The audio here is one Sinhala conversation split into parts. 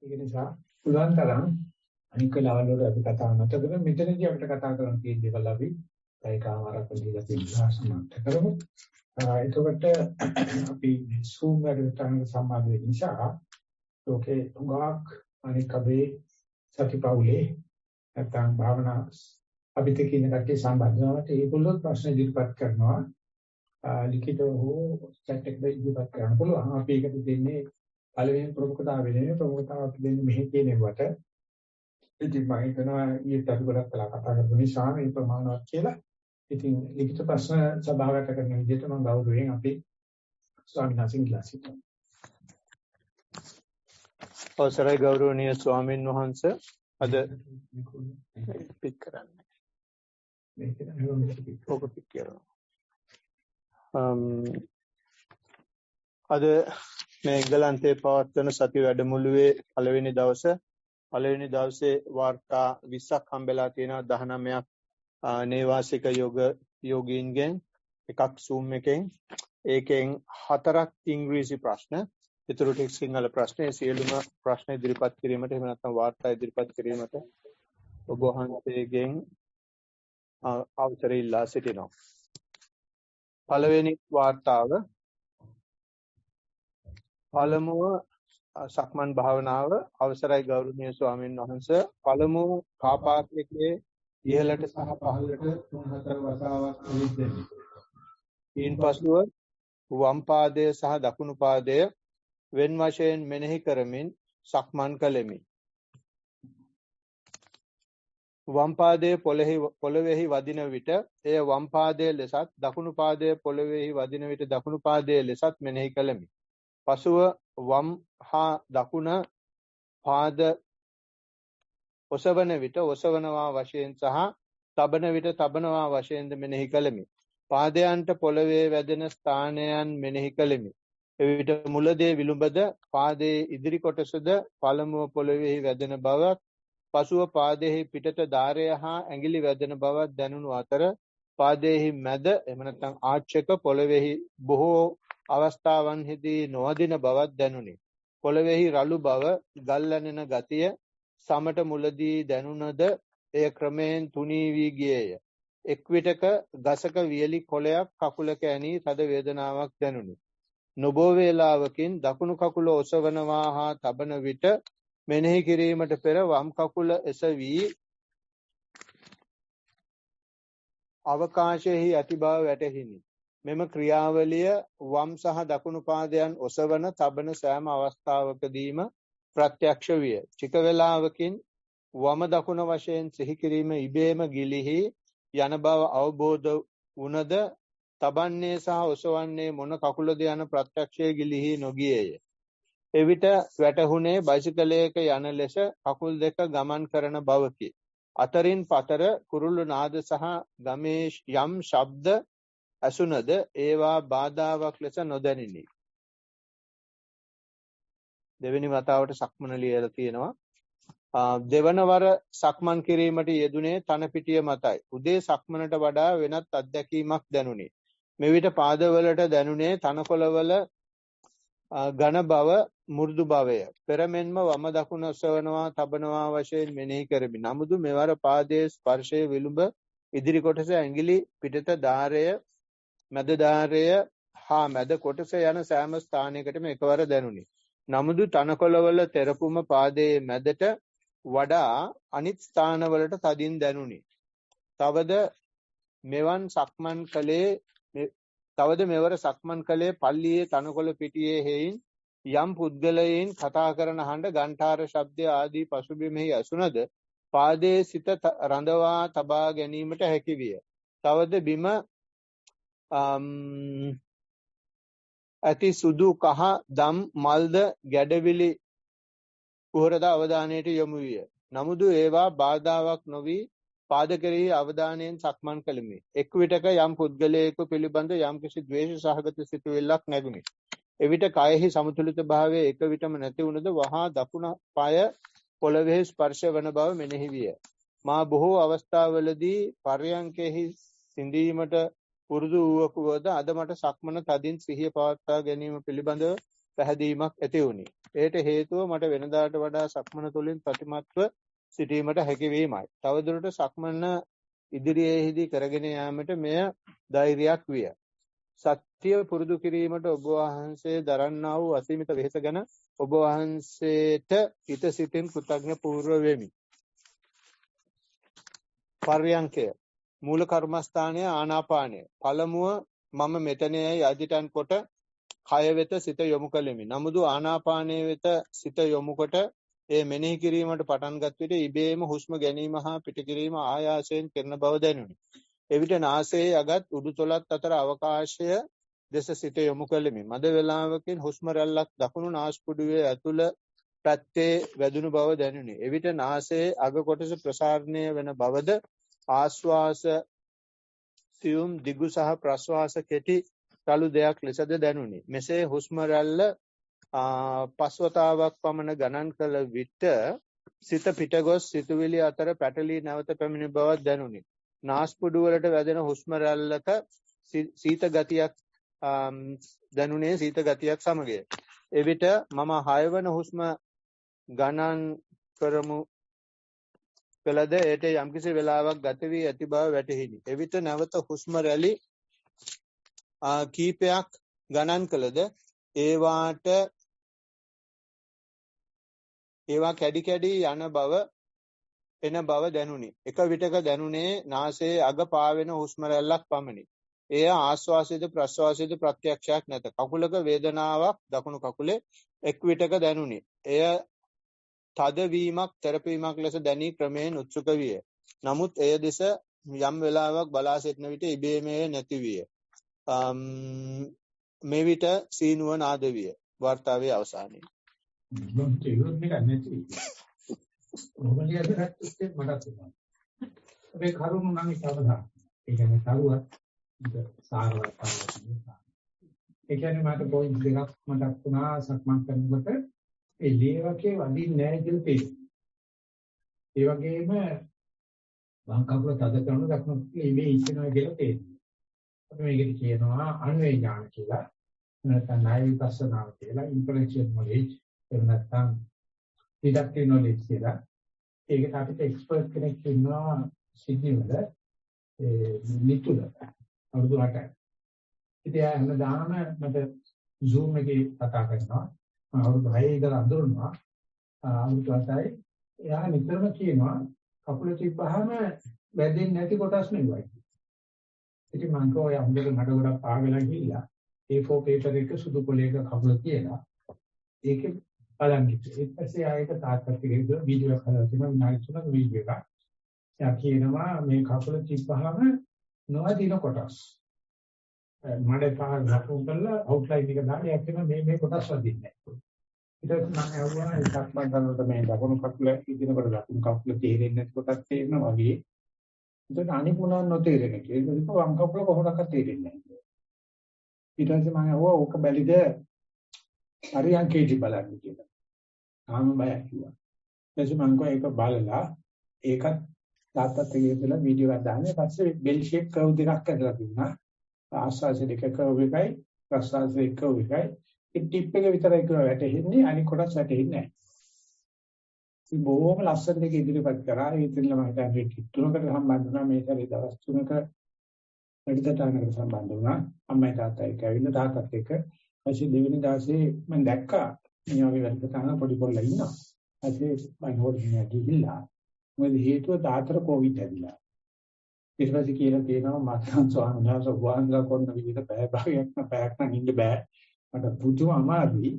ඒක නිසා පුළුවන් තරම් අනික් වෙලාවල් වල අපි කතා නොකරන මෙතනදී අපිට කතා කරන්න තියෙන දේවල් අපි ඒකමාරක් විදිහට විශ්වාසමත් කරමු. එතකොට අපි Zoom වැඩසටහනට සම්බන්ධ වෙන නිසා ලෝකේ උගාක් අනික් අපේ සතිපෞලේ නැත්නම් භාවනා අපිට කියන කට්ටිය සම්බන්ධ වෙනවට ඒගොල්ලෝ ප්‍රශ්න ඉදිරිපත් කරනවා. ලිඛිතව හෝ chat එකේ ඉදිරිපත් කරන්න පුළුවන්. අපි ඒකට දෙන්නේ පළවෙනි ප්‍රමුඛතාවය වෙන්නේ ප්‍රමුඛතාව අපි දෙන්නේ මෙහි කියනකොට. ඉතින් මම හිතනවා ඊට අපි ගොඩක් කතා කරපු නිසා මේ ප්‍රමාණවත් කියලා. ඉතින් ලිඛිත ප්‍රශ්න සභාගත කරන විදිහට මම ගෞරවයෙන් අපි ස්වාමීන් වහන්සේගෙන් ඉල්ලා සිටිනවා. අවසරයි ගෞරවනීය ස්වාමීන් වහන්සේ අද පික් කරන්නේ. මේක පික් කරනවා. අද මේ එංගලන්තයේ පවත්වන සති වැඩමුළුවේ පළවෙනි දවසේ වාර්තා 20ක් හම්බෙලා තියෙනවා. 19ක් නේවාසික යෝගීන්ගෙන් එකක් Zoom එකෙන් ඒකෙන් 4ක් ඉංග්‍රීසි ප්‍රශ්න ඊටු ටික සිංහල ප්‍රශ්න සියලුම ප්‍රශ්න ඉදිරිපත් කිරීමට එහෙම නැත්නම් වාර්තා ඉදිරිපත් කිරීමට ඔබ වහන්සේගෙන් අවසරය ඉල්ලා සිටිනවා. පළවෙනි වාර්තාව පළමුව සක්මන් භාවනාව අවසරයි ගෞරවනීය ස්වාමීන් වහන්සේ පළමුව කාපාක්‍රයේ ඉහළට සහ පහළට 3-4 වතාවක් එළිදෙමි. ඊන්පසුව වම් පාදය සහ දකුණු පාදය වෙන වශයෙන් මෙනෙහි කරමින් සක්මන් කළෙමි. වම් පාදයේ පොළොවේහි වදින විට එය වම් පාදයේ ලෙසත් දකුණු පාදයේ පොළොවේහි වදින විට දකුණු පාදයේ ලෙසත් මෙනෙහි කළෙමි. පසුව වම් හා දකුණ පාද ඔසවන විට ඔසවනවා වශයෙන් සහ තබන විට තබනවා වශයෙන්ද මෙනෙහි කළෙමි. පාදයන්ට පොළවේ වැදෙන ස්ථානයන් මෙනෙහි කළෙමි. එවිට මුලදී විලුඹද පාදයේ ඉදිරි කොටසද පළමුව පොළවේහි වැදෙන බවත් පසුව පාදයේ පිටත ධාරය හා ඇඟිලි වැදෙන බවත් දැනුණු අතර පාදයේ මැද එහෙම නැත්නම් ආච්චක පොළවේහි බොහෝ අවස්ථාවන්හිදී නොවදින බවක් දැනුනි. පොළවේහි රළු බව, ගල්ලැනෙන ගතිය සමට මුලදී දැනුණද එය ක්‍රමයෙන් තුනී වී ගියේය. එක් විටක ගසක වියලි කොළයක් කකුලක ඇනී තද වේදනාවක් දැනුනි. නොබෝ වේලාවකින් දකුණු කකුල ඔසවනවා හා තබන විට මෙනෙහි කිරීමට පෙර වම් කකුල එසවි අවකාශයෙහි ඇති බව වැටහිනි. මෙම ක්‍රියාවලිය වම් සහ දකුණු පාදයන් ඔසවන තබන සෑම අවස්ථාවකදීම ප්‍රත්‍යක්ෂ විය. ටික වේලාවකින් වම දකුණ වශයෙන් සිහි කිරීම ඉබේම ගිලිහි යන බව අවබෝධ වුණද තබන්නේ සහ ඔසවන්නේ මොන කකුලද යන ප්‍රත්‍යක්ෂයේ ගිලිහි නොගියේය. එවිට වැටහුනේ බයිසිකලයක යන ලෙස කකුල් දෙක ගමන් කරන බවකි. අතරින් පතර කුරුළු නාද සහ ගමේ යම් ශබ්ද ඇසුනද ඒවා බාධාවක් ලෙස නොදැනිනි. දෙවෙනි වතාවට සක්මන ලියලා තියෙනවා. දෙවන වර සක්මන් කිරීමට යෙදුනේ තන පිටිය මතයි. උදේ සක්මනට වඩා වෙනත් අත්දැකීමක් දැනුනි. මෙවිට පාදවලට දැනුනේ තනකොළවල ඝන බව මෘදු භවය. පෙරමෙන්ම වම දකුණ ඔසවනවා තබනවා වශයෙන් මෙනෙහි කරමි. නමුදු මෙවර පාදයේ ස්පර්ශයේ විලුඹ ඉදිරි කොටස ඇඟිලි පිටත ධාරය මැද ධාරය හා මැද කොටස යන සෑම ස්ථානයකටම එකවර දැනුනි. නමුදු තනකොළවල තෙරපුම පාදයේ මැදට වඩා අනිත් ස්ථානවලට තදින් දැනුනි. තවද මෙවර සක්මන් කළේ පල්ලියේ තනකොළ පිටියේ හේයින් යම් පුද්ගලයන් කතා කරන හඬ ගන්ඨාර ශබ්ද ආදී පසුබිමෙහි ඇසුනද පාදයේ සිත රඳවා තබා ගැනීමට හැකි විය. තවද බිම ඇති සුදු කහ දම් මල්ද ගැඩවිලි කුහරද අවධානයට යොමු විය. නමුදු ඒවා බාධාවක් නොවි පාද කෙරෙහි අවධානයෙන් සක්මන් කළෙමි. එක් විටක යම් පුද්ගලයෙකු පිළිබඳ යම් කිසි ද්වේෂ සහගත සිතුවිල්ලක් නැගුණි. එවිට කයෙහි සමතුලිත භාවය එක විටම නැති වුණද වහා දකුණ පාය පොළවේ ස්පර්ශ වන බව මෙනෙහි විය. මා බොහෝ අවස්ථාවලදී පර්යංකෙහි සිඳීමට පුරුදු වූවකද අද මට සක්මන තදින් සිහිය පවත්වා ගැනීම පිළිබඳව පැහැදීමක් ඇති වුණි. ඒට හේතුව මට වෙනදාට වඩා සක්මන තුළින් ප්‍රතිමත්ව සිටීමට හැකියවීමයි. තවදුරටත් සක්මන ඉදිරියේදී කරගෙන යාමට මෙය ධෛර්යයක් විය. සත්‍ය පුරුදු කිරීමට ඔබ වහන්සේ දරන්නා වූ අසීමිත වෙහෙස ගැන ඔබ වහන්සේට හිත සිතින් කෘතඥ පූර්ව වෙමි. පර්යංකය මූල කර්මස්ථානය ආනාපානය. පළමුව මම මෙතනයි අධිටන් කොට කය වෙත සිත යොමු කළෙමි. නමුදු ආනාපානයේ වෙත සිත යොමු කොට ඒ මෙනෙහි කිරීමට පටන්ගත් විට ඉබේම හුස්ම ගැනීම හා පිටකිරීම ආයාසයෙන් කරන බව දැනුනි. එවිට නාසයේ අගත් උඩුතොලත් අතර අවකාශය දෙස සිත යොමු කළෙමි. මද වේලාවකින් හුස්ම රැල්ලක් දකුණු නාස්පුඩුවේ ඇතුළ පැත්තේ වැදුණු බව දැනුනි. එවිට නාසයේ අග කොටස ප්‍රසාරණය වෙන බවද ආශ්වාස සියුම් දිගු සහ ප්‍රශ්වාස කෙටි රළු දෙයක් ලෙසද දැනුනි. මෙසේ හුස්ම රැල්ල පස්වතාවක් පමණ ගණන් කළ විට සිත පිටගොස් සිතුවිලි අතර පැටලී නැවත පැමිණි බවක් දැනුනි. නාස්පුඩු වලට වැදෙන හුස්ම රැල්ලක සීත ගතියක් දැනුනේ සීත ගතියක් සමගය. එවිට මම 6 වන හුස්ම ගණන් කරමු කළද ඒට යම්කිසි වෙලාවක් ගත වී ඇති බව වැටහිණි. එවිට නැවත හුස්ම රැලි කීපයක් ගණන් කළද ඒවා කැඩි කැඩි යන බව එන බව දැනුනි. එක විටක දැනුනේ නාසයේ අග පාවෙන හුස්ම රැල්ලක් පමණි. එය ආශ්වාසයේද ප්‍රශ්වාසයේද ප්‍රත්‍යක්ෂයක් නැත. කකුලක වේදනාවක් දකුණු කකුලේ එක් විටක දැනුනි. එය තදවීමක් තෙරපීමක් ලෙස දැනී ක්‍රමයෙන් උත්සුක විය. නමුත් එය දෙස යම් වෙලාවක් බලා සිටන විට ඉබේම නැති විය. මේ විට සීනුව නාද විය. වර්තාවේ අවසානයේ මේ කරුණු නම් ඉතවදා. ඒ කියන්නේ කරුවත් සාරවත් කරනවා. ඒ කියන්නේ මට පොයින්ට් දෙකක් මතක් වුණා සක්මන් කරනකොට ඒ ලේවකේ වදින්නේ නැහැ කියලා තේරෙනවා. ඒ වගේම වම් කකුල තද කරන දක්න ඉමේ ඉස්සෙනවා කියලා තේරෙනවා. අපි මේකට කියනවා අන්වේ ඥාන කියලා. නැත්නම් ණය විපස්සනාව කියලා, ඉන්ෆරෙන්ෂියල් නොලෙජ් එහෙම නැත්නම් ඩිඩක්ටිව් නොලෙජ් කියලා. ඒකට අපිට එක්ස්පර්ට් කෙනෙක් ඉන්නවා සිඩ්නිවල නිතුල අවුරුදු 8යි. ඉතින් හැමදාම මට Zoom එකේ කතා කරනවා. අවුරුදු 6 ඉඳලා අඳුරනවා. අවුරුදු 8යි. එයා නිතරම කියනවා කකුල තිබ්බහම වැදෙන්නේ නැති කොටස් නෙවෙයි. ඉතින් මම කෝය අnder මඩ ගොඩක් පාගලා ගිහිල්ලා A4 paper එක සුදු කොලයක කකුල තියලා ඒකේ බලන් ඉතින් ඊට පස්සේ ආයෙත් තාත්තත් එක්ක වීඩියෝ එකක් හදලා තිනවා විනාඩි 3ක වීඩියෝ එකක්. එයා කියනවා මේ කකුල තිබ්බහම නොවදින කොටස්. මඩ පාග ගහපු කරලා අවුට්ලයින් එක දාලා යකින මේ කොටස් වදින්නේ නැහැ. ඊට පස්සේ මම ඇහුවා එකක් මඩනකොට මේ දකුණු කකුල ඉදිනකොට දකුණු කකුල තේරෙන්නේ නැති කොටස් තේරෙනවා වගේ. ඒක අනිපුණන් නොතේරෙන එක. ඒක විතර වම් කකුල කොහොමදක් තේරෙන්නේ නැහැ. ඊට පස්සේ මම ඇහුවා ඕක බැලිද පරියන්කේදී බලන්න කියලා. තාම බයක් කිව්වා. ඊට පස්සේ මම කිව්වා ඒක බලලා ඒකත් තාත්තත් එක්ක ඉඳලා වීඩියෝ එකක් දාන්නේ. පස්සේ බෙල් ෂේප් කර්ව් දෙකක් ඇදලා දුන්නා. ආස්වාසිය දෙක කර්ව් එකයි ප්‍රසආසිය එක කර්ව් එකයි. ඒ ටිප් එක විතරයි කියලා වැටෙන්නේ අනික කොටස් වැටෙන්නේ නැහැ. ඉතින් බොහොම ලස්සන දෙක ඉදිරිපත් කරා. ඒ ඉතින්ලා මම හිතන්නේ ටිප් තුනකට සම්බන්ධ වුණා. මේ සැරේ දවස් තුනක වැඩිටතාවකට සම්බන්ධ වුණා. අම්මයි තාත්තයි එක්ක ඇවිල්ලා තාත්තත් එක්ක. ඊපස්සේ දෙවෙනි දවසේ මම දැක්කා මේ වගේ වැඩිටතාවක පොඩි පොල්ලා ඉන්නවා. ඊපස්සේ මම හොරගෙන ගිහිල්ලා මොකද හේතුව තාත්තට කොවිඩ් ඇවිල්ලා. ඊට පස්සේ කියලා තියෙනවා මත්සන් ස්වාමීන් වහන්සේ වහන්සලා කරන විදිහට පැය භාගයක් නම් ඉන්න බෑ. මට පුදුම අමාරුයි.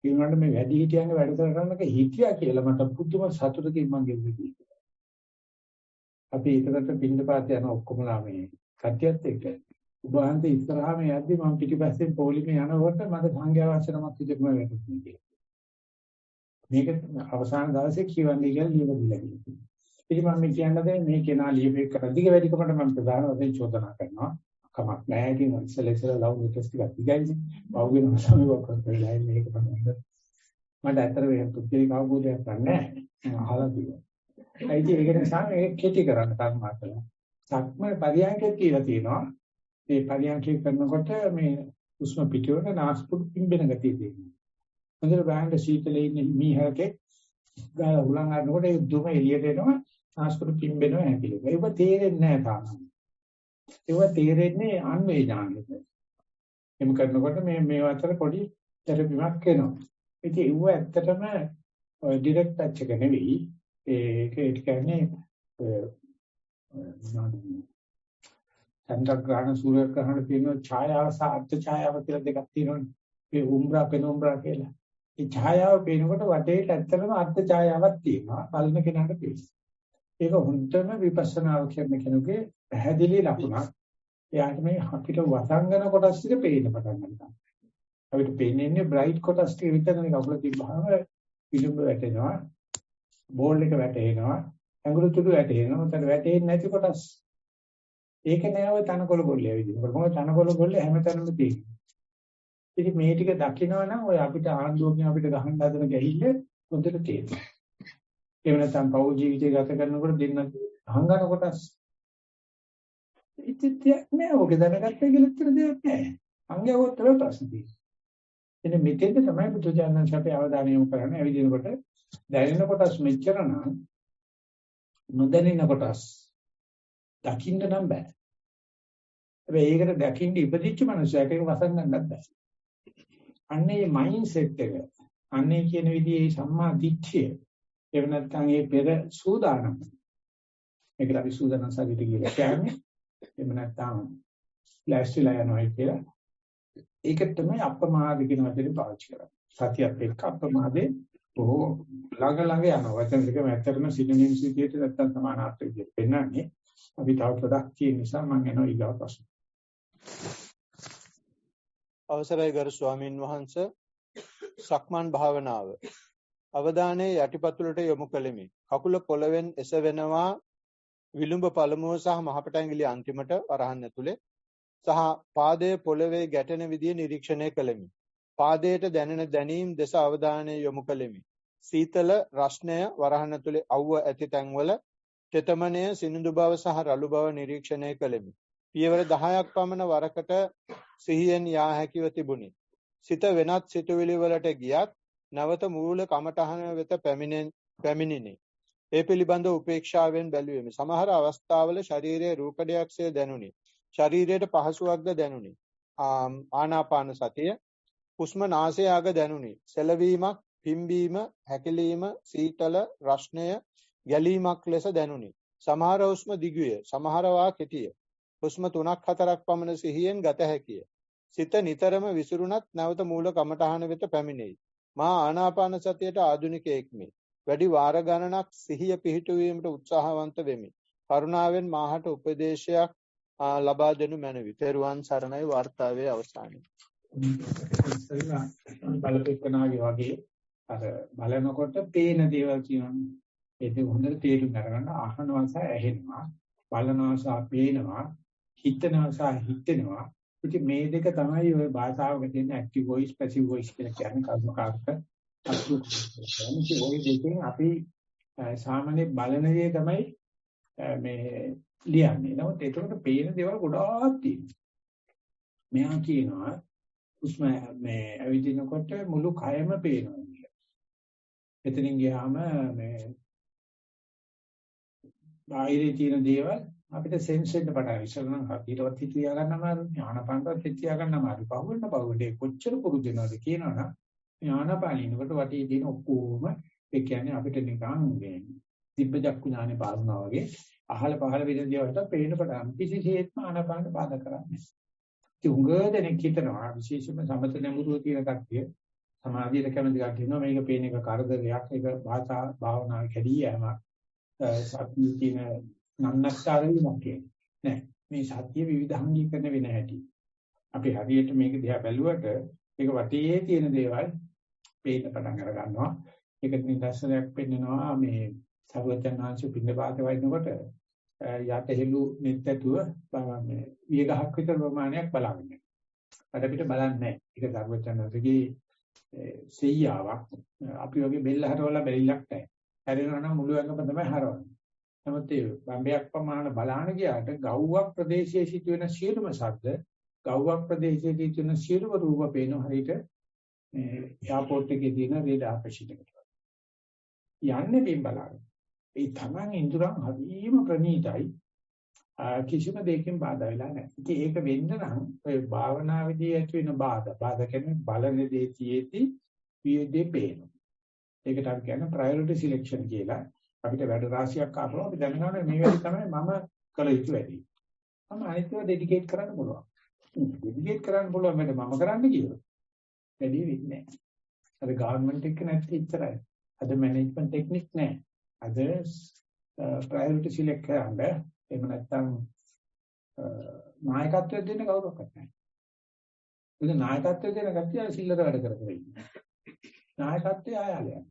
ඒ වුණාට මේ වැඩි හිටියන්ගේ වැඩ කරනක හිටියා කියලා මට පුදුම සතුටකින් මම ගෙල්ලදී. අපි ඒකට පින්නපාත යන ඔක්කොමලා මේ කට්ටියත් එක්ක උභාන්ත ඉස්සරහා මේ යද්දි මම පිටිපස්සෙන් පොලිමේ යනකොට මට සංඝයා වහන්සේනමක් විදිහටම වැටුනේ. මේක අවසාන දවසේ කියවන්නේ කියලා ලියලා දීලා. ඉතින් මම කියන්නේ මේ කෙනා ලියපේ කරදිග වැඩිකමට මම ප්‍රධාන වශයෙන් චෝදනා කරනවා. කමක් නැහැ ඉතින් ඉස්සෙල්ලා ලව් ටෙස්ට් ටිකක් දිගයි. වවුගෙන සමීපව කරලා මේක තමයි. මට ඇත්තට මේ පුද්ගලික අවබෝධයක් නැහැ. අහලා තියෙනවා. ඒක නිසා ඒක කෙටි කරන්න කර්මා කළා. සක්මන් පරියන්කේ කියලා තියෙනවා. මේ පරියන්කේ කරනකොට මේ උස්ම පිටුවට නාස්පුඩු පිම්බෙන ගතිය තියෙනවා. හොඳට බෑන්ඩ් සීතලේ ඉන්න මීහරකේ ගාලා උලන් ගන්නකොට ඒ දුම එළියට එනවා නාස්පුඩු පිම්බෙනවා හැකිලෙක. ඒක තේරෙන්නේ නැහැ තාම. ඒක තේරෙන්නේ අන්වේ ඥානෙට. එම් කරනකොට මේ අතර පොඩි තෙරපිමක් එනවා. ඉතින් ඒව ඇත්තටම ඩිරෙක්ට් ටච් එක නෙවෙයි. ඒක කියන්නේ චන්ද්‍රග්‍රහණ සූර්යග්‍රහණ තියෙන ඡායාව සහ අර්ථ ඡායාව කියලා දෙකක් තියෙනවනේ. ඒ උම්බ්‍රා පෙනුම්බ්‍රා කියලා. මේ ඡායාව පේනකොට වටේට ඇත්තටම අර්ථ ඡායාවක් තියෙනවා. බලන කෙනාට පේනවා. ඒක හොඳටම විපස්සනාව කියන කෙනෙකුගේ පැහැදිලි ලකුණක්. එයාට මේ අපිට වසංගන කොටස් ටික පේන්න පටන් ගන්නවා. අපිට පේන්නේ බ්‍රයිට් කොටස් ටික විතරනේ කකුල තිබ්බහම විලුඹ වැටෙනවා. බෝල් එක වැටෙනවා. ඇඟිලි තුඩු වැටෙනවා. උතන වැටෙන්නේ නැති කොටස්. ඒක නෑව තනකොළ ගොල්ලේ විදිහට. මොකද තනකොළ ගොල්ලේ හැමතැනම තියෙනවා. ඉතින් මේ ටික දකිනවනම් ඔය අපිට ආන්දෝලනය අපිට ගහන්න හදන ගැහිල්ල හොඳට තේරෙනවා. ඒ වෙනසම් පෞ ජීවිතය ගත කරනකොට දෙන්න හංගන කොටස් ඉතින් නෑ ඔක දැනගත්තා කියලා ඉතර දෙයක් නෑ. අංගයවත් තමයි ප්‍රශ්න තියෙන්නේ. එනේ මෙතෙන්ද තමයි බුදුජානක අපේ අවධානය යොමු කරන්නේ. ඇවිදිනකොට දැනෙන කොටස් මෙච්චර නම් නොදැනෙන කොටස් දකින්න නම් බෑ. හැබැයි ඒකට දකින්න ඉපදිච්ච මනුස්සයෙක් ඒක වසන් ගන්නත් බෑ. අන්නේ මයින්ඩ් සෙට් එක අන්නේ කියන විදිහේ සම්මා දිට්ඨිය එහෙම නැත්නම් ඒ පෙර සූදානම් මේකට අපි සූදානම් සාගිට කියලා කියන්නේ එහෙම නැත්නම් ලෑස්තිලා යනවා කියලා ඒක තමයි අප්‍රමාද කියන වචනේ පාවිච්චි කරන්නේ. සතියත් එක්ක අප්‍රමාදේ බොහෝ ළඟ යනවා. වචන දෙකම ඇත්තටම සිනොනිම්ස් විදිහට නැත්නම් සමානාර්ථ විදිහට පෙන්නන්නේ. අපි තව පොඩක් තියෙන නිසා මම යනවා ඊගා ප්‍රශ්න. අවසරයි ගරු ස්වාමින් වහන්සේ සක්මන් භාවනාව අවධානයේ යටිපතුලට යොමු කෙලිමි. කකුල පොළවෙන් එසවෙනවා විලුඹ පළමුව සහ මහපට ඇඟිලි අන්තිමට වරහන් ඇතුලේ සහ පාදයේ පොළවේ ගැටෙන විදිය නිරීක්ෂණය කෙලිමි. පාදයට දැනෙන දැනීම් දෙස අවධානය යොමු කෙලිමි. සීතල රස්නය වරහන් ඇතුලේ අවුව ඇති තැන්වල තෙතමනය සිනිඳු බව සහ රළු බව නිරීක්ෂණය කෙලිමි. පියවර 10ක් පමණ වරකට සිහියෙන් යා හැකිව තිබුණි. සිත වෙනත් සිතුවිලි වලට ගියත් නැවත මූල කමඨහන වෙත පැමිණිනේ. ඒ පිළිබඳ උපේක්ෂාවෙන් බැලුවෙමි. සමහර අවස්ථාවල ශරීරයේ රූකඩයක්සේ දැනුනි. ශරීරයට පහසුවක්ද දැනුනි. ආනාපාන සතිය හුස්ම නාසය අග දැනුනි. සැලවීමක්, පිම්බීම, හැකිලීම, සීතල, රස්නය, ගැලීමක් ලෙස දැනුනි. සමහර හුස්ම දිගුය, සමහරවා කෙටිය. හුස්ම 3-4ක් පමණ සිහියෙන් ගත හැකිය. සිත නිතරම විසිරුණත් නැවත මූල කමඨහන වෙත පැමිණෙයි. මා ආනාපාන සතියට ආධුනිකයෙක්මි. වැඩි වාර ගණනක් සිහිය පිහිටුවීමට උත්සාහවන්ත වෙමි. කරුණාවෙන් මාහට උපදේශයක් ලබා දෙනු මැනවි. තෙරුවන් සරණයි. වාර්තාවේ අවසානය. බලපෑකනාගේ වගේ අර බලනකොට පේන දේවල් කියනවා. ඒක හොඳට තේරුම් ගන්න අහනවා සහ ඇහෙනවා. බලනවා සහ පේනවා. හිතනවා සහ හිතෙනවා. ඉතින් මේ දෙක තමයි ඔය භාෂාවක තියෙන ඇක්ටිව් වොයිස් පැසිව් වොයිස් කියලා කියන්නේ කර්මකාරක අසුඛ. ඔය දෙකෙන් අපි සාමාන්‍ය බලන දේ තමයි මේ ලියන්නේ. නමුත් ඒකට පේන දේවල් ගොඩාක් තියෙනවා. මෙයා කියනවා උස්ම මේ ඇවිදිනකොට මුළු කයම පේනවා කියලා. එතනින් ගියාම මේ බාහිරේ තියෙන දේවල් අපිට සෙන්ස් වෙන්න පටන් ඉස්සරනම් හතිරවත් හිතියා ගන්න අමාරුයි. ආනපනවත් හිතියා ගන්න අමාරුයි. පහුවෙන්න කොච්චර පුරුදු වෙනවද කියනවනම් ආනපනිනකොට වටේ තියෙන ඔක්කොම ඒ කියන්නේ අපිට නිකන් මේ දිබ්බජක්කු ඥානේ පාරුණා වගේ අහල පහල වෙන දේවල්ට පේන්න පටන් කිසිසේත්ම ආනපනට බාධා කරන්නේ නැහැ. උංග දෙනෙක් හිතනවා විශේෂයෙන්ම සමත නැඹුරුව තියෙන කට්ටිය සමාධියට කැමති කට්ටිය ඉන්නවා මේක පේන එක කරදරයක් ඒක භාවනාවේ කැඩී යෑමක් සත්‍ය කියන නන්නස්තරවීමක් නෑ මේ සත්‍ය විවිධාංගීකරණ වෙන හැටි අපි හරියට මේක දිහා බැලුවට ඒක වටේ තියෙන දේවල් පේන්න පටන් අර ගන්නවා ඒක නිදර්ශනයක් පෙන්නනවා මේ සර්වඥාන්සේ පින්නපාත වයින්නකොට යටහෙළු නෙත්තතුව මේ වියගහක් විතර ප්‍රමාණයක් බලාගෙන අර අපිට බලන්නේ නැහැ ඒක සර්වඥාන්සේගේ සෙයියාවක් අපි වගේ බෙල්ල හරවලා බැලිලක් නැහැ හැරෙනවා නම් මුළු ඇඟම තමයි හරවන්නේ නමුත් ඒ බම්බයක් ප්‍රමාණ බලාන ගියාට ගව්වක් ප්‍රදේශයේ සිදුවෙන සියලුම ශබ්ද ගව්වක් ප්‍රදේශයේ සිදුවෙන සියලුම රූප පේන හරියට එයාපෝට් එකේ තියෙන රේඩාර් මැෂින් එකට. යන්නේ බිම් බලන්න. ඒ තමන් ඉඳුරන් හරිම ප්‍රණීතයි. කිසිම දෙයකින් බාධා වෙලා නැහැ. ඉතින් ඒක වෙන්න නම් ඔය භාවනාවේදී ඇති වෙන බාධා කියන්නේ බලන දේ තියේදී වියදේ පේනවා. ඒකට අපි කියන්නේ ප්‍රයොරිටි සිලෙක්ෂන් කියලා. අපිට වැඩ රාශියක් ආපුවා අපි දැනගන්න මේ වැඩි තමයි මම කළ යුතු වැඩි. මම අනිත්ව ඩෙඩිකේට් කරන්න පුළුවන්. ඩෙඩිකේට් කරන්න පුළුවන් මම කරන්න කියනවා. වැඩි වෙන්නේ නැහැ. අර ගවර්න්මන්ට් එක නැති ඉතරයි. අද මැනේජ්මන්ට් ටෙක්නික් නැහැ. අද ප්‍රයොරිටි සිලෙක්ට් කරන්නේ එහෙම නැත්නම් නායකත්වය දෙන්න කවුරක්වත් නැහැ. ඒක නායකත්වය දෙන කට්ටිය සිල්ලර වැඩ කරගෙන ඉන්නේ. නායකත්වය ආයලය.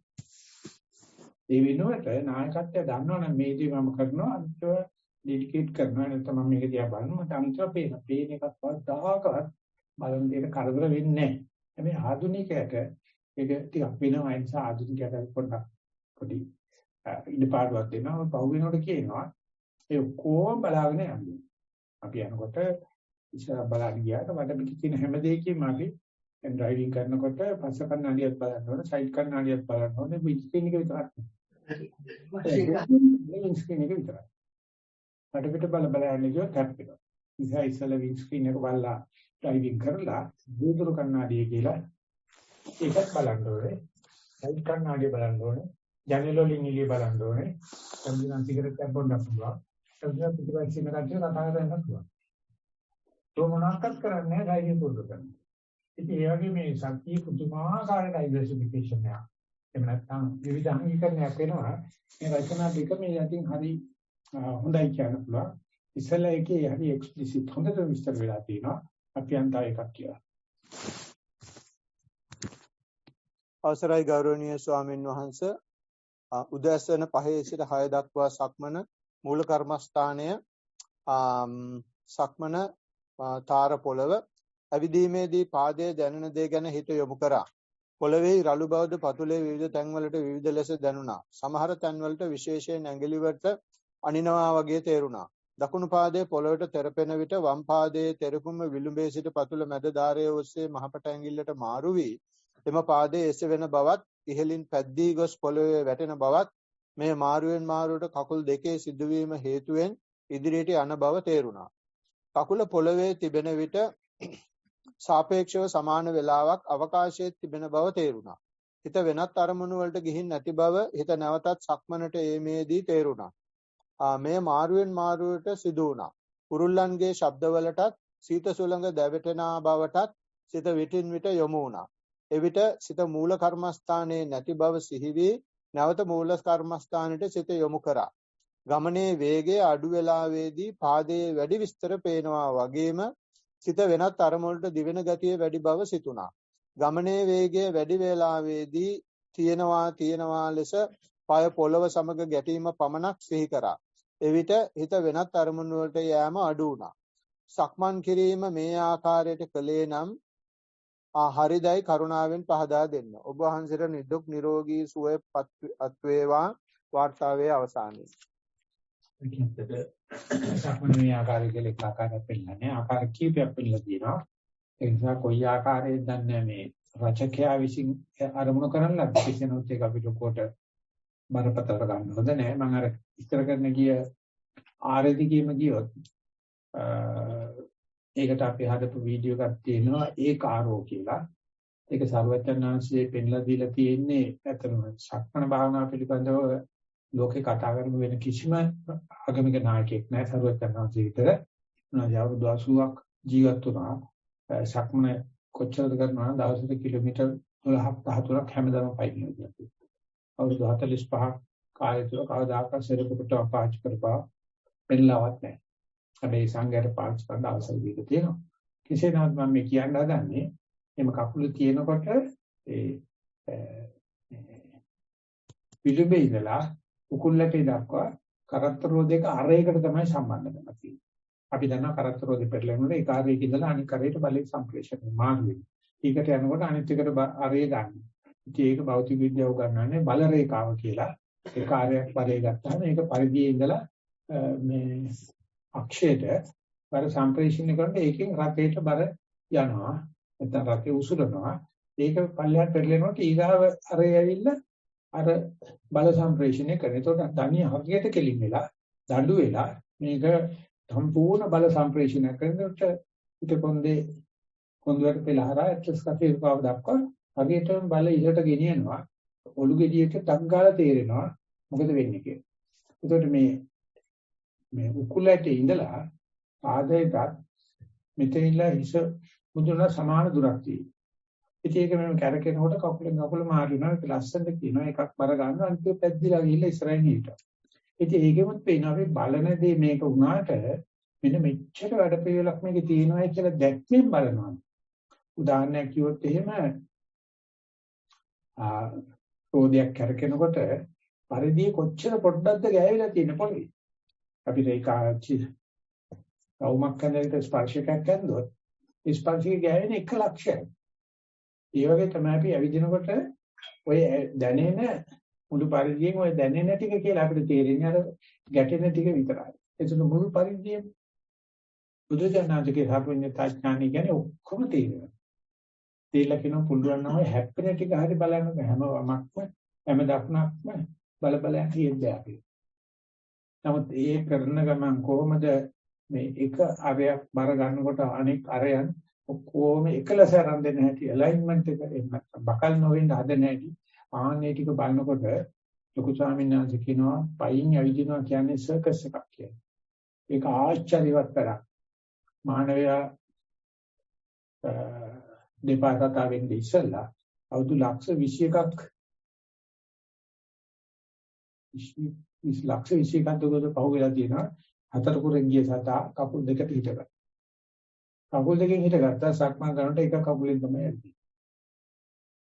ඒ වෙනුවට නායකත්වය දන්නවනම් මේ දේ මම කරනවා අන්තිම ඩෙඩිකේට් කරනවා නැත්නම් මම මේක දිහා බලනවා මට අන්තිම පේන එකක් වදාකවත් බලන දෙයට කරදර වෙන්නේ නැහැ. හැබැයි ආධුනිකයට ඒක ටිකක් වෙනවා. ඒ නිසා ආධුනිකයට පොඩ්ඩක් පොඩි ඉඩපාඩුවක් දෙනවා. පහු වෙනකොට කියනවා ඒ කොහොම බලාගෙන යන්නේ. අපි යනකොට ඉස්සර බලන්න ගියාට වඩ පිට තියෙන හැම දෙයකින්ම අපි ඩ්‍රයිවිං කරනකොට පස්ස කන්නඩියක් බලන්න ඕනේ, සයිඩ් කන්නඩියක් බලන්න ඕනේ, වින්ස්ක්‍රීන් එක විතරක්. වින්ස්ක්‍රීන් එක විතරයි. වඩ පිට බල යන්නේ කියොත් හැප්පෙනවා. ඉතින් ඉස්සල වින්ස්ක්‍රීන් එක බලලා ඩ්‍රයිවිං කරලා දුරු කන්නඩිය කියලා ඒකත් බලන්න ඕනේ. සයිඩ් කන්නඩිය බලන්න ඕනේ. ජනරල් වලින් එළිය බලන්න ඕනේ. සම්පූර්ණ සිගරට් එකක් බොන්න පුළුවන්. සම්පූර්ණ පිටිපස්සේ ඉන්න කට්ටිය කතා කරන්න පුළුවන්. તો මොනවාක්වත් කරන්නේ නැහැ ඩ්‍රයිවිං පුරුදු කරනවා. ඉතින් ඒ වගේ මේ සත්‍ය පුදුමාකාර ඩයිවර්සිෆිකේෂන් එක. එහෙම නැත්නම් විවිධාංගීකරණයක් වෙනවා. මේ රචනා දෙක මේ යටින් හරි හොඳයි කියන්න පුළුවන්. ඉස්සෙල්ලා එකේ හරි එක්ස්ප්ලිසිට් හොඳට විස්තර වෙලා තියෙනවා. අපි අන්තය එකක් කියලා. අවසරයි ගෞරවනීය ස්වාමින් වහන්සේ උදෑසන 5 සිට 6 දක්වා සක්මන මූල කර්මස්ථානය සක්මන තාර පොළව ඇවිදීමේදී පාදයේ දැනෙන දේ ගැන හිත යොමු කරා. පොළවේ රළු බවද පතුලේ විවිධ තැන්වලට විවිධ ලෙස දැනුණා. සමහර තැන්වලට විශේෂයෙන් ඇඟිලි වලට අනිනවා වගේ තේරුණා. දකුණු පාදයේ පොළවට තෙරපෙන විට වම් පාදයේ තෙරපුම විලුඹේ සිට පතුල මැද ධාරයේ ඔස්සේ මහපට ඇඟිල්ලට මාරු වී එම පාදයේ එසවෙන බවත් ඉහළින් පැද්දී ගොස් පොළවේ වැටෙන බවත් මේ මාරුවෙන් මාරුවට කකුල් දෙකේ සිදුවීම හේතුවෙන් ඉදිරියට යන බව තේරුණා. කකුල පොළවේ තිබෙන විට සාපේක්ෂව සමාන වේලාවක් අවකාශයේ තිබෙන බව තේරුණා. හිත වෙනත් අරමුණු වලට ගිහින් නැති බව හිත නැවතත් සක්මනට ඒමේදී තේරුණා. මේ මාරුවෙන් මාරුවට සිදු වුණා. කුරුල්ලන්ගේ ශබ්දවලටත් සීත සුළඟ දැවෙටනා බවටත් සිත විටින් විට යොමු වුණා. එවිට සිත මූල කර්මස්ථානයේ නැති බව සිහි වී නැවත මූල කර්මස්ථානයට සිත යොමු කරා. ගමනේ වේගය අඩු වේලාවේදී පාදයේ වැඩි විස්තර පේනවා වගේම සිත වෙනත් අරමුණට දිවෙන ගතිය වැඩි බව සිතුණා. ගමනේ වේගය වැඩි වේලාවේදී තියෙනවා ලෙස පාය පොළව සමග ගැටීම පමණක් සිහි කරා. එවිට හිත වෙනත් අරමුණු වලට යෑම අඩු වුණා. සක්මන් කිරීම මේ ආකාරයට කළේ නම් හරිදයි කරුණාවෙන් පහදා දෙන්න. ඔබ වහන්සේට නිදුක් නිරෝගී සුවය පත් වේවා. වාර්තාවේ අවසානයේ. ඒකෙන්ද සක්මනේ ආකාරය කියලා එක ආකාරයක් පෙන්නන්නේ. ආකාර කීපයක් පෙන්නලා තියෙනවා. ඒ නිසා කොයි ආකාරයෙන්ද දන්නේ මේ රචකයා විසින් අරමුණු කරන ලද්ද කිසිනොත් ඒක අපිට කොට බරපතල ගන්න හොඳ නෑ. මම අර ඉස්තර කරන ගිය ආරෙදි කීම ගියොත් ඒකට අපි හදපු වීඩියෝ එකක් තියෙනවා ඒකාරෝ කියලා. ඒක සර්වඥාන්සේ පෙන්ලා දීලා තියෙන්නේ ඇත්තම සක්මන භාවනාව පිළිබඳව ලෝකේ කතා කරන වෙන කිසිම ආගමික නායකයෙක් නැහැ සර්වඥාන්සේ විතර. උනාජාව 80ක් ජීවත් වුණා. සක්මන කොච්චරද කරනවා දවසට කිලෝමීටර් 12ක් 13ක් හැමදාම පයින්නවා කියන්නේ. අවුරුදු 45ක් කාලය තුල කවදාකවත් සෙරපොකට පාවිච්චි කරපුවා පෙන්නලවත් නැහැ. හැබැයි සංඝයාට පාවිච්චි කරන්න අවසර දීලා තියෙනවා. කෙසේ නමුත් මම මේ කියන්න හදන්නේ එම කකුල තියෙනකොට පිළිඹේ ඉඳලා උකුල්ලටේ දක්වා කරත්ත රෝදයක අරයකට තමයි සම්බන්ධකම තියෙන්නේ. අපි දන්නවා කරත්ත රෝදේ පෙරලෙනකොට ඒ කාර්යයක ඉඳලා අනිත් කරේට බලයෙන් සම්ප්‍රේෂණය මාරු වෙනවා. ඒකට යනකොට අනිත් එකට අරය ගන්න. ඉතින් ඒක භෞතික විද්‍යාව උගන්වන්නේ බල රේඛාව කියලා. ඒ කාර්යයක් බලය ගත්තාම ඒක පරිධියේ ඉඳලා මේ අක්ෂයට බර සම්ප්‍රේෂණය කරනකොට ඒකෙන් රටේට බර යනවා. නැත්නම් රටේ උසුලනවා. ඒක පල්ලෙහාට පෙරලෙනකොට ඊගාව අරේ ඇවිල්ලා අර බල සම්ප්‍රේෂණය කරන. ඒතකොට ධනිය හරියට කෙලින් වෙලා දඬු වෙලා මේක සම්පූර්ණ බල සම්ප්‍රේෂණය කරනකොට පිටකොන්දේ කොන්දරට පෙළහරා ඇට්ලස් කටේ උපාව දක්වා හරියටම බල ඉහළට ගෙනියනවා. ඔලු ගෙඩියට තංගාලා තේරෙනවා මොකද වෙන්නේ කියලා. ඒතකොට මේ උකුලට ඉඳලා ආදේට මෙතනilla හිස මුදුන සමාන දුරක් තියෙනවා. ඉතින් ඒක මම කැරකෙනකොට කකුලෙන් කකුල මාරිනවා. ඒක ලස්සනට කියනවා. එකක් බර ගන්නවා අනිත් එක පැද්දිලා ගිහිල්ලා ඉස්සරහින් හිටනවා. ඉතින් ඒකෙමුත් පේනවා අපි බලන දේ මේක වුණාට මෙන්න මෙච්චර වැඩ පිළිවෙලක් මේකේ තියෙනවා කියලා දැක්මෙන් බලනවා. උදාහරණයක් කිව්වොත් එහෙම රෝදයක් කැරකෙනකොට පරිධිය කොච්චර පොඩ්ඩක්ද ගෑවිලා තියෙන පොළවේ. අපිට ඒක රවුමක් කරනකොට ස්පර්ශයක් කරනකොට ඒ ස්පර්ශයේ ගෑවෙන 1 ලක්ෂයක්. ඒ වගේ තමයි අපි ඇවිදිනකොට ඔය දැනෙන මුළු පරිධියෙන් ඔය දැනෙන ටික කියලා අපිට තේරෙන්නේ අර ගැටෙන ටික විතරයි. ඒක මුළු පරිධියෙන් බුදුජානකගේ සාපඤ්ඤතාඥානි කියන්නේ ඔක්කොම තේරෙනවා. තේලා කියන පුළුවන් නම් හැප්පෙන ටික හරි බලන්න හැම වමක්ම හැම දක්නක්ම බල බල හිටියද අපි. නමුත් ඒ කරන ගමන් කොහොමද මේ එක අරයක් බර ගන්නකොට අනෙක් අරයන් ඔක්කොම එකලස ආරම්භ දෙන්න හැටි ඇලයින්මන්ට් එක එන්න බකල් නොවෙන්න හදන හැටි ආන්නේ ටික බලනකොට ලොකු ස්වාමීන් වහන්සේ කියනවා පයින් ඇවිදිනවා කියන්නේ සර්කස් එකක් කියලා. ඒක ආශ්චර්යවත් කරක්. මානවයා දෙපාරකට වෙන්නේ ඉස්සලා අවුරුදු ලක්ෂ 21ක් 20 ලක්ෂ 21ක් දුරට පහුවෙලා තියෙනවා. 4 කුරෙන් ගිය සතා කකුල් දෙකට හිටගත්තා. කකුල් දෙකෙන් හිටගත්තා සක්මන් කරනකොට එක කකුලෙන් තමයි යන්නේ.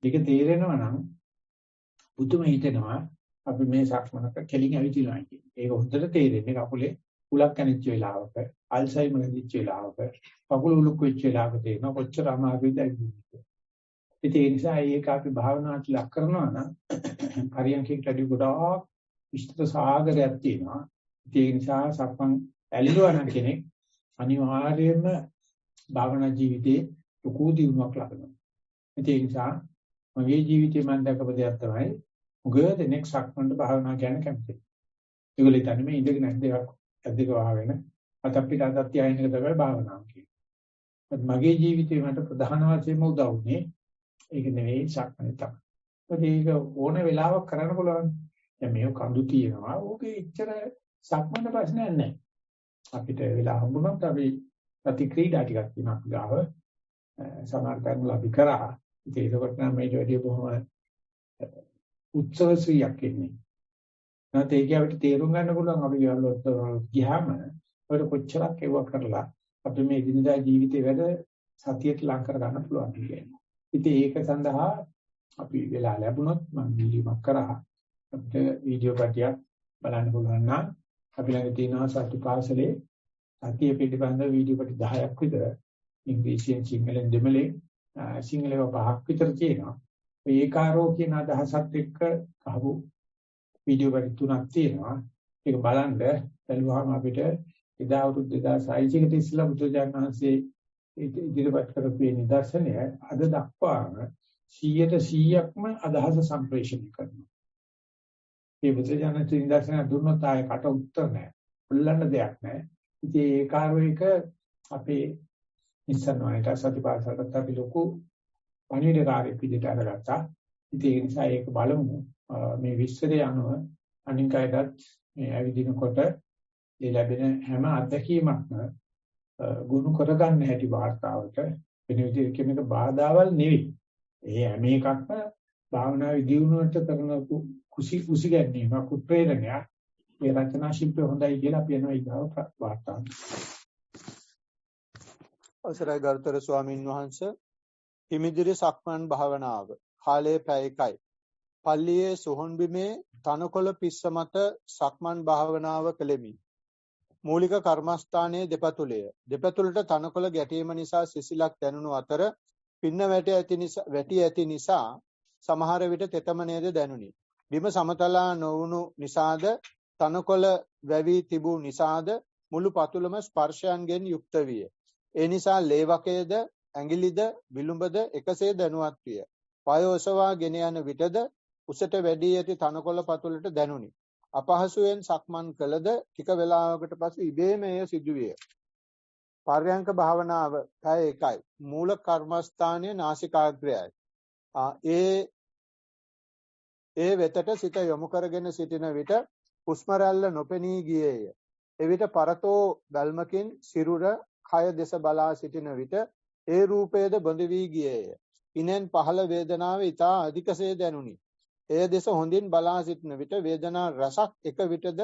ඒක තේරෙනවා නම් පුදුම හිතෙනවා අපි මේ සක්මනක කෙලින් ඇවිදිනවා කියන්නේ. ඒක හොඳට තේරෙන්නේ කකුලේ උලක් කැනිච්ච වෙලාවක, අල්සයිමර් වෙච්ච වෙලාවක, කකුල උලුක් වෙච්ච වෙලාවක තේරෙනවා කොච්චර අමාරුද ඇවිදින්නේ. ඒ නිසා ඒක අපි භාවනාවට ලක් කරනවා නම් පරියන්කේට වැඩි ගොඩාක් විස්තර සාගරයක් තියෙනවා. ඒ නිසා සක්මන් ඇල්ලුවා නම් කෙනෙක් අනිවාර්යයෙන්ම භාවනා ජීවිතේ ලොකු දියුණුවක් ලබනවා. ඒ නිසා මගේ ජීවිතේ මම දැකපු දෙයක් තමයි උගද දෙනෙක් සක්මන්ට භාවනා කියන කැමති. ඒගොල්ලෝ හිතන්නේ මේ ඉඳගෙන ඇද්දක වහගෙන අතප්පිට අතක් තියාගෙන ඉන්න තමයි භාවනාව කියන්නේ. මගේ ජීවිතේ මට ප්‍රධාන වශයෙන්ම උදව් වුණේ ඒක නෙවෙයි සක්මනේ තමයි. ඒක ඕන වෙලාවක් කරන්න පුළුවන්. දැන් මේක කඳු තියෙනවා. ඕකේ ඉච්චර සක්මන ප්‍රශ්නයක් නැහැ. අපිට වෙලා හම්බුනොත් අපි ප්‍රතික්‍රීඩා ටිකක් තියෙනවා අපි ගාව. සමහර තැන්වල අපි කරා. ඒකකොට නම් මේක වැඩි බොහොම උත්සව ශ්‍රීයක් ඉන්නේ. නැත්නම් ඒක අපිට තේරුම් ගන්න පුළුවන් අපි ගෙවල්වලට ගියාම අපිට කොච්චරක් ඒව කරලා අපි මේ දිනදා ජීවිතේ වැඩ සතියට ලං කර ගන්න පුළුවන් කියන්නේ. ඉතින් ඒක සඳහා අපි වෙලා ලැබුණොත් මම වීඩියෝක් කරා අපිට වීඩියෝ පිටියක් බලන්න පුළුවන් නම් අපි ළඟ තියෙනවා සතිපාසලේ සතිය පිළිබඳ වීඩියෝ පිටි 10ක් විතර ඉංග්‍රීසියෙන් සිංහලෙන් දෙමළෙන් සිංහලව 5ක් විතර තියෙනවා. ඒකාරෝ කියන අදහසත් එක්ක අහපු වීඩියෝ පිටි 3ක් තියෙනවා. ඒක බලන්න බැලුවාම අපිට එදා අවුරුදු 2006 කට ඉස්සෙල්ලා බුදුජානනාංශයේ ඉදිරිපත් කරපු නිදර්ශනය අද දක්වාම 100%ක්ම අදහස සම්ප්‍රේෂණය කරනවා. මේ බුදුජානනාංශයේ නිදර්ශනය දුන්නොත් ආයේ කට උත්තර නැහැ. උල්ලන්න දෙයක් නැහැ. ඉතින් ඒ කාර්යයක අපේ Nissarana සතිපාසලට අපි ලොකු පණිවිඩකාරයෙක් විදිහට අරගත්තා. ඉතින් ඒ නිසා ඒක බලමු මේ විශ්වයේ අනුව අනිකයටත් මේ ඇවිදිනකොට ඒ ලැබෙන හැම අත්දැකීමක්ම ගුණ කරගන්න හැටි වාර්තාවට වෙන විදිහට මේක බාධාවල් නෙවෙයි. ඒ හැම එකක්ම භාවනාවේ දියුණුවට කරන කුසි ගැනීමක් උත්ප්‍රේරණයක්. ඒ රචනා ශිල්පය හොඳයි කියලා අපි යනවා ඊගාව වාර්තාව. අවසරයි ගරුතර ස්වාමින් වහන්සේ හිමිදිරි සක්මන් භාවනාව කාලයේ පැය 1යි. පල්ලියේ සොහොන් බිමේ තනකොළ පිස්ස මත සක්මන් භාවනාව කළෙමි. මූලික කර්මස්ථානයේ දෙපතුලය. දෙපතුලට තනකොළ ගැටීම නිසා සිසිලක් දැනුණු අතර පින්න වැටි ඇති නිසා සමහර විට තෙතමනේද දැනුනි. බිම සමතලා නොවුණු නිසාද තනකොළ වැවි තිබූ නිසාද මුළු පතුලම ස්පර්ශයන්ගෙන් යුක්ත විය. ඒ නිසා ලේ වකයේද ඇඟිලිද විලුඹද එකසේ දැනුවත් විය. පය ඔසවා ගෙන යන විටද උසට වැඩි ඇති තනකොළ පතුලට දැනුනි. අපහසුයෙන් සක්මන් කළද ටික වේලාවකට පසු ඉබේම එය සිදුවිය. පර්යංක භාවනාව පැය 1යි. මූල කර්මස්ථානයේ නාසිකාග්‍රයයි. ඒ වෙතට සිත යොමු කරගෙන සිටින විට හුස්ම රැල්ල නොපෙනී ගියේය. එවිට පරතෝ බැල්මකින් සිරුර කය දෙස බලා සිටින විට ඒ රූපයද බඳ වී ගියේය. ඉනෙන් පහළ වේදනාව ඉතා අධිකසේ දැනුනි. එය දෙස හොඳින් බලා සිටින විට වේදනා රසක් එක විටද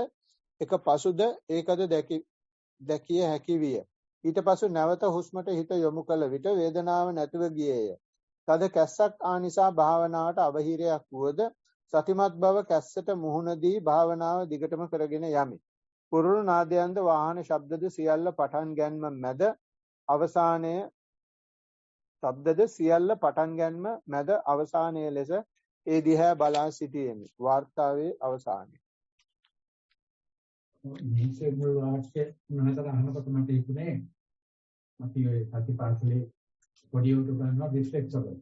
එක පසුද ඒකද දැකිය හැකි විය. ඊට පසු නැවත හුස්මට හිත යොමු කළ විට වේදනාව නැතිව ගියේය. තද කැස්සක් ආනිසා භාවනාවට අවහිරයක් වුවද සතිමත් බව කැස්සට මුහුණ දී භාවනාව දිගටම කරගෙන යමි. පුරුණු නාදයන්ද වාහන ශබ්දද සියල්ල පටන් ගැනීම මැද අවසානයේ ලෙස ඒ දිහා බලා සිටියෙමි. වාර්තාවේ අවසානය. මේකේ මුල් වාක්‍ය මොනවාද අහනකොට මට හිතුනේ අපි ඔය සතිපාසලේ පොඩි උඩ ගන්නවා රිෆ්ලෙක්ස් වල.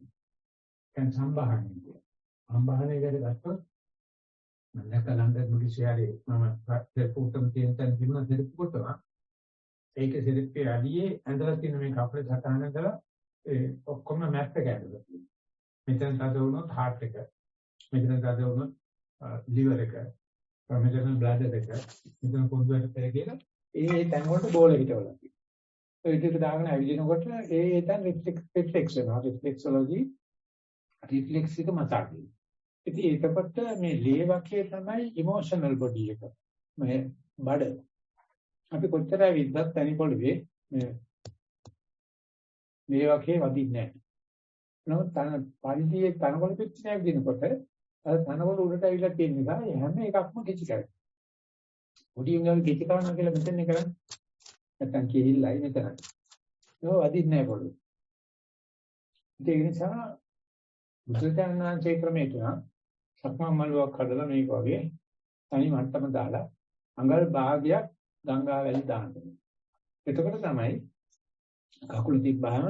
දැන් සම්බාහනය. සම්බාහනය ගැන ගත්තොත් මම දැක්කලන්ද මුලිසියාරේ මම ප්‍රතිපෝතම් තියෙන තැන තිබුණා දෙරිපොතවා. ඒක දෙරිප්පේ අඩියේ ඇඳලා තියෙන මේ කපලේ සටහන කරලා ඒ ඔක්කොම මැප් එක ඇඳලා තියෙනවා. මෙතන තද වුණොත් heart එක, මෙතන තද වුණොත් liver එක, මෙතන bladder එක, මෙතන පොඩ්ඩක් පෙර කියලා ඒ තැන් වලට බෝල හිටවලා තියෙනවා. ඒ විදිහට දාගෙන ඇවිදිනකොට ඒ තැන් රිෆ්ලෙක්ස් වෙනවා. රිෆ්ලෙක්සොලොජි රිෆ්ලෙක්ස් එක මතක් වෙනවා. ඉතින් ඒකපත් මේ ලේ වකේ තමයි ඉමෝෂනල් බොඩි එක. මේ බඩ. අපි කොච්චර විද්වත් තනි පොළවේ මේ ලේ වකේ වදින්නේ නැහැ. නමුත් පරිධියේ තනකොළ පිටිනේ විදිනකොට අර තනකොළ උඩට ඇවිල්ලා තියෙන නිසා හැම එකක්ම කිචි කරයි. පොඩි උන්ගේ කිචි කරනවා කියලා මෙතන කරන්නේ. නැත්තම් කිහිල්ලයි මෙතන. ඒක වදින්නේ නැහැ පොළවේ. ඒ නිසා බුදුචානන්සේ ක්‍රමයට සක්මන් මළුවක් හදලා මේක වගේ තනි මට්ටම දාලා අඟල් භාගයක් ගංගා වැලි දානවා. එතකොට තමයි කකුල තිබ්බාම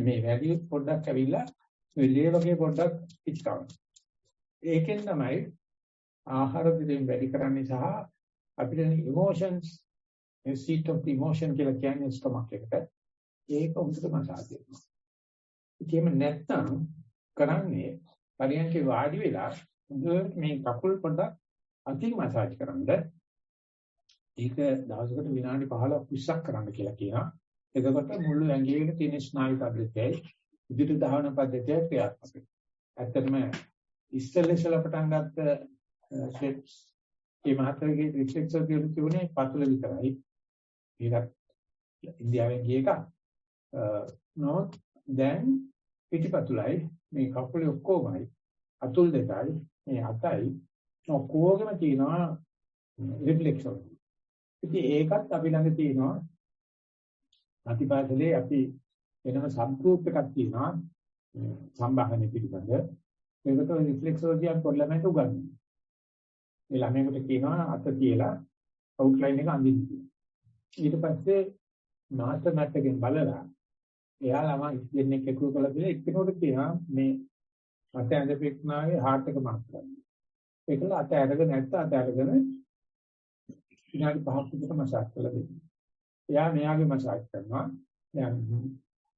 මේ වැලිය පොඩ්ඩක් ඇවිල්ලා වෙලේ වගේ පොඩ්ඩක් පිච්චනවා. ඒකෙන් තමයි ආහාර දෙයෙන් වැඩි කරන්නේ සහ අපිට emotions seat of the emotion කියලා කියන්නේ ස්ටොමක් එකට. ඒක උන්ට මසාජ් කරනවා. ඒකෙම නැත්තම් කරන්නේ පරියන්කේ වාඩි වෙලා මේ කකුල් පොඩ්ඩක් අතින් මසාජ් කරනද ඒක දවසකට විනාඩි 15ක් 20ක් කරන්න කියලා කියනවා. එතකොට මුළු ඇඟේ තියෙන ස්නායු පද්ධතියයි විදුලි දහවන පද්ධතියයි ක්‍රියාත්මක වෙනවා. ඇත්තටම ඉස්සෙල්ලා පටන් ගත්ත ස්ටෙප්ස් මේ මාත්‍රගේ රිෆ්ලෙක්සර් කියලා තිබුණේ පතුල විතරයි. ඒකත් ඉන්දියාවෙන් ගිය එක. නෝත් දැන් පිටිපතුලයි මේ කකුලේ ඔක්කොමයි අතුල් දෙකයි මේ අතයි ඔක්කොගෙම තියෙනවා රිෆ්ලෙක්සර්. ඉතින් ඒකත් අපි ළඟ තියෙනවා ප්‍රතිපාදලේ අපි වෙනම සබ් ගෲප් එකක් තියෙනවා සම්බාහන පිළිබඳ. මේකට රිෆ්ලෙක්සොලොජි අපි පොඩ්ඩක් උගන්වනවා. මේ ළමයින්ට කියනවා අත තියලා අවුට්ලයින් එක අඳින්න. ඊට පස්සේ මාස්ටර් මැට් එකෙන් බලලා එයා ළමයි දෙන්නෙක් එකතු කරලා දෙලා එක්කෙනෙකුට කියනවා මේ අත ඇඳපෙන්නාගේ heart එක මාක් කරන්න. ඒකල අත ඇරගෙන නැත්නම් අත අරගෙන විනාඩි 5ක් විතර මසාජ් කරලා දෙන්න. එයා මෙයාගේ මසාජ් කරනවා. දැන්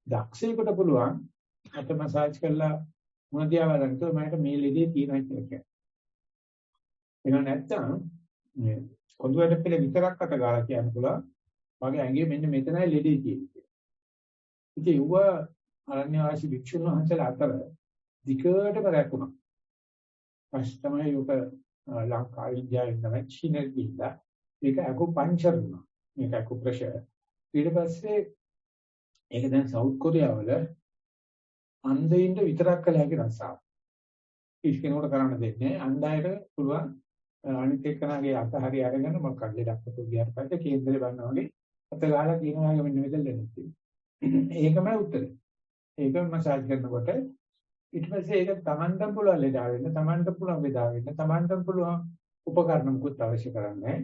දක්ෂයෙකුට පුළුවන් අත මසාජ් කරලා මොන දිහා බලනකොට මට මේ ලෙඩේ තියෙනවා කියලා කියනවා. ඒක නැත්තම් මේ කොඳුරට පෙළ විතරක් අත ගාලා කියන්න පුළුවන්. මගේ ඇඟේ මෙන්න මෙතනයි ලෙඩේ තියෙන්නේ. ඉතින් ඌව අරණ්‍ය වාසී භික්ෂුන් වහන්සේලා අතර දිගටම රැකුණා. පස්සේ තමයි යෝක ලංකාවේ ඉන්දියාවේ තමයි චීනෙට ගිහිල්ලා ඒක අකු පංචර් වුණා. මේක අකු ප්‍රෙෂර්. ඊට පස්සේ ඒක දැන් සවුත් කොරියාවල අන්ධයින්ට විතරක් කළ හැකි රස්සාවක්. කිසිකෙනෙකුට කරන්න දෙන්නේ නැහැ. අන්ධයින්ට පුළුවන් අනිත් එක්කනාගේ අත හරි අරගෙන මොකක්ද ලඩක් පොතු ගියාට පස්සේ කේන්දරේ බලනවා වගේ අත ගහලා කියනවා වගේ මෙන්න මෙතන ලෙඩක් තියෙනවා. ඒකමයි උත්තරේ. ඒකම මසාජ් කරනකොට ඊට පස්සේ ඒක Tamanටම පුළුවන් ලෙඩා වෙන්න, Tamanට පුළුවන් වේදා වෙන්න, Tamanට පුළුවන් උපකරණ මුකුත් අවශ්‍ය කරන්නේ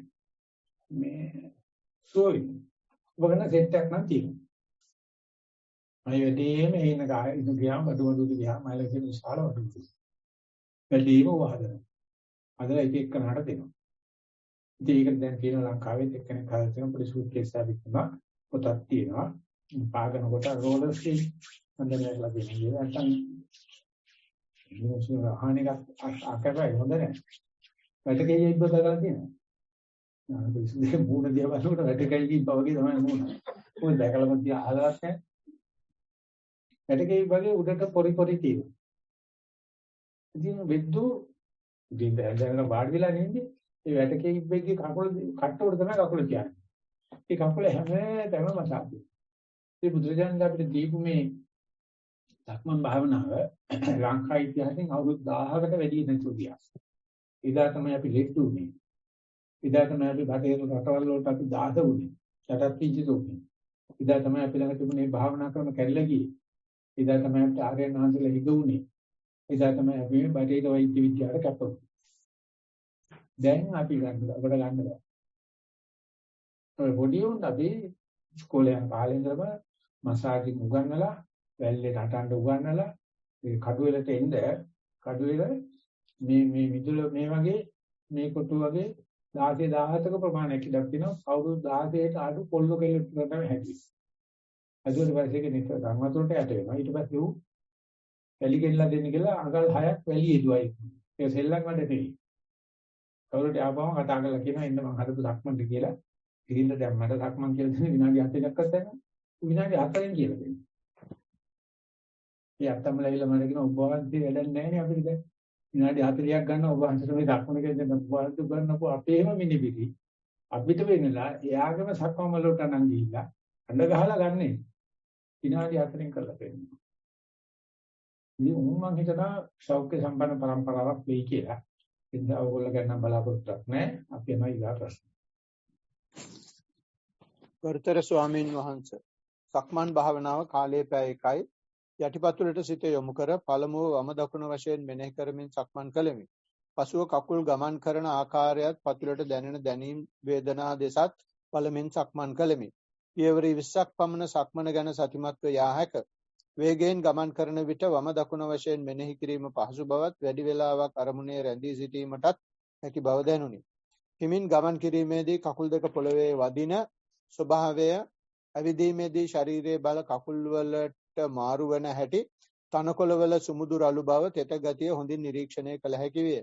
මේ සෝයි. වගන සෙට් එකක් නම් තියෙනවා. මම වැඩිම එන ගාය ඉඳ ගියාම බඩු ගියාම මයිල කියන විශාල වඩු. වැඩිම වහදනවා. අද එක එක කනට දෙනවා. ඉතින් ඒක දැන් තියෙන ලංකාවෙත් එක්කෙනෙක් හදලා තියෙන පොඩි සූට් කේස් එකක් විකුණා පොතක් තියෙනවා. පාගන කොට රෝලර් ස්කීම් හඳුනලා තියෙනවා. නැත්තම් මිනිස්සු අහන්නේක අකරයි හොඳ නැහැ. වැටකෙයි ඉබ්බ දාලා තියෙනවා. පිස්සුගේ මූණ දිහා බලනකොට වැටකෙයි ඉබ්බ වගේ තමයි මූණ. මොකද දැකලා මම දිහා අහලවත් නැහැ. වැටකෙයි වගේ උඩට පොරි පොරි තියෙනවා. ඉතින් වෙද්දු ඉතින් දැන් වාඩි වෙලා නෙන්නේ ඒ වැටකෙයි ඉබ්බගේ කකුල කට්ටුවට තමයි කකුල තියන්නේ. ඒ කකුල හැමතැනම මසාජ්. ඒ බුදුරජාණන් අපිට දීපු මේ සක්මන් භාවනාව ලංකා ඉතිහාසයෙන් අවුරුදු 1000කට වැඩි නැතුව ගියා. එදා තමයි අපි ලෙඩ වුනේ. එදා තමයි අපි බටහිර රටවල් වලට අපි දාස වුනේ. යටත් පිංචිත වුනේ. එදා තමයි අපි ළඟ තිබුණේ භාවනා ක්‍රම කැඩලා ගියේ. එදා තමයි අපිට ආර්යයන් වහන්සේලා හිග වුනේ. එදා තමයි අපි මේ බටහිර වෛද්‍ය විද්‍යාවට කැපුනේ. දැන් අපි අපිට ගන්න බෑ. ඔය පොඩි උන් අපි ඉස්කෝලේ යන කාලේ ඉඳලම මසාජ් උගන්වලා වැල්ලේ නටන්න උගන්වලා ඒ කඩුවෙලට එන්න කඩුවෙල මේ මිදුල මේ වගේ මේ කොටු වගේ 16 17ක ප්‍රමාණයක් ඉඳක් තියෙනවා අවුරුදු 16ට අඩු පොල්ල කෙල්ල තමයි හැදි. අදෝර පස්සේ කෙනෙක් ගම්වතුරට යට වෙනවා. ඊට පස්සේ ඌ වැලි කෙල්ලලා දෙන්න කියලා අඟල් 6ක් වැලි එදුවයි. ඒක සෙල්ලම් වැඩ නෙවෙයි. කවුරුට ආපුවම කතා කරලා කියනවා ඉන්න මං හදපු සක්මන්ට කියලා. ඉතින් දැන් මට සක්මන් කියලා දෙන විනාඩි 7ක්වත් නැහැ. විනාඩි 4න් කියලා දෙන්න. ඒ අත්තම්ම ලැබිලා මට කියන ඔබ වහන්සේ වැඩක් නැහැ නේ අපිට දැන්. විනාඩි 40ක් ගන්න ඔබ වහන්සේට මේ සක්මන කියලා දෙන්න ඔබ වහන්සේ ගන්නකො අපේම මිනිබිලි. අපිට වෙන්නලා එයාගේම සක්මන් වලට නම් ගිහිල්ලා අඬ ගහලා ගන්නෙ. විනාඩි 4න් කරලා දෙන්න. ඉතින් මම හිතනවා සෞඛ්‍ය සම්පන්න પરම්පරාවක් වෙයි කියලා. ඉතින් ඔයගොල්ලෝ ගන්න බලාපොරොත්තුක් නැහැ. අපි යනවා ඊගා ප්‍රශ්න. ගරුතර ස්වාමීන් වහන්සේ සක්මන් භාවනාව කාලයේ පැය 1යි යටිපතුලට සිත යොමු කර පළමුව වම දකුණ වශයෙන් මෙනෙහි කරමින් සක්මන් කළෙමි. පසුව කකුල් ගමන් කරන ආකාරයත් පතුලට දැනෙන දැනීම් වේදනා දෙසත් බලමින් සක්මන් කළෙමි. පියවර 20ක් පමණ සක්මන ගැන සතිමත්ව යා හැක. වේගයෙන් ගමන් කරන විට වම දකුණ වශයෙන් මෙනෙහි කිරීම පහසු බවත් වැඩි වේලාවක් අරමුණේ රැඳී සිටීමටත් හැකි බව දැනුනි. හිමින් ගමන් කිරීමේදී කකුල් දෙක පොළවේ වදින ස්වභාවය, ඇවිදීමේදී ශරීරයේ බල කකුල් වලට මාරු වන හැටි, තනකොළවල සුමුදු රළු බව, තෙත ගතිය හොඳින් නිරීක්ෂණය කළ හැකි විය.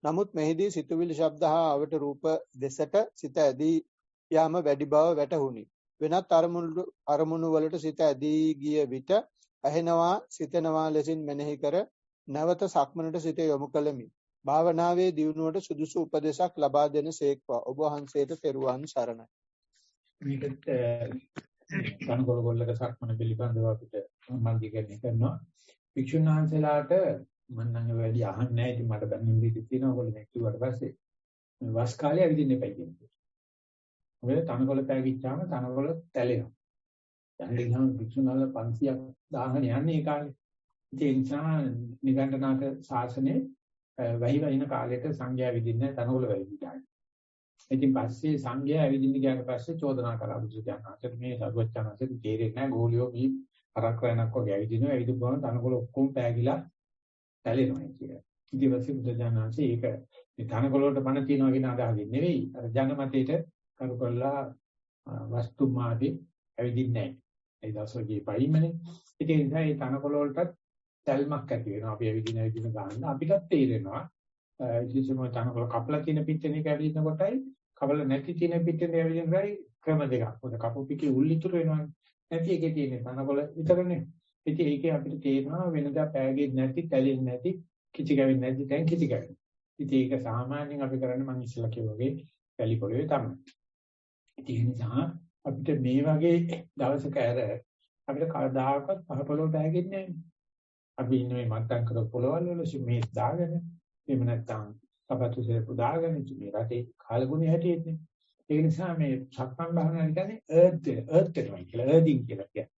නමුත් මෙහිදී සිතුවිලි ශබ්ද හා අවට රූප දෙසට සිත ඇදී යාම වැඩි බව වැටහුණි. වෙනත් අරමුණු වලට සිත ඇදී ගිය විට ඇහෙනවා, සිතනවා ලෙසින් මෙනෙහි කර නැවත සක්මනට සිත යොමු කළෙමි. භාවනාවේ දියුණුවට සුදුසු උපදේශක් ලබා දෙන සේක්වා. ඔබ වහන්සේට තෙරුවන් සරණයි. මේකට කනකොල කොල්ලක සක්මන පිළිබඳව අපිට සම්බන්ධීකරණය කරනවා. වික්ෂුන් වහන්සේලාට මම නම් වැඩි අහන්නේ නැහැ. ඉතින් මට දැනෙන විදිහට තියෙනවා. ඔයගොල්ලෝ මේ කිව්වට පස්සේ මේ වස් කාලේ ඇවිදින්න එපයි කියන්නේ. ඔය තනකොළ පෑගිච්චාම තනකොළ තැලෙනවා. යන්නේ ගියාම වික්ෂුන් වහන්සේලා 500ක් දාහන යන්නේ ඒ කාලේ. ඒ නිසා නිගණ්ඨනාථ ශාසනයේ වැහි වහින කාලෙට සංඝයා ඇවිදින්නේ තනකොළ වැවිදිනවා. ඉතින් පස්සේ සංඝයා ඇවිදින්න ගියාට පස්සේ චෝදනා කළා බුදුසසුන මේ සරුවච්චාන්සේ තේරෙන්නේ නැහැ ගෝලියෝ මේ පරක්‍රයනක් වගේ ඇවිදිනවා ඇවිදුවාම තනකොළ ඔක්කොම පෑගිලා තැලෙනවා කියලා. ඉතින් පස්සේ බුදුසසුන්සේ ඒක මේ තනකොළ වලට පණ තියනවා කියන අදහසින් නෙවෙයි අර ජනමතේට කරුකල්ලා වස්තුමාදී ඇවිදින්නේ නැහැ. ඒ දවස්වලදී පයිමනේ. ඉතින් ඒ නිසා මේ තනකොළ වලටත් තැල්මක් ඇති වෙනවා. අපි ඇවිදින ගන්න අපිටත් තේරෙනවා. විශේෂයෙන්ම තනකොළ කපලා තියෙන පිට්ටනික ඇවිදින කොටයි කපල නැති තියෙන පිට්ටනික ඇවිදින ගයි ක්‍රම දෙකක්. මොකද කපු පිටේ උල්ලිතුරු වෙනවනේ. නැති එකේ තියෙන තනකොළ විතරනේ. ඉතින් ඒකේ අපිට තේරෙනවා වෙනදා පෑගෙන්නේ නැති, තැලෙන්නේ නැති, කිචි ගැවෙන්නේ නැති තැන් කිචි ගැවෙනවා. ඉතින් ඒක සාමාන්‍යයෙන් අපි කරන්නේ මම ඉස්සෙල්ලා කිව්වා වගේ වැලි පොළවේ තමයි. ඉතින් ඒ නිසා අපිට මේ වගේ දවසක ඇර අපිට කවදාකවත් පහ පොළොව පෑගෙන්නේ නැහැ. අපි ඉන්නේ මේ මත්තම් කර පොළවල් වල මේ දාගෙන එහෙම නැත්නම් සපතු සෙරපු දාගෙන මේ රටේ කාලගුණය හැටියෙන්නේ. ඒ නිසා මේ සක්මන් භාවනාව කියන්නේ එර්ත් එකමයි කියලා එර්දින් කියලා කියන්නේ.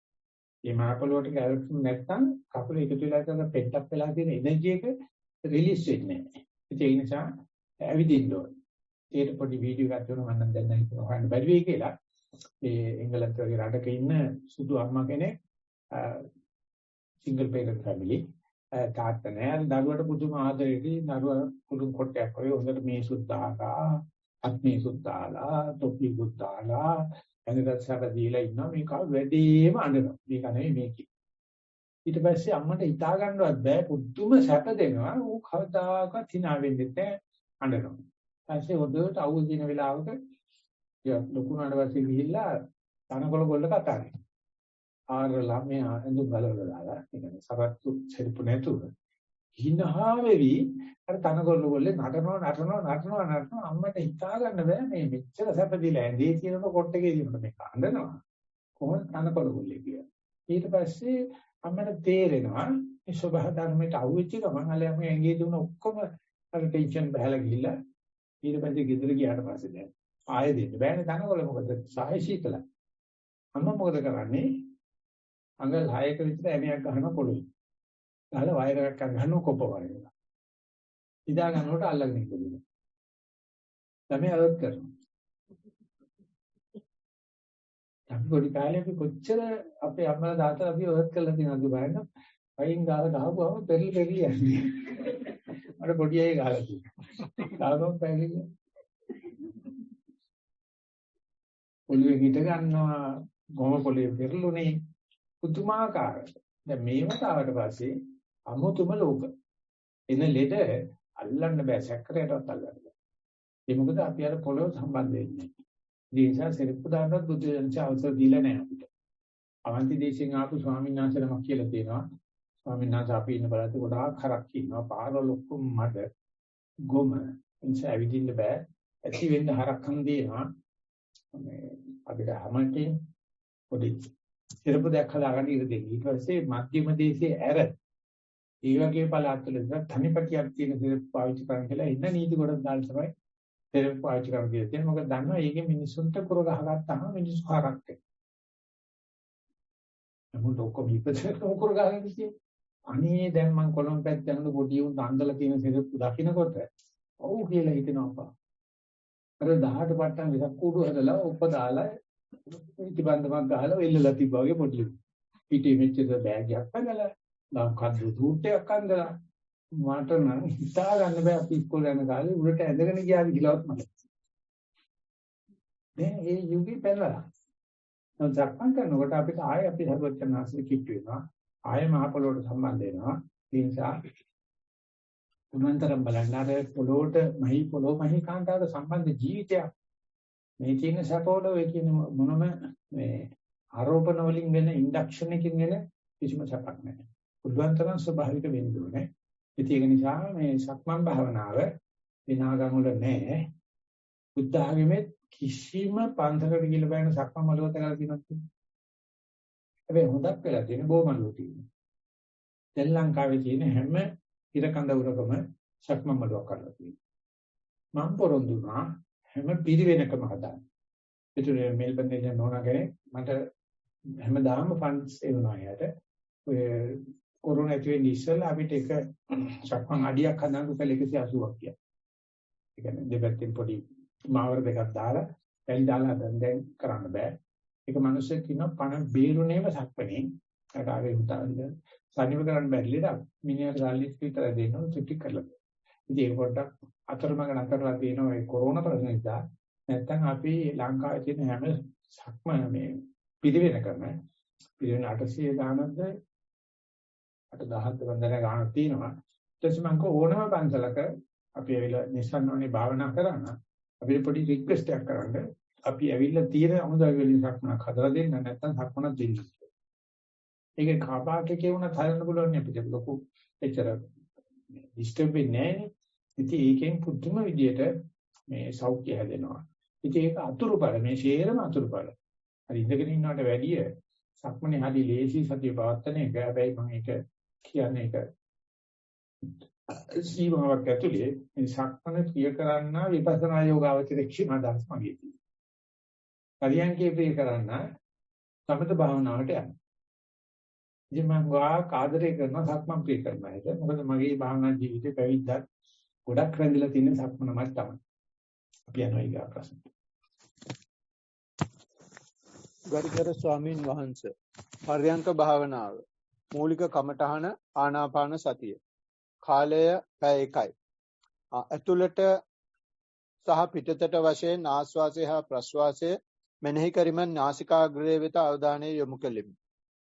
මේ මහ පොළොවට ගැලපුම් නැත්නම් කකුල එකතු වෙලා කරන පෙට්ටක් වෙලා තියෙන එනර්ජි එක රිලීස් වෙන්නේ නැහැ. ඒ නිසා ඇවිදින්න ඕනේ. ඒකට පොඩි වීඩියෝ එකක් කරනවා මම දැන් හිතනවා හොයන්න බැරි වෙයි කියලා. ඒ එංගලන්තේ වගේ රටක ඉන්න සුදු අම්මා කෙනෙක් single parent family. තාත්තා නෑ දරුවට පුදුම ආදරේදී දරුවා පුදුම කොටයක් වගේ හොඳට මේ සුද්ධාලා අත්මේ සුද්ධාලා තොපි සුද්ධාලා එනකට සැප දීලා ඉන්නවා මේක වැඩිම අඬනවා මේක නෙවෙයි මේක ඊට පස්සේ අම්මට හිතා ගන්නවත් බෑ පුදුම සැප දෙනවා ඌ කවදාකවත් hina වෙන්නේ නැහැ අඬනවා ඊපස්සේ හොඳට අවුල් දින වෙලාවක ලොකු නඩවසේ ගිහිල්ලා තනකොළ ගොල්ල කතා කරනවා ආර ළමයා ඇඳුම් ගලවලා දාලා කියන්නේ සරත්තු සෙරිපු නැතුව හිනහා වෙවි අර තනකොළ ගොල්ලේ නටනවා අම්මට හිතා ගන්න බෑ මේ මෙච්චර සැප දීලා ඇඳේ තියෙනකොට කොට්ටේ දිනකොට මේක අඬනවා කොහොමද තනකොළ ගොල්ලේ කියලා ඊට පස්සේ අම්මට තේරෙනවා මේ ස්වභාව ධර්මයට අහුවෙච්ච ගමන් අලයම ඇඟේ දුන ඔක්කොම අර ටෙන්ෂන් බහලා ගිහිල්ලා ඊට පස්සේ ගෙදර ගියාට පස්සේ දැන් ආයෙ දෙන්න බෑනේ තනකොළ මොකද සාය සීතලයි අම්මා මොකද කරන්නේ අඟල් 6ක විතර ඇණයක් ගහනවා පොළොවේ. ගහලා වයර් එකක් ගන්නවා කොප වයර්. ඉදා ගන්නකොට අල්ලගෙන ඉන්නවා. තමයි අලොත් කරනවා. අපි පොඩි කාලේ අපි කොච්චර අපේ අම්මලා තාත්තලා අපි ඔයත් කරලා තියෙනවද බලන්න. වයින් ගාලා ගහපුවම පෙරලි යන්නේ. අර පොඩි අය ගහලා තියෙනවා. ගානොත් පැහැදිලි. පොළොවේ හිට ගන්නවා ගොම පොළොවේ පෙරළුනේ පුදුමාකාරයි. දැන් මේවට ආවට පස්සේ අමුතුම ලෝක. එන ලෙඩ අල්ලන්න බෑ සැකරයටවත් අල්ලන්න බෑ. ඒ මොකද අපි අර පොළොව සම්බන්ධ වෙන්නේ. ඒ නිසා සෙරප්පු දාන්නත් බුද්ධ ජනක අවසර දීලා නැහැ අපිට. අවන්ති දේශයෙන් ආපු ස්වාමීන් වහන්සේ නමක් කියලා තියෙනවා. ස්වාමීන් වහන්සේ අපි ඉන්න බලද්දි ගොඩාක් හරක් ඉන්නවා. පාරවල ඔක්කොම මඩ ගොම එනිසා ඇවිදින්න බෑ. ඇති වෙන්න හරක් හම් දෙනවා. මේ අපිට හැමකෙන් පොඩි සිරපු දෙයක් හදාගන්න ඉර දෙන්නේ. ඊට පස්සේ මධ්‍යම දේශයේ ඇර ඒ වගේ පළාත්වල තනිපටියක් තියෙන සිරපු පාවිච්චි කරන්න කියලා ඉන්න නීති ගොඩක් දාලා තමයි සිරපු පාවිච්චි කරන්න කියන්නේ. මොකද දන්නවා ඒකේ මිනිස්සුන්ට කුර ගහගත්තාම මිනිස්සු හරක් වෙනවා. නමුත් ඔක්කොම ඉපදෙන්න කුර ගහගෙන ඉන්නේ. අනේ දැන් මම කොළඹ පැත්තේ යනකොට පොඩි උන් අන්දලා තියෙන සිරපු දකින්නකොට ඔව් කියලා හිතෙනවා. අර 18 පට්ටම් විසක් කුඩු හදලා උපදාලා ඉතිබන්දමක් ගහලා වෙල්ලලා තිබ්බා වගේ පොඩි පිටේ මෙච්චර බෑගයක් අඳලා ලාකද්දු දුට්ටයක් අඳලා මට නම් හිතා ගන්න බෑ අපි ඉස්කෝලේ යන කාලේ උඩට ඇඳගෙන ගියාද කියලාවත් මට දැන් ඒ යුගී පැනලා දැන් සක්මන් කරනකොට අපිට ආයෙ අපි හදවතනාස්සේ කිට් වෙනවා ආයෙ මහ පොළොවට සම්බන්ධ වෙනවා ඒ නිසා උමන්තරම් බලන්න අර පොළොවට මහී කාන්තාවට සම්බන්ධ ජීවිතයක් මේ තියෙන සපෝඩ ඔය කියන මොනම මේ ආරෝපණ වලින් වෙන ඉන්ඩක්ෂන් එකකින් වෙන කිසිම සපක් නැහැ. පුළුවන් තරම් ස්වභාවික වෙන්න ඕනේ. ඒක නිසා මේ සක්මන් භාවනාව විනාගම් වල නැහැ. බුද්ධ ආගමේ කිසිම පන්සලකට ගිහලා බෑන සක්මන් මළුවට කරලා තියෙනවද? හැබැයි හොඳක් වෙලා තියෙන බොමළුව තියෙනවා. ශ්‍රී ලංකාවේ තියෙන හැම ඉර කඳවුරකම සක්මන් මළුවක් කරලා තියෙනවා. මම පොරොන්දු වුණා හැම පිරිවෙනකම හදාන්න. ඒතර මෙල්බන් එකේ නෝනාගේ මට හැමදාම ෆන්ඩ්ස් එනවා යට. ඔය කොරෝනා ඇති වෙන්නේ ඉස්සෙල්ලා අපිට එක සක්මන් අඩියක් හදන්න උපල 180ක් කියලා. ඒ කියන්නේ දෙපැත්තෙන් පොඩි මාවර දෙකක් දාලා පැලි දාලා දැන් කරන්න බෑ. ඒක මිනිස්සෙක් කියනවා පණ බේරුණේම සක්මනේ. අකාවේ උදාහරණ සනිව කරන්න බැරි ලේද මිනිහට ගාල්ලිස් විතර දෙනවා ටික කරලා. ඉතින් ඒක පොඩ්ඩක් අතරමඟ නතරලා තියෙන ඔය කොරෝනා ප්‍රශ්න නිසා නැත්තම් අපි ලංකාවේ තියෙන හැම සක්මන මේ පිළිවෙල කරන පිළිවෙල 800 ගානක්ද 8,000 වන්දන ගානක් තියෙනවා. ඊට පස්සේ මම ඕනම පන්සලක අපි ඇවිල්ලා නිස්සන්නෝනේ භාවනා කරන අපිට පොඩි රික්වෙස්ට් එකක් කරන්න අපි ඇවිල්ලා තියෙන අමුදල් වලින් සක්මනක් හදලා දෙන්න නැත්තම් සක්මනක් දෙන්න. ඒක කාපාකේ වුණත් හදන්න පුළුවන් නේ අපිට ලොකු එච්චර ඩිස්ටර්බ් වෙන්නේ නැහැ. ඉතින් ඒකෙන් පුදුම විදියට මේ සෞඛ්‍ය හැදෙනවා. ඉතින් ඒක අතුරුපර මේ ෂේරම අතුරුපර. හරි ඉඳගෙන ඉන්නවට වැඩිය සක්මනේ හරි ලේසි සතිය පවත්තන එක. හැබැයි මම ඒක කියන්නේ ඒක සීමාවක් ඇතුලේ මේ සක්මන ප්‍රිය කරන්න විපස්සනා යෝගාවචරයේ කියන අදහස් මගේ තියෙනවා. පරියන්කේ ප්‍රිය කරන්න සමත භාවනාවට යන්න. ඉතින් මම ආදරය කරන සක්මන් ප්‍රිය කරනවා ඒක. මොකද මගේ භාවනා ජීවිතේ පැවිද්දක් ගොඩක් රැඳිලා තියෙන සක්මනමයි තමයි. අපි යනවා ඊගා ප්‍රශ්න. ගරුතර ස්වාමීන් වහන්සේ පර්යංක භාවනාව. මූලික කමඨහන ආනාපාන සතිය. කාලය පැය 1යි. ඇතුළට සහ පිටතට වශයෙන් ආශ්වාසය හා ප්‍රශ්වාසය මෙනෙහි කරිමින් නාසිකාග්‍රය වෙත අවධානය යොමු කෙලිමි.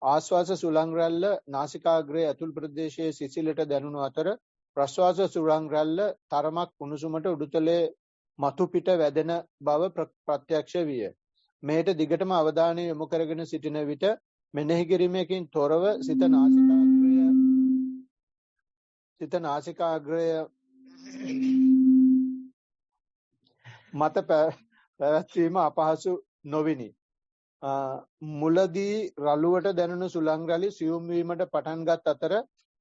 ආශ්වාස සුළං රැල්ල නාසිකාග්‍රයේ ඇතුල් ප්‍රදේශයේ සිසිලට දැනුණු අතර ප්‍රශ්වාස සුළං රැල්ල තරමක් උණුසුමට උඩුතලයේ මතු පිට වැදෙන බව ප්‍රත්‍යක්ෂ විය. මේට දිගටම අවධානය යොමු කරගෙන සිටින විට මෙනෙහි කිරීමකින් තොරව සිත නාසිකාග්‍රය මත පැවැත්වීම අපහසු නොවිනි. මුලදී රළුවට දැනුණු සුළං රැලි සියුම් වීමට පටන්ගත් අතර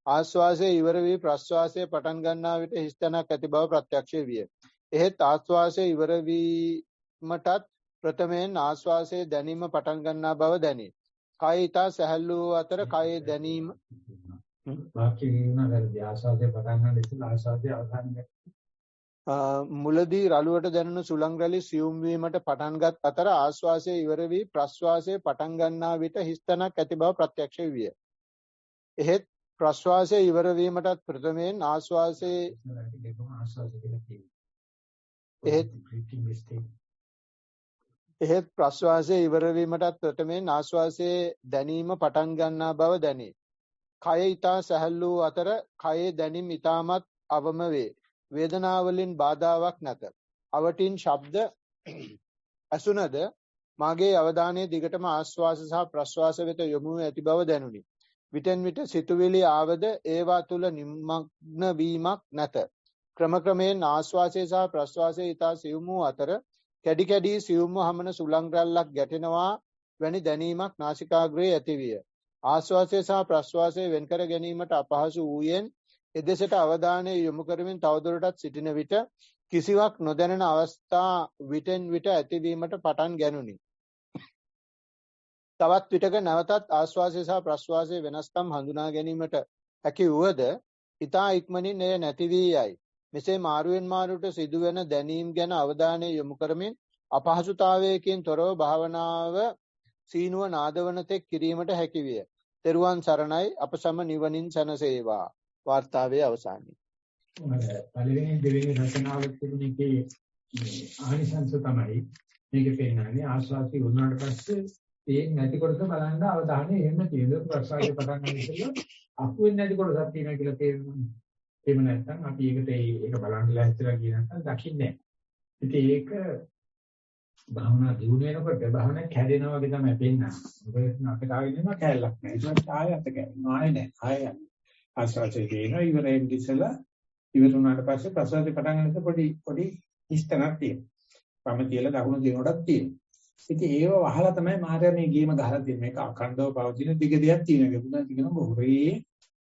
ආශ්වාසය ඉවර වී ප්‍රශ්වාසය පටන් ගන්නා විට හිස් තැනක් ඇති බව ප්‍රත්‍යක්ෂ විය. එහෙත් ආශ්වාසය ඉවර වීමටත් ප්‍රථමයෙන් ආශ්වාසයේ දැනීම පටන් ගන්නා බව දැනේ. කය ඊට සැහැල්ලු අතර කයේ දැනීම මුලදී රළුවට දැනුණු සුළං රැලි සියුම් වීමට පටන්ගත් අතර ආශ්වාසය ඉවර වී ප්‍රශ්වාසය පටන් ගන්නා විට හිස් තැනක් ඇති බව ප්‍රත්‍යක්ෂ විය. එහෙත් ප්‍රශ්වාසය ඉවර වීමටත් ප්‍රථමයෙන් ආශ්වාසයේ එහෙත් ප්‍රශ්වාසය ඉවර වීමටත් ප්‍රථමයෙන් ආශ්වාසයේ දැනීම පටන් ගන්නා බව දැනේ. කය ඊතා සැහැල්ලු අතර කයේ දැනීම ඊටමත් අවම වේ. වේදනාවලින් බාධාවක් නැත. අවටින් ශබ්ද ඇසුනද මාගේ අවධානය දිගටම ආශ්වාස සහ ප්‍රශ්වාස වෙත යොමු ඇති බව දැනුනි. විටෙන් විට සිතුවිලි ආවද ඒවා තුල නිමග්න වීමක් නැත. ක්‍රමක්‍රමයෙන් ආශ්වාසය සහ ප්‍රශ්වාසය ඊතා සියුම් වූ අතර කැඩි කැඩි සියුම්ව හමන සුළං රැල්ලක් ගැටෙනවා වැනි දැනීමක් නාසිකාග්‍රයේ ඇතිවිය. ආශ්වාසය සහ ප්‍රශ්වාසය වෙන්කර ගැනීමට අපහසු වූයෙන් එදෙසට අවධානය යොමු කරමින් තවදුරටත් සිටින විට කිසිවක් නොදැනෙන අවස්ථා විටෙන් විට ඇතිවීමට පටන් ගැනුනි. තවත් විටක නැවතත් ආශ්වාසය සහ ප්‍රශ්වාසයේ වෙනස්කම් හඳුනා ගැනීමට හැකි වුවද ඊතා ඉක්මනින් එය නැති වී යයි. මෙසේ මාරුවෙන් මාරුවට සිදුවෙන දැනීම් ගැන අවධානය යොමු කරමින් අපහසුතාවයකින් තොරව භාවනාව සීනුව නාදවන තෙක් කිරීමට හැකි විය. තෙරුවන් සරණයි. අප සම නිවනින් සැනසේවා. වාර්තාවේ අවසානයේ. පළවෙනි දෙවෙනි රචනාවල තිබුණේ ආනිසංස තමයි මේක පෙන්නන්නේ ආශ්වාසය වුණාට පස්සේ ඒ නැති කොටස බලන්න අවධානය එහෙම තියෙනවා. ප්‍රශ්වාසය පටන් ගන්න ඉස්සෙල්ලා අහුවෙන්නේ නැති කොටසක් තියෙනවා කියලා තේරෙනවා. එහෙම නැත්නම් අපි ඒක බලන්න ලැහැත්තිලා කියන නැත්නම් දකින්නේ නැහැ. ඉතින් ඒක භාවනා දියුණු වෙනකොට භාවනා කැඩෙනවා වගේ තමයි පෙන්නන්නේ. මොකද අපිට ආයෙත් නෑ කැලලක් නෑ. ඒක ආයෙත් අත කැඩෙනවා. ආයෙ නෑ. ආයෙ ආශ්වාසය දෙනවා ඉවරෙන් ඉස්සෙල්ලා ඉවර වුණාට පස්සේ ප්‍රශ්වාසය පටන් ගන්නකොට පොඩි හිස්තනක් තියෙනවා. වම තියලා දකුණු දිනවටත් තියෙනවා. ඉතින් ඒව වහලා තමයි මාර්යා මේ ගේම ගහලා තියෙන්නේ. මේක අඛණ්ඩව පවතින දිග දෙයක් තියෙනවා. බුදුන් කියනවා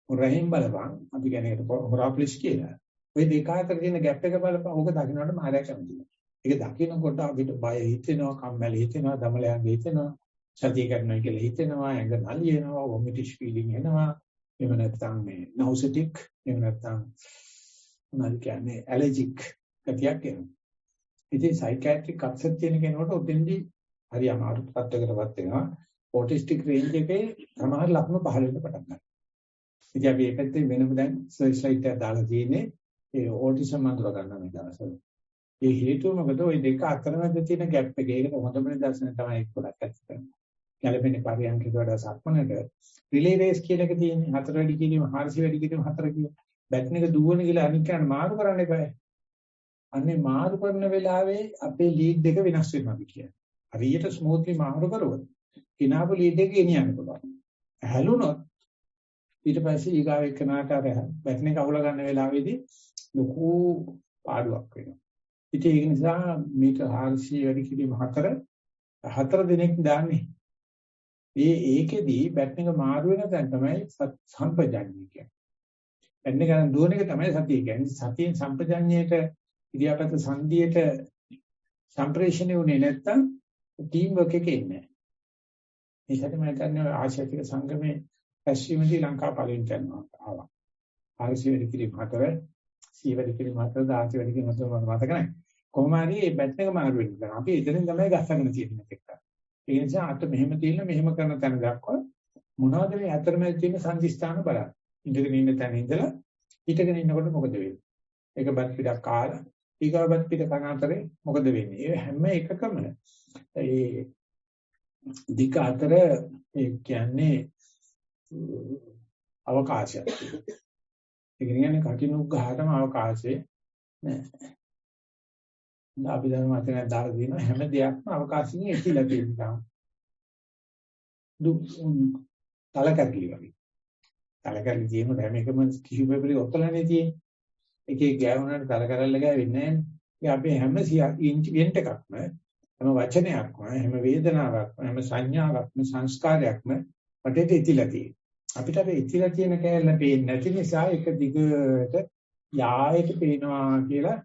හොරෙන් බලපන්. අපි කියන්නේ හොරාප්ලිස් කියලා. ওই දෙක අතර තියෙන ગેප් එක බලපන්. ඕක දකින්නට මාර්යා කැමතියි. ඒක දකින්නකොට අපිට බය හිතෙනවා, කම්මැලි හිතෙනවා, දමලයන් හිතෙනවා, සතිය කරනවා කියලා හිතෙනවා, ඇඟ නලියනවා, වොමිටිෂ් ෆීලිං එනවා. එහෙම නැත්නම් මේ නවුසෙටික්, එහෙම නැත්නම් මොනවද කියන්නේ ඇලර්ජික් ගතියක් එනවා. ඉතින් සයිකියාට්‍රික් අප්සෙට් තියෙන කෙනෙකුට ඔතෙන්දී හරි අමාරු තත්ත්වයකටපත් වෙනවා. ඔටිස්ටික් රේන්ජ් එකේ සමහර ලක්ෂණ පහළ වෙන්න පටන් ගන්නවා. ඉතින් අපි ඒකත් වෙනම දැන් සර්ච් ලයිට් එක දාලා තියෙන්නේ ඒ ඔටිසම් අඳුර ගන්න මේ දවස්වල. ඒ හේතුව මොකද? ওই දෙක අතරමැද තියෙන ગેප් එක. ඒකට හොඳම නිදර්ශනය තමයි පොඩක් ඇත්තටම. ගැළපෙන්නේ පරියන්කේට වඩා සක්මනට රිලේ රේස් කියන එක තියෙන්නේ. 4 වැඩි කිරීම 400 වැඩි කිරීම 4 කියන. බැටන් එක දුවන කියලා අනික් කරන්න මාරු කරන්න එපා. අන්නේ මාරු කරන වෙලාවේ අපේ ලීඩ් එක වෙනස් වෙනවා කියන්නේ. හරියට ස්මූත්ලි මාරු කරුවොත් කිනාපු ලීඩ් එක ගෙනියන්න පුළුවන්. හැලුනොත් ඊට පස්සේ ඊගාව එක්කනට අර බැටන් එක අවුල ගන්න වෙලාවේදී ලොකු පාඩුවක් වෙනවා. ඉතින් ඒක නිසා මේක 400 වැඩි කිරීම 4 දිනක් දාන්නේ. ඒකෙදී බැටන් එක මාරු වෙන තැන තමයි සම්පජාඤ්ඤය කියන්නේ. බැටන් එක දුවන එක තමයි සතිය කියන්නේ. සතියෙන් සම්පජාඤ්ඤයට ඉරියාපත සංධියට සම්ප්‍රේෂණය උනේ නැත්තම් ටීම් වර්ක් එකේ ඉන්නේ නැහැ. ඒකට මම හිතන්නේ ආශිර්වාදික සංගමේ පැසිවිටි ලංකාව පළවෙනි තැන ආවා. 400 වැඩි කිරීම 4 100 වැඩි කිරීම 4 10 වැඩි කිරීම 4 මම මතක නැහැ. කොහොම හරි මේ බැටන් එක මාරු වෙන්න ගන්න. අපි එතනින් තමයි ගස්සගෙන තියෙන්නේ එක්ක. ඒ නිසා අත මෙහෙම තියෙන මෙහෙම කරන තැන දක්වා මොනවද මේ අතරමැද තියෙන සංදිස්ථාන බලන්න. ඉඳගෙන ඉන්න තැන ඉඳලා හිටගෙන ඉන්නකොට මොකද වෙන්නේ? ඒක බත් පිටක් කාලා ඊගාවත් පිට කන අතරේ මොකද වෙන්නේ? ඒ හැම එකකම ඒ දික අතර ඒ කියන්නේ අවකාශයක්. ඒ කියන්නේ කටිනුග්ගහටම අවකාශය නෑ. අපි දැන් මතකයෙන් දාලා තියෙනවා හැම දෙයක්ම අවකාශයෙන් එකිලා තියෙනවා. තලකැටලි වගේ. තලකැටලි තියෙන හැම එකම කිසි පෙපරි ඔතලනේ තියෙන්නේ. එකේ ගෑවුනට තලකැරල්ල ගෑවෙන්නේ නැහැ. අපි හැම ඉන්ට් එකක්ම හැම වචනයක්ම හැම වේදනාවක්ම හැම සංඥාවක්ම සංස්කාරයක්ම වටේට ඉතිලා තියෙනවා. අපිට අර ඉතිලා තියෙන කැලල පේන්නේ නැති නිසා එක දිගට යායට පේනවා කියලා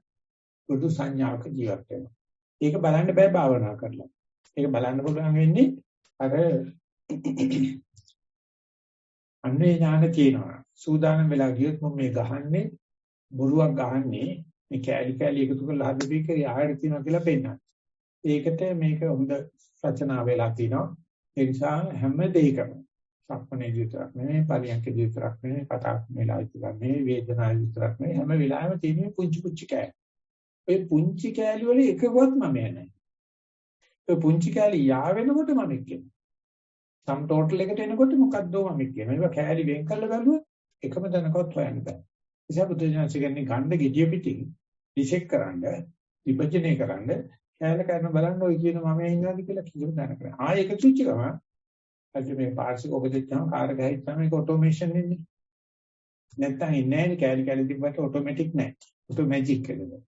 පොදු සංඥාවක ජීවත් වෙනවා. ඒක බලන්න බෑ භාවනා කරලා. ඒක බලන්න පුළුවන් වෙන්නේ අර අන්නේ ඥාන කියනවා. සූදානම් වෙලා ගියොත් මම මේ ගහන්නේ බොරුවක් ගහන්නේ මේ කැලි කැලි එකතු කරලා හදපු එක යායට තියනවා කියලා පෙන්නනවා. ඒකට මේක හොඳ රචනා වෙලා තිනවා. ඒ නිසා හැම දෙයකම සක්මනේ විතරක් නෙවෙයි පරියන්ක විතරක් නෙවෙයි කතා වෙලා විතරක් නෙවෙයි වේදනාව විතරක් නෙවෙයි හැම වෙලාවෙම තියෙන පුංචි පුංචි කැලි. ඒ පුංචි කැලි වල එකවත් මම නැහැ. ඒ පුංචි කැලි යා වෙනකොට මම කියන්නේ. සම් ටෝටල් එකට එනකොට මොකද්ද මම කියන්නේ. ඒක කැලි වෙන් කරලා බලුවොත් එකම දැනකවත් හොයන්න බෑ. ඒසබ බුදුජානක කියන්නේ ගණ්ඩ gediya පිටින් ඩිසෙක්ට් කරන්න විභජනය කරන්න කැලල කරන බලන්න ඔය කියන මම ඉන්නවාද කියලා කිසිම දැනක නැහැ. ආයෙක සුච්ච ගම අද මේ පාර්ශ්වික ඔබදෙච්චාම කාර් ගහයිච්චාම ඒක ඔටෝමේෂන් වෙන්නේ. නැත්තම් ඉන්නේ නැහැ කැලි කැලි තිබ්බට ඔටෝමැටික් නැහැ. ඔටෝමැජික් කියලා.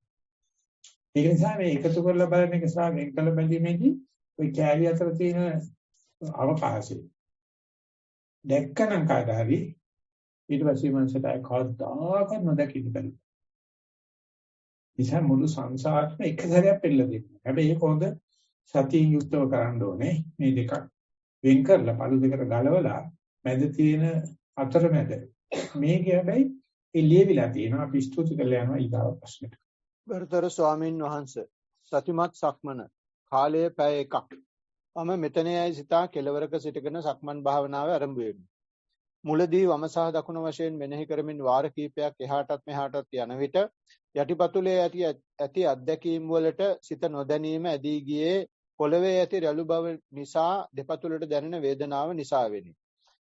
ඒක නිසා මේ එකතු කරලා බලන එක සහ වෙන් කළ බැලීමේදී ওই කැලි අතර තියෙන අවකාශය දැක්කනම් කාදාරි ඊට පස්සේ මනසට කවදාකවත් නොදකින්න බැරි. නිසා මුළු සංසාරෙම එක සැරයක් පෙළලා දෙන්න. හැබැයි ඒක හොඳ සතියින් යුක්තව කරන්න ඕනේ. මේ දෙකක් වෙන් කරලා පළු දෙකට ගලවලා මැද තියෙන අතරමැද මේක හැබැයි එළියවිලා තියෙනවා. අපි ස්තුති කරලා යනවා ඊගාව ප්‍රශ්නෙට. ගරුතර ස්වාමීන් වහන්සේ සතිමත් සක්මන කාලය පැය 1ක්. මම මෙතනයි සිතා කෙලවරක සිටගෙන සක්මන් භාවනාව ආරම්භ වෙමි. මුලදී වම සහ දකුණ වශයෙන් මෙනෙහි කරමින් වාර කිහිපයක් එහාටත් මෙහාටත් යන විට යටිපතුලේ ඇති අත්දැකීම් වලට සිත නොදැනීම ඇදී ගියේ පොළවේ ඇති රළු බව නිසා දෙපතුලට දැනෙන වේදනාව නිසා වෙනි.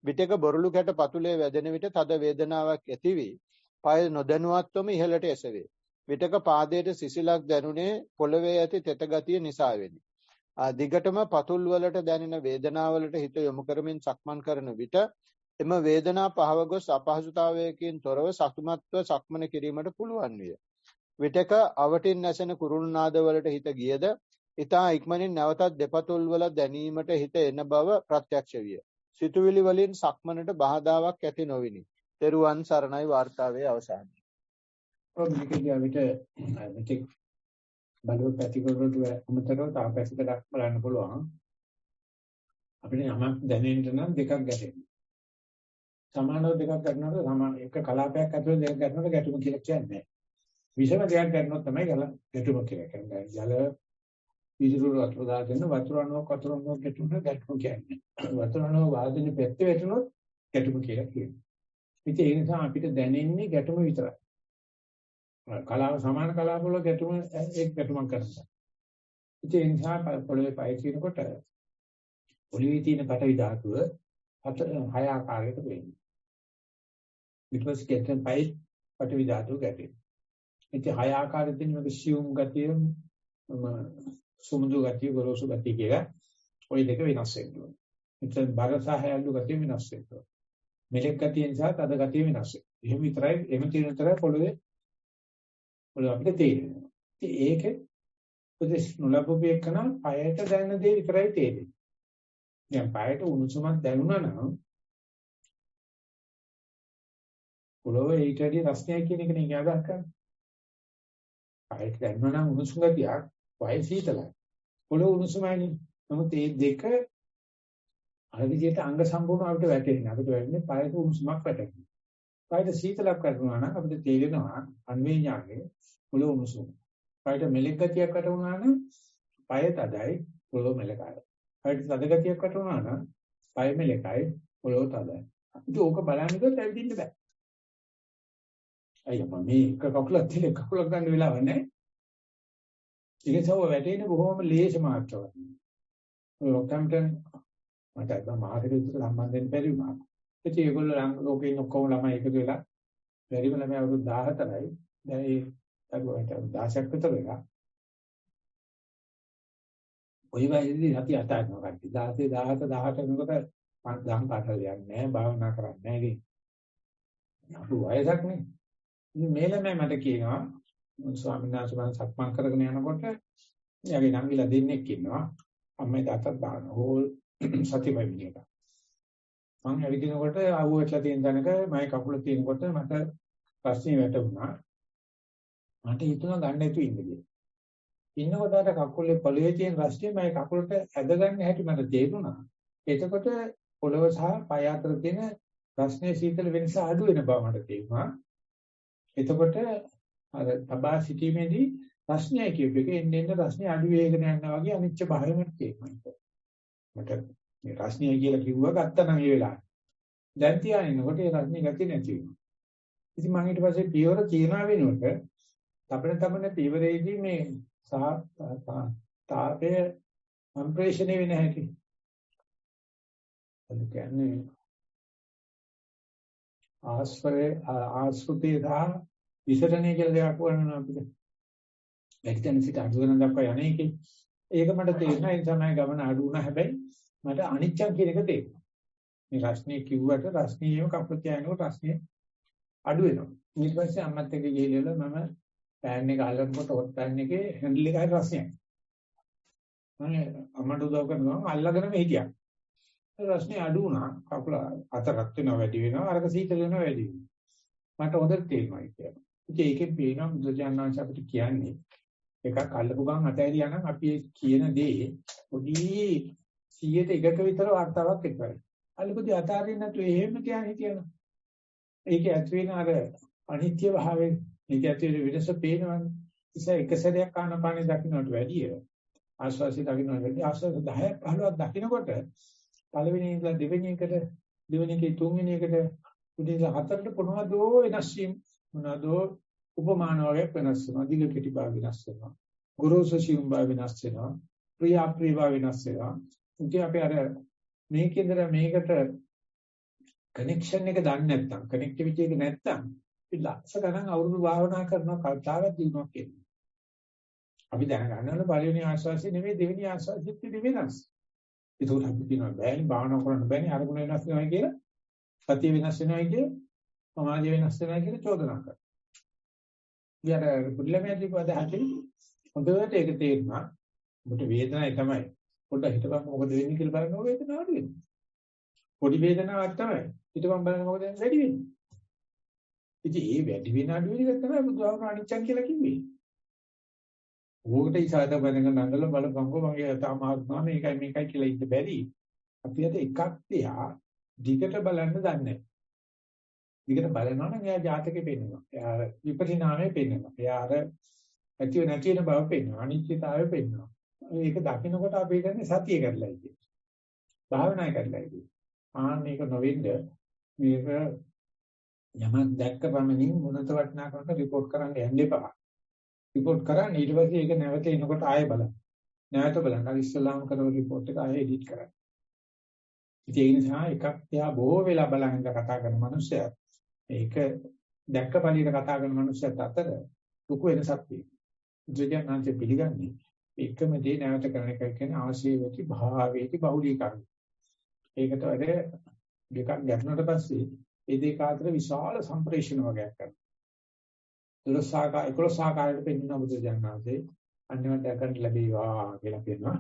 විටක බොරළු කැට පතුලේ වැදෙන විට තද වේදනාවක් ඇති වී පාය නොදැනුවත්වම ඉහළට එසවේ. විටක පාදයට සිසිලක් දැනුනේ පොළවේ ඇති තෙත ගතිය නිසා වෙනි. දිගටම පතුල් වලට දැනෙන වේදනාවලට හිත යොමු කරමින් සක්මන් කරන විට එම වේදනා පහව ගොස් අපහසුතාවයකින් තොරව සතුටුමත්ව සක්මන කිරීමට පුළුවන් විය. විටක අවටින් නැසෙන කුරුළු නාද වලට හිත ගියද ඊතා ඉක්මනින් නැවතත් දෙපතුල් වල දැනීමට හිත එන බව ප්‍රත්‍යක්ෂ විය. සිතුවිලි වලින් සක්මනට බාධාවක් ඇති නොවිනි. තෙරුවන් සරණයි වාර්තාවේ අවසානය. මේකදී අපිට මෙතෙක් බලව පැතිකඩට අමතරව තව පැතිකඩක් බලන්න පුළුවන්. අපිට යමක් දැනෙන්න නම් දෙකක් ගැටෙනවා. සමානව දෙකක් ගන්නකොට සමාන එක කලාපයක් ඇතුළේ දෙකක් ගන්නකොට ගැටුම කියලා කියන්නේ. විෂම දෙයක් ගන්නොත් තමයි ගැටුම කියලා කියන්නේ. ජල විදුරු වතුර දාගෙන වතුර අණුවක් ගැටුම කියන්නේ. වතුර අණුව වාදිනේ පැත්තේ වැටුනොත් ගැටුම කියලා කියනවා. ඉතින් ඒ නිසා අපිට දැනෙන්නේ ගැටුම විතරයි. කලාව සමාන කලාපවල ගැටුම එක් ගැටුමක් කරනවා. ඉතින් ඒ නිසා පොළවේ පය කියනකොට පොළවේ තියෙන පටවි ධාතුව 6 ආකාරයකට වෙන්නේ. ඊට පස්සේ ගැටෙන පය පටවි ධාතුව ගැටෙනවා. ඉතින් 6 ආකාරයෙන් තියෙන මේක සියුම් ගතිය, සුමුදු ගතිය, ගොරෝසු ගතිය කියලා ওই දෙක වෙනස් වෙනවා. ඉතින් බර සහ හැලු ගතිය වෙනස් වෙනවා. මෙලෙක් ගතිය නිසා තද ගතිය වෙනස් වෙනවා. එහෙම විතරයි එහෙම තියෙන විතරයි පොළවේ අපිට තේරෙනවා. ඉතින් ඒකේ උදේශ නොලබපු එකන පයට දැනෙන දේ විතරයි තේරෙන්නේ. දැන් පයට උණුසුමක් දැනුණා නම් පොළොවේ ඊට වැඩි රස්නයක් කියන එක නේ අදහස් කරන්නේ. පයට දැනුණා නම් උණුසුම ගතියක් වය සීතලයි. පොළොව උණුසුමයිනේ. නමුත් මේ දෙක අර විදිහට අංග සම්පූර්ණ අපිට වැටෙන්නේ. අපිට වැටෙන්නේ පයට උණුසුමක් වැටෙන්නේ. පයට සීතලක් වැටුණා නම් අපිට තේරෙනවා අන්වේ ඥානේ පොළොව උණුසුම. පයට මෙලෙක් ගතියක් වැටුණා නම් පය තදයි පොළොව මෙලකයි. පයට තද ගතියක් වැටුණා නම් පය මෙලකයි පොළොව තදයි. අපිට ඕක බලන්න ගියොත් ඇවිදින්න බෑ. අයියෝ මේ එක කකුලක් තියලා කකුලක් ගන්න වෙලාව නැහැ. ඒකසව වැටෙන්නේ බොහොම ලේස මාත්‍රයක්. ඔය ඔක්කම්ටන් මට අද මාතෘක විතර සම්බන්ධ වෙන්න බැරි වුණා. ඉතින් ඒගොල්ලෝ ලෝකේ ඉන්න ඔක්කොම ළමයි එකතු වෙලා බැරිම ළමයි අවුරුදු 14යි. දැන් ඒ අරුවට 16ක් විතර වෙලා. ඔය වයසේදී අපි අතාරිනවා කට්ටිය. 16 17 18 වෙනකොට මම ගම් පාටල යන්නේ නැහැ, භාවනා කරන්නේ නැහැ කියන්නේ. අපු වයසක් නේ. ඉතින් මේ ළමයි මට කියනවා ස්වාමීන් වහන්සේ මම සක්මන් කරගෙන යනකොට එයාගේ නංගිලා දෙන්නෙක් ඉන්නවා. අම්මයි තාත්තත් දාන හෝල් සතිපයි විදියට. මම ඇවිදිනකොට ආවුවටලා තියෙන තැනක මගේ කකුල තියෙනකොට මට ප්‍රශ්නේ වැටුණා. මට හිතුණා ගන්න නැතු ඉන්න කියලා. ඉන්නකොට අර කකුලේ පොළවේ තියෙන රස්තිය මගේ කකුලට ඇද ගන්න හැටි මට තේරුණා. එතකොට පොළව සහ පය අතර තියෙන රස්නේ සීතල වෙනස අඩු වෙන බව මට තේරුණා. එතකොට අර තබා සිටීමේදී රස්නේ කියපු එක එන්න රස්නේ අඩු වේගන යනවා වගේ අනිච්ච භාවයක් තේරුණා. මට මේ රස්නේ කියලා කිව්වා ගත්තා නම් ඒ වෙලාවේ. දැන් තියාගෙනකොට ඒ රස්නේ ගති නැති වෙනවා. ඉතින් මම ඊට පස්සේ පියවර තියනවා වෙනකොට තපන පියවරේදී මේ තාපය කම්ප්‍රෙෂන් වෙන හැටි. ඒ කියන්නේ ආස්ෘතේ දා විසරණය කියලා දෙයක් වුණා අපිට. වැටිතන සිට අඩුවෙන් දක්වා යන්නේ ඒකේ. ඒක මට තේරෙනවා ඒ තමයි ගමන අඩු වුණා හැබැයි මට අනිච්චම් කියන එක තේරෙනවා. මේ රස්නේ කිව්වට රස්නේම කප්ප තියානකොට රස්නේ අඩු වෙනවා. ඊට පස්සේ අම්මත් එක්ක ගිහලා මම පෑන් එක අල්ලනකොට හොත් පෑන් එකේ හැන්ඩල් එකයි රස්නයක්. මම අම්මට උදව් කරනවා අල්ලගෙනම හිටියා. රස්නේ අඩු වුණා. කකුල අතරක් වෙනවා වැඩි වෙනවා. අරක සීතල වෙනවා වැඩි වෙනවා. මට හොඳට තේරෙනවා ඒක. ඉතින් ඒකෙන් පේනවා බුදුජානනාංශ අපිට කියන්නේ එකක් අල්ලපු ගමන් අතහැරියා නම් අපි කියන දේ පොඩි 100ට 1ක විතර වර්තාවක් එක්කයි. අල්ලපුදී අතාරින්න නැතු එහෙම තියන් හිටියන. ඒක ඇති වෙන අර අනිත්‍ය භාවයේ මේක ඇති වෙන විදස පේනවනේ. ඉතින් එක සැරයක් ආනපානෙ දකින්නට වැඩිය ආස්වාසිය දකින්නට වැඩිය ආස්වාස 10ක් 15ක් දකින්නකොට පළවෙනි ඉඳලා දෙවෙනි එකට දෙවෙනි එකේ තුන්වෙනි එකට උදේලා හතරට මොනවදෝ වෙනස් වීම මොනවදෝ උපමාන වගේ වෙනස් වෙනවා. දිග කෙටි භාව වෙනස් වෙනවා. ගුරුසු සියුම් භාව වෙනස් වෙනවා. ප්‍රිය අප්‍රිය භාව වෙනස් වෙනවා. ඉතින් අපි අර මේකේදර මේකට කනෙක්ෂන් එක දන්නේ නැත්නම් කනෙක්ටිවිටි එක නැත්නම් ලක්ෂ ගණන් අවුරුදු භාවනා කරන කල්තාවක් දිනුවක් එන්නේ. අපි දැනගන්න ඕන පළවෙනි ආස්වාසිය නෙමෙයි දෙවෙනි ආස්වාසියත් වෙනස්. ඒක උඩ අපි දිනන බෑනේ භාවනා කරන්න බෑනේ අරමුණ වෙනස් වෙනවා කියලා සතිය වෙනස් වෙනවා කියලා සමාධිය වෙනස් වෙනවා කියලා චෝදනා කරනවා. ඊයර පුදුලමේදී පද හැටි හොඳට ඒක තේරුණා. ඔබට වේදනায় තමයි. පොඩ්ඩක් හිතපන් මොකද වෙන්නේ කියලා බලන්න ඕක වේදනාව අඩු වෙනවා. පොඩි වේදනාවක් තමයි. හිතපන් බලන්න මොකද වැඩි වෙන්නේ. ඉතින් මේ වැඩි වෙන අඩු වෙන එක තමයි බුදුහාමුදුරුවෝ අනිච්චන් කියලා කිව්වේ. ඕකට ඉසాత බඳගෙන නංගල බලපංකෝ මගේ තාමාත්මා මේකයි කියලා ඉන්න බැරි. අපි අද එකක් තියා දිගට බලන්න දන්නේ නැහැ. දිගට බලනවා නම් එයා ජාතකේ පෙන්නනවා. එයා විපරිණාමයේ පෙන්නනවා. එයා අර ඇතිව නැති වෙන බව පෙන්නනවා. අනිත්‍යතාවය පෙන්නනවා. මේක දකින්නකොට අපි හිතන්නේ සතිය කරලා ඉන්නේ. භාවනා කරලා ඉන්නේ. මේක නොවෙන්න මේක යමක් දැක්ක පමණින් මොනත වටනාකමට රිපෝට් කරන්න යන්න එපා. රිපෝට් කරන්න ඊට පස්සේ ඒක නැවත එනකොට ආයෙ බලන්න. නැවත බලන්න. අර ඉස්සලාම කරන රිපෝට් එක ආයෙ එඩිට් කරන්න. ඉතින් ඒ නිසා එකක් තියා බොහෝ වෙලා බලන්න කතා කරන මනුස්සයා ඒක දැක්ක පළියට කතා කරන මනුස්සයත් අතර ලොකු වෙනසක් තියෙනවා. බුදුජානනාංශ පිළිගන්නේ එකම දේ නැවත කරන එක කියන්නේ ආශීර්වාදී භාවයේදී බහුලීකරණය. ඒකට වැඩ දෙකක් ගැටුණාට පස්සේ ඒ දෙක අතර විශාල සම්ප්‍රේෂණ වගේක් කරනවා. 11 ආකාරයට පෙන්වන බුදුජානනාංශේ අන්‍යවට දැකන්න ලැබේවා කියලා කියනවා.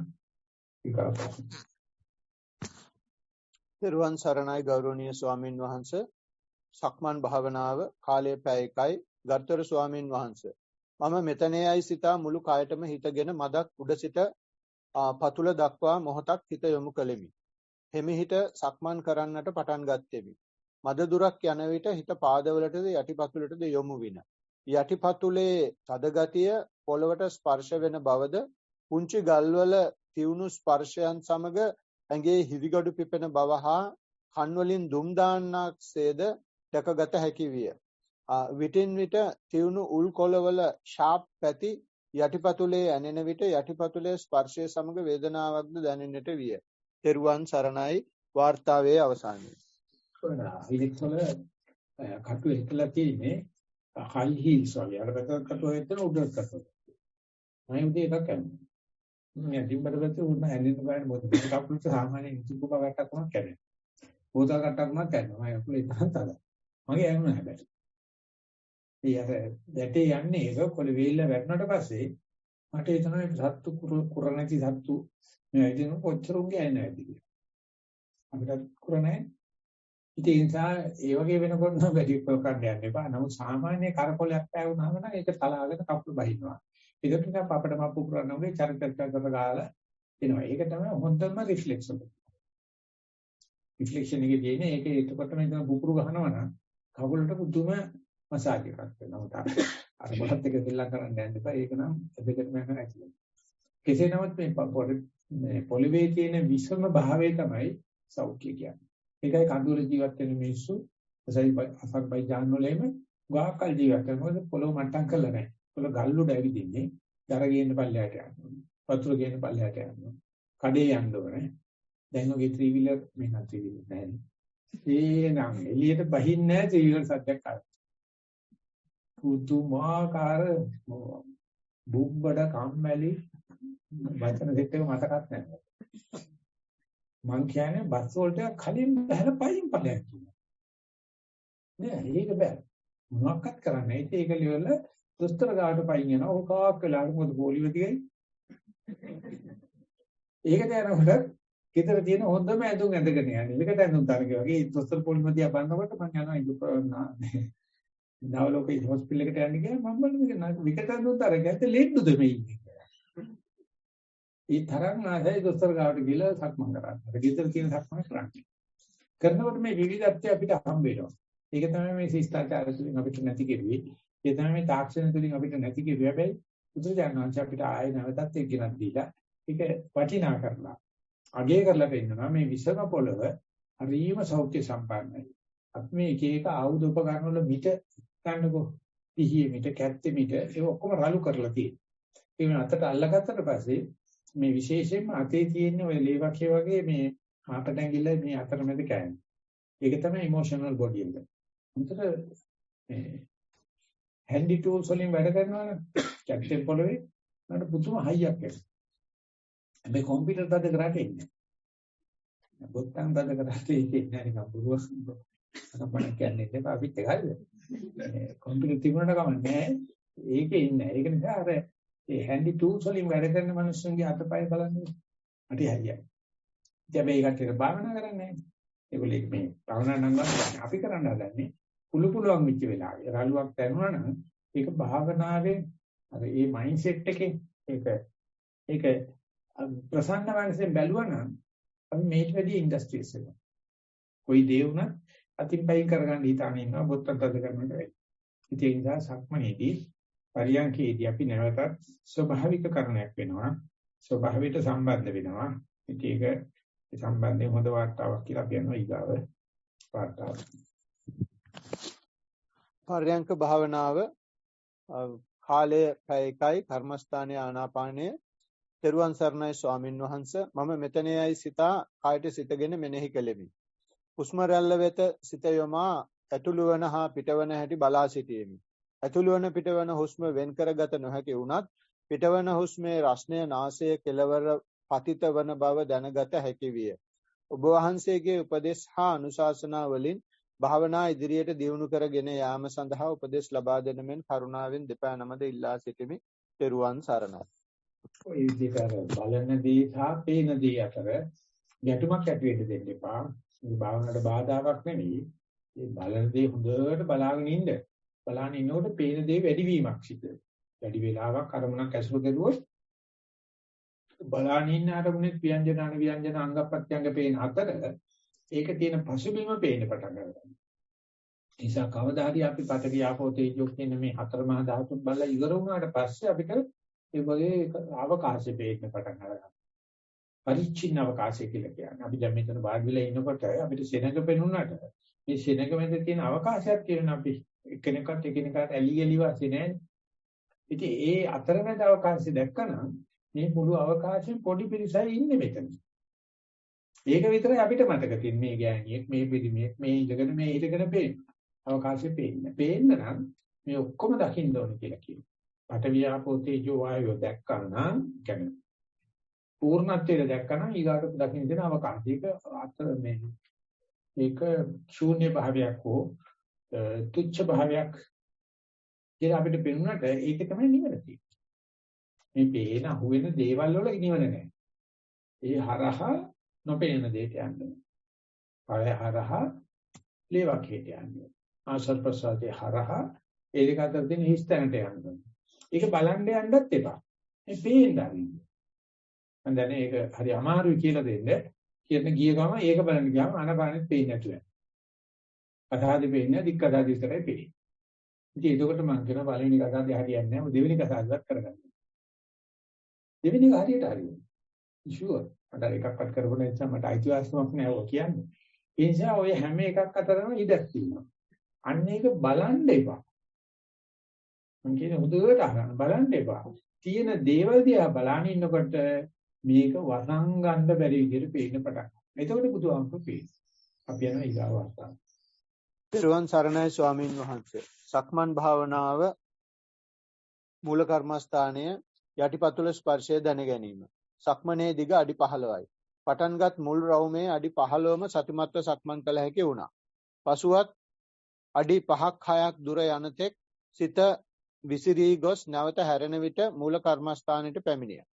තෙරුවන් සරණයි ගෞරවනීය ස්වාමින් වහන්සේ. සක්මන් භාවනාව කාලය පැය 1යි. ගරුතර ස්වාමින් වහන්සේ මම මෙතනෙයි සිතා මුළු කායතම හිතගෙන මදක් උඩ සිට පතුල දක්වා මොහොතක් හිත යොමු කළෙමි. හිමිහිට සක්මන් කරන්නට පටන් ගත්තෙමි. මද දුරක් යන විට හිත පාදවලටද යටිපතුලටද යොමු වින. යටිපතුලේ තද ගතිය පොළවට ස්පර්ශ වෙන බවද පුංචි ගල්වල තියුණු ස්පර්ශයන් සමග ඇඟේ හිවිගඩු පිපෙන බව හා කන් වලින් දුම් දාන්නක්සේද දැකගත හැකි විය. විටින් විට තියුණු උල් කොළවල ෂාප් පැති යටිපතුලේ ඇනෙන විට යටිපතුලේ ස්පර්ශය සමග වේදනාවක්ද දැනෙන්නට විය. තෙරුවන් සරණයි. වාර්තාවේ අවසානයේ. ඉලෙක්ට්‍රෝල කටු එකලා තියෙන්නේ හයි හීල්ස් වගේ. අර පැත්තට කටු හොයන්න උඩට කටු. මම උදේ එකක් කරනවා. මම දිම්බට පැත්තේ උඩ හැදෙන්න බෑ මොකද කකුලට සාමාන්‍යයෙන් ඉතිපු කවටක් වුණා කැඩෙනවා. පොතා කටක් වුණා කැඩෙනවා. මම අකුලේ ඉතන තද. මගේ ඇනුන හැබැයි. ඒ අර දැටේ යන්නේ ඒක කොළ වේල්ල වැටුණාට පස්සේ මට ඒ තමයි සත්තු කුර නැති සත්තු මේ ඉතින් කොච්චර උගේ ඇන්නේ නැති කියලා. අපිට කුර නැහැ. ඉතින් ඒ නිසා ඒ වගේ වෙනකොට නම් වැඩි ප්‍රකරණ යන්න එපා. නමුත් සාමාන්‍ය කරකොලයක් පැවුනහම නම් ඒක තලාගෙන කකුල බහිනවා. ඒක නිකන් අපිට මප්පු කරන උගේ චරිතයක් ගාලා එනවා. ඒක තමයි හොඳම රිෆ්ලෙක්ෂන්. රිෆ්ලෙක්ෂන් එකේ තියෙන්නේ ඒක එතකොට මම බුකුරු ගහනවා නම් කකුලට පුදුම මසාජ් එකක් වෙනවා. අර මොකක්ද එක දෙල්ලම් කරන්න යන්න එපා. ඒක නම් දෙකටම යන ඇක්සිඩන්ට්. කෙසේ නමුත් මේ පොලිවේ තියෙන විෂම භාවය තමයි සෞඛ්‍ය කියන්නේ. ඒකයි කඳුල ජීවත් වෙන මිනිස්සු අසර්බයිජාන් වලේම ගාකල් ජීවත් වෙනවා. මොකද පොළොව මට්ටම් කරලා නැහැ. පොළොව ගල්ලුඩ ඇවිදින්නේ. දර ගේන්න පල්ලයට යනවා. වතුර ගේන්න පල්ලයට යනවා. කඩේ යන්න ඕනේ. දැන් ඔගේ 3 wheeler මේක 3 wheeler නැහැ. ඒ නම් එළියට බහින්නේ නැහැ 3 wheeler සත්‍යයක් ආවා. පුදුමාකාර බුබ්බඩ කම්මැලි වචන දෙකක් මතකත් නැහැ. මං කියන්නේ බස් වලට කලින් බහැර පයින් ඵලයක් කියනවා. නෑ ඒක බෑ. මොනවක්වත් කරන්නේ නැහැ. ඒක liverල දොස්තර ගාවට පයින් යනවා. ඔය කාක් වෙලාවට මොකද පොලිව තියෙන්නේ. ඒකට යනකොට ගෙදර තියෙන හොඳම ඇඳුම් ඇඳගෙන යන්නේ. ඒකට ඇඳුම් තරගේ වගේ දොස්තර පොලිම දිහා බලනකොට මං යනවා නවලෝකේ හොස්පිටල් එකට යන්න ගියා මම බලන්නේ විකට ඇඳුම් තරගයට ලෙඩුද මේ ඉන්නේ. ඒ තරම් ආසයි දොස්තර ගාවට ගිහලා සක්මන් කරා. අර ගෙදර තියෙන සක්මන් කරන්නේ. කරනකොට මේ විවිධත්වය අපිට හම්බ වෙනවා. ඒක තමයි මේ ශිෂ්ටාචාර තුලින් අපිට නැති කෙරුවේ. ඒ තමයි මේ තාක්ෂණ තුලින් අපිට නැති කෙරුවේ. හැබැයි බුදුරජාණන් අපිට ආයෙ නැවතත් ඒක ගෙනත් දීලා ඒක වටිනා කරලා අගය කරලා පෙන්නනවා මේ විසම පොළව හරිම සෞඛ්‍ය සම්පන්නයි. අපි මේ එක එක ආයුධ උපකරණ වල මිට ගන්නකො පිහියේ මිට කැත්තේ මිට ඒක ඔක්කොම රළු කරලා තියෙනවා. ඒ වෙන අතට අල්ලගත්තට පස්සේ මේ විශේෂයෙන්ම අතේ තියෙන ඔය ලේවකේ වගේ මේ ආපට ඇඟිල්ල මේ අතරමැද කෑන්නේ. ඒක තමයි ඉමෝෂනල් බොඩි එක. උන්ට මේ හැන්ඩි ටූල්ස් වලින් වැඩ කරනවා කැප්ටන් පොළවේ මට පුදුම හයියක් එනවා. හැබැයි කම්පියුටර් තද කරාට ඉන්නේ. බොත්තම් තද කරාට ඉන්නේ නැහැ නිකන් බුරුවක්. අපණ කියන්නේ ඒක අපිත් එකයිද? කම්පියුටර් තිබුණාට කමක් නැහැ. ඒකේ ඉන්නේ. ඒක නිසා අර ඒ හැන්ඩි ටූල්ස් වලින් වැඩ කරන මිනිස්සුන්ගේ අතපය බලන්නේ. අටි හයියයි. ඉතින් මේ කටට භාවනා කරන්නේ නැහැ. ඒගොල්ලෝ මේ භාවනා නම් අපි කරන්න හදන්නේ පුළුවන් වෙච්ච වෙලාවේ. රළුවක් දැනුණා නම් ඒක භාවනාවේ අර ඒ මයින්ඩ් සෙට් එකේ ඒක ප්‍රසන්න වංශයෙන් බැලුවා නම් අපි මේට වැඩි ඉන්ඩස්ට්‍රීස් එක. කොයි දේ වුණත් අතින් පයින් කරගන්න හිතාන ඉන්නවා බොත්තම් තද කරනට වෙයි. ඒ නිසා සක්මනේදී පරියන්කේදී අපි නැවතත් ස්වභාවික කරණයක් වෙනවා. ස්වභාවයට සම්බන්ධ වෙනවා. ඒක සම්බන්ධයෙන් හොඳ වාර්තාවක් කියලා කියනවා ඊගාව වාර්තාව. පරියන්ක භාවනාව කාලය පැය එකයි කර්මස්ථානයේ ආනාපානය. තෙරුවන් සරණයි ස්වාමින් වහන්සේ. මම මෙතනෙයි සිතා කායට සිතගෙන මෙනෙහි කෙලෙමි. හුස්ම රැල්ල වෙත සිත යොමා ඇතුළු වන හා පිටවන හැටි බලා සිටීමි. ඇතුළු වන පිටවන හුස්ම වෙන් කරගත නොහැකි වුණත් පිටවන හුස්මේ රස්නය නාසය කෙළවර පතිත වන බව දැනගත හැකි විය. ඔබ වහන්සේගේ උපදෙස් හා අනුශාසනා වලින් භාවනා ඉදිරියට දියුණු කරගෙන යාම සඳහා උපදෙස් ලබා දෙන මෙන් කරුණාවෙන් දෙපා නමද ඉල්ලා සිටිමි. තෙරුවන් සරණයි. ඔය විදිහට බලන දේ සහ පේන දේ අතර ගැටුමක් ඇති වෙන්න දෙන්න එපා. මේ භාවනාවට බාධාවක් නෙවෙයි. මේ බලන දේ හොඳට බලාගෙන ඉන්න. බලාගෙන ඉන්නකොට පේන දේ වැඩිවීමක් සිද්ධ වෙනවා. වැඩි වෙලාවක් අරමුණක් ඇසුරු කරුවොත් බලාගෙන ඉන්න අරමුණේ ව්‍යංජන අන ව්‍යංජන අංග ප්‍රත්‍යංග පේන අතර ඒක තියෙන පසුබිම පේන්න පටන් ගන්නවා. නිසා කවදා හරි අපි පතරිය ආපෝ තේජෝ කියන මේ හතර මහා ධාතුන් බලලා ඉවර වුණාට පස්සේ අපිට ඒ වගේ අවකාශය පේන්න පටන් ගන්නවා. පරිච්ඡින්න අවකාශය කියලා කියන්නේ. අපි දැන් මෙතන වාඩි වෙලා ඉන්නකොට අපිට සෙනඟ පෙනුනට මේ සෙනඟ මැද තියෙන අවකාශයක් කියන අපි එකිනෙකට ඇලි ඇලි වාසිය නැහැ. ඉතින් ඒ අතරමැද අවකාශය දැක්කනම් මේ මුළු අවකාශයෙන් පොඩි පිරිසයි ඉන්නේ මෙතන. ඒක විතරයි අපිට මතක තියෙන්නේ. මේ ගෑණියෙක්, මේ පිරිමියෙක්, මේ ඉඳගෙන මේ හිටගෙන පේන. අවකාශය පේන්නේ. පේන්න නම් මේ ඔක්කොම දකින්න ඕනේ කියලා කියනවා. පඨවි ආපෝ තේජෝ වායෝ දැක්කනම් කියන්නේ පූර්ණත්වයට දැක්කනම් ඊගාට දකින්න දෙන අවකාශයක අතර මේ ඒක ශූන්‍ය භාවයක් හෝ තුච්ඡ භාවයක් කියලා අපිට පෙනුනට ඒක තමයි නිවන තියෙන්නේ. මේ පේන අහුවෙන දේවල් වල නිවන නැහැ. ඒ හරහා නොපෙනෙන දෙයට යන්නේ. පය හරහා ලේවකේට යන්නේ. ආසල් ප්‍රසාදේ හරහා ඒ දෙක අතර තියෙන හිස්තැනට යන්නේ. ඒක බලන්න යන්නත් එපා. මේ පේන්න ආරින්න. මම දන්නේ ඒක හරි අමාරුයි කියලා දෙන්න. කියන ගිය ගම ඒක බලන්න ගියාම ආනපානෙත් පේන්නේ නැතුව යනවා. කතාවේදී පේන්නේ දික්කතාවේදී ඉතරයි පේන්නේ. ඉතින් ඒකකොට මම කියන පළවෙනි කතාවේ හරියන්නේ නැහැ. දෙවෙනි කතාවවත් කරගන්න. දෙවෙනි එක හරියට හරියන්නේ. ෂුවර්. මට එකක්වත් කරපොන නිසා මට අයිතිවාසිකමක් නැහැ ඔය කියන්නේ. ඒ නිසා ඔය හැම එකක් අතරම ඉඩක් තියෙනවා. අන්න ඒක බලන්න එපා. මම කියන්නේ හොඳට අහන්න බලන්න එපා. තියෙන දේවල් දිහා බලන ඉන්නකොට මේක වසංගන්න බැරි විදිහට පේන්න පටන් ගන්නවා. එතකොට බුදුහාමුදුරුවෝ පේනවා. අපි යනවා ඊගාව අවස්ථාව. පිරුවන් සරණයි ස්වාමීන් වහන්සේ. සක්මන් භාවනාව මූල කර්මස්ථානයේ යටිපතුල ස්පර්ශය දැන ගැනීම. සක්මනේ දිග අඩි 15යි. පටන්ගත් මුල් රවුමේ අඩි 15ම සතිමත්ව සක්මන් කළ හැකි වුණා. පසුවත් අඩි 5ක් 6ක් දුර යනතෙක් සිත විසිරී ගොස් නැවත හැරෙන විට මූල කර්මස්ථානයට පැමිණියා.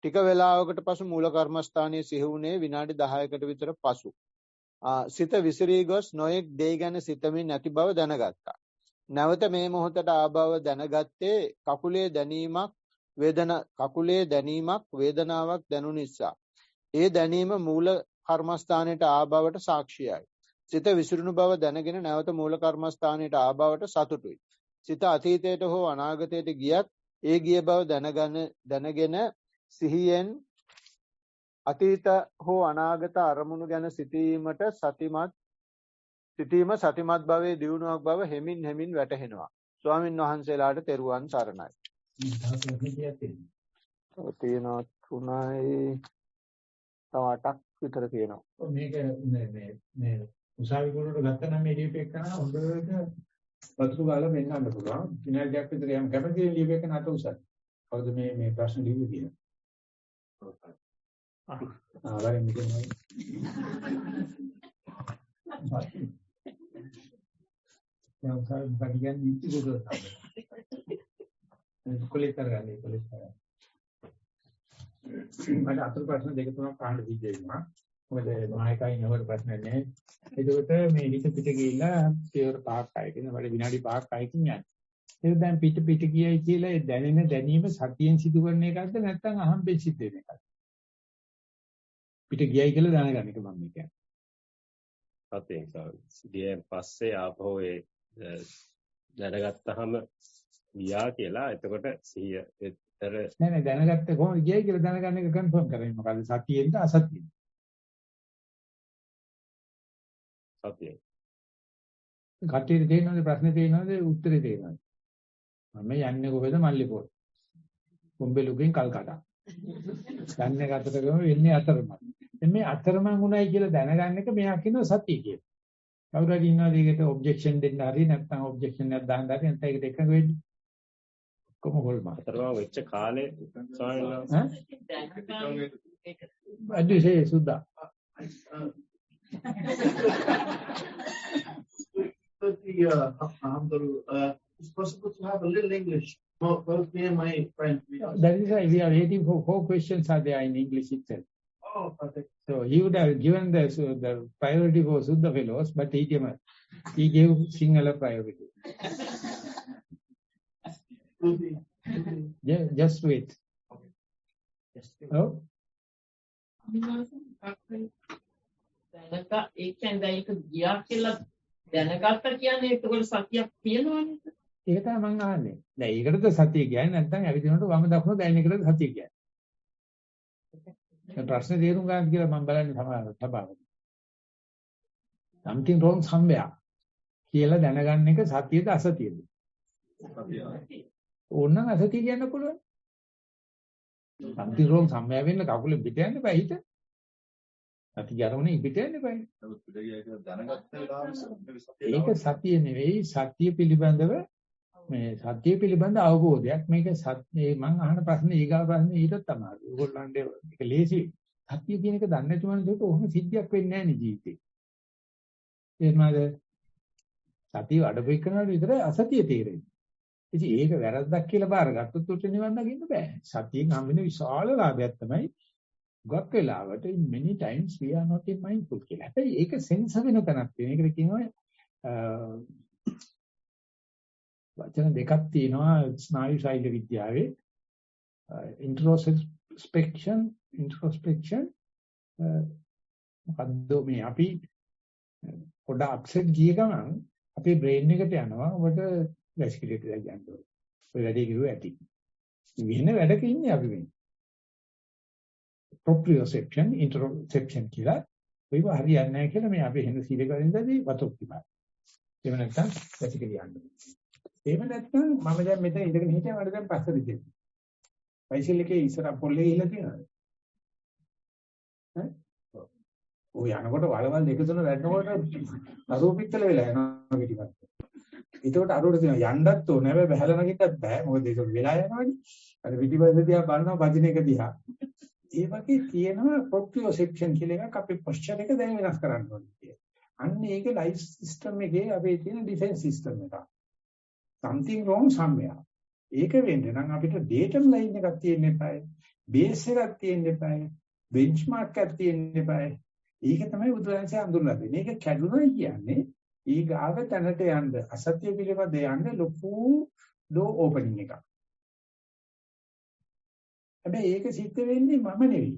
ටික වේලාවකට පසු මූල කර්මස්ථානයේ සිහි වුණේ විනාඩි 10කට විතර පසු. සිත විසිරී ගොස් නොයෙක් දේ ගැන සිතමින් නැති බව දැනගත්තා. නැවත මේ මොහොතට ආබව දැනගත්තේ කකුලේ දැනීමක් වේදනාවක් දැනු නිසා. ඒ දැනීම මූල කර්මස්ථානයට ආබවට සාක්ෂියයි. සිත විසිරුණු බව දැනගෙන නැවත මූල කර්මස්ථානයට ආබවට සතුටුයි. සිත අතීතයට හෝ අනාගතයට ගියත් ඒ ගිය බව දැනගෙන සිහියෙන් අතීත හෝ අනාගත අරමුණු ගැන සිතීම සතිමත් භවයේ දියුණුවක් බව හෙමින් වැටහෙනවා. ස්වාමින් වහන්සේලාට තෙරුවන් සරණයි. තියෙනවා 3යි තව 8ක් විතර තියෙනවා. මේක මේ උසාවි ගුරුවරට ගත්තා නම් මේ ලියපෙක කරන හොඳට වතුරු ගාලා මෙන්නන්න පුළුවන්. විනාඩියක් විතර යම් කැමති ලියපෙක නැත උසාවි. කවුද මේ ප්‍රශ්න ලියුවේ කියලා? වරෙන් මෙතනයි. යම් සාරි බඩියන් ඉති ගුරුවරට. කොලෙක්ටර් ගන්නේ කොලෙක්ටර්. මට අතුරු ප්‍රශ්න දෙක තුනක් අහන්න සිද්ධ වෙනවා. මොකද මායකයි නවර ප්‍රශ්න නැහැ. ඒකට මේ හිත පිට ගිහිල්ලා පියවර 5ක් ආයකින් වල විනාඩි 5ක් ආයකින් යන්නේ. ඒක දැන් පිට ගියයි කියලා ඒ දැනීම සතියෙන් සිදු කරන එකක්ද නැත්නම් අහම්බෙන් සිද්ධ වෙන එකක්ද? පිට ගියයි කියලා දැනගන්න එක මම කියන්නේ. සතියෙන් ගියන් පස්සේ ආපහු ඒ දැනගත්තාම ගියා කියලා එතකොට සිහිය නෑ දැනගත්තේ කොහොමද ගියයි කියලා දැනගන්න එක කන්ෆර්ම් කරන්නේ මොකද සතියෙන්ද අසතියෙන්ද? සතියෙන්. කටියේ තේනවද ප්‍රශ්නේ තේනවද උත්තරේ තේනවද? මම යන්නේ කොහෙද මල්ලිපොල්. කොම්බෙලුකින් කල්කටා. යන්නේ කතරගම වෙන්නේ අතරමං. මේ අතරමං උනායි කියලා දැනගන්න එක මෙයා කියනවා සතිය කියලා. කවුරු හරි ඉන්නවද ඒකට ඔබ්ජෙක්ෂන් දෙන්න හරි නැත්නම් ඔබ්ජෙක්ෂන් එකක් දාන්න හරි නැත්නම් ඒකට එකඟ වෙන්නේ? කොහොම හොල්මා. අතරමං වෙච්ච කාලේ ස්වාමීන් වහන්සේ අදිසේ සුද්දා. It's possible to have a little English. Both me and my friend. That is why we are waiting for 4 questions are there in English itself. Oh, perfect. So he would have given the priority for Suddha fellows, but he gave Sinhala priority. Yeah, just wait. Okay. Just wait. Oh? දැනගත්ත කියන්නේ ඒකවල සතියක් තියෙනවනේ. ඒක තමයි මම අහන්නේ. දැන් ඒකටද සතිය කියන්නේ නැත්නම් ඇවිදිනකොට වම දකුණ දැනෙන එකටද සතිය කියන්නේ. මේ ප්‍රශ්නේ තේරුම් ගන්න කියලා මම බලන්නේ සභාවට. something wrong somewhere කියලා දැනගන්න එක සතියද අසතියද? ඕනනම් අසතිය කියන්න පුළුවන්. something wrong somewhere වෙන්න කකුලෙන් පිට යන්න බෑ හිත. සතිය ගන්නෝනේ පිට යන්න බෑ. ඒක සතිය නෙවෙයි සතිය පිළිබඳව මේ සතිය පිළිබඳ අවබෝධයක්. මේක සත්‍ය මම අහන ප්‍රශ්නේ ඊගා ප්‍රශ්නේ ඊටත් තමයි. ඕගොල්ලන්ට ඒක ලේසි. සතිය කියන එක දන්නේ නැති මනුස්සයෙක් ඔහොම සිද්ධියක් වෙන්නේ නැහැ නේ ජීවිතේ. එහෙමද? සතිය අඩපෙක් කරනකොට විතරයි අසතිය තේරෙන්නේ. ඉතින් ඒක වැරද්දක් කියලා බාරගත්තොත් උට නිවන් දකින්න බෑ. සතියෙන් හම්බෙන විශාල ලාභයක් තමයි ගොක් වෙලාවට many times we are not in mindful කියලා. හැබැයි ඒක සෙන්ස වෙන තැනක් තියෙන. ඒකට කියනවා වචන දෙකක් තියෙනවා ස්නායු ශෛල විද්‍යාවේ introspection මොකද්ද මේ අපි පොඩ අප්සෙට් ගිය ගමන් අපේ බ්‍රේන් එකට යනවා ඔබට වැසිකිලිටි දැක් ගන්න ඕනේ. ඔය වැඩේ කිව්ව ඇති. වෙන වැඩක ඉන්නේ අපි මේ. proprioception interoception කියලා ඔයව හරියන්නේ නැහැ කියලා මේ අපි හින සීල කරින්දදී වතුක් තිබා. එහෙම නැත්නම් වැසිකිලි යන්නේ. එහෙම නැත්නම් මම දැන් මෙතන ඉඳගෙන හිටියා මට දැන් පස්සට දෙන්න. බයිසිකල් එකේ ඉස්සර පොල්ලේ ගිහලා තියෙනවද? ඈ? ඔය යනකොට වලවල් දෙක තුන වැටෙනකොට අරූපිත්තල වෙලා යනවා පිටිපස්ස. ඒකට අරූප තියෙනවා යන්නත් ඕනේ හැබැයි බහැලා නැගිටත් බෑ. මොකද ඒක වෙලා යනවනේ. අර පිටිපස්ස දිහා බලනවා පදින එක දිහා. ඒ වගේ තියෙනවා proprioception කියලා එකක් අපේ posture එක දැන් වෙනස් කරන්න ඕනේ. අන්න ඒක life system එකේ අපේ තියෙන defense system එක. something wrong somewhere. ඒක වෙන්නේ නම් අපිට datum line එකක් තියෙන්න එපායි. base එකක් තියෙන්න එපායි. benchmark එකක් තියෙන්න එපායි. ඒක තමයි බුදුරජාණන්සේ අඳුරලා දෙන්නේ. මේක කැඩුනා කියන්නේ ඊගාව තැනට යන්න අසත්‍ය පිළිබඳ යන්න ලොකු door opening එකක්. හැබැයි ඒක සිද්ධ වෙන්නේ මම නෙවෙයි.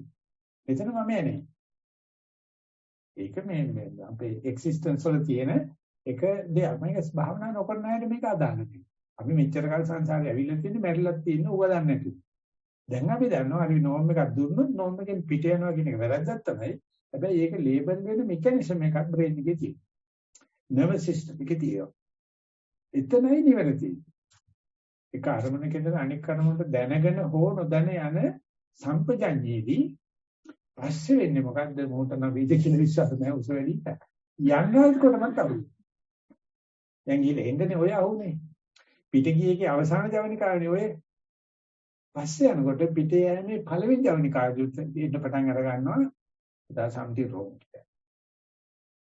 එතන මම නෙවෙයි. ඒක මේ අපේ existence වල තියෙන එක දෙයක්. මේක භාවනා නොකරන අයට මේක අදාළ නැහැ. අපි මෙච්චර කාල සංසාරේ ඇවිල්ලා තියෙන්නේ මැරිලක් තියෙන ඌව දන්නේ නැති. දැන් අපි දන්නවා හරි නෝම් එකක් දුන්නොත් නෝම් එකෙන් පිට යනවා කියන එක වැරද්දක් තමයි. හැබැයි ඒක ලේබල් වෙන මෙකැනිසම් එකක් බ්‍රේන් එකේ තියෙනවා. නර්වස් සිස්ටම් එකේ තියෙනවා. එතනයි නිවන තියෙන්නේ. ඒක අරමුණක ඉඳලා අනික් අරමුණට දැනගෙන හෝ නොදැන යන සම්පජඤ්ඤයේදී පස්සේ වෙන්නේ මොකද්ද මොහොතන වේද කියලා විශ්වාස නැහැ උස වැඩි යන්නත් කොටමත් අහුයි. දැන් ඊළ එන්නේ ඔය අහුනේ. පිට ගියේගේ අවසාන ජවනිකාවනේ ඔය. පස්සේ යනකොට පිටේ යන්නේ පළවෙනි ජවනිකාවදී ඉන්න පටන් අර ගන්නවා. දා සම්ටි රෝග.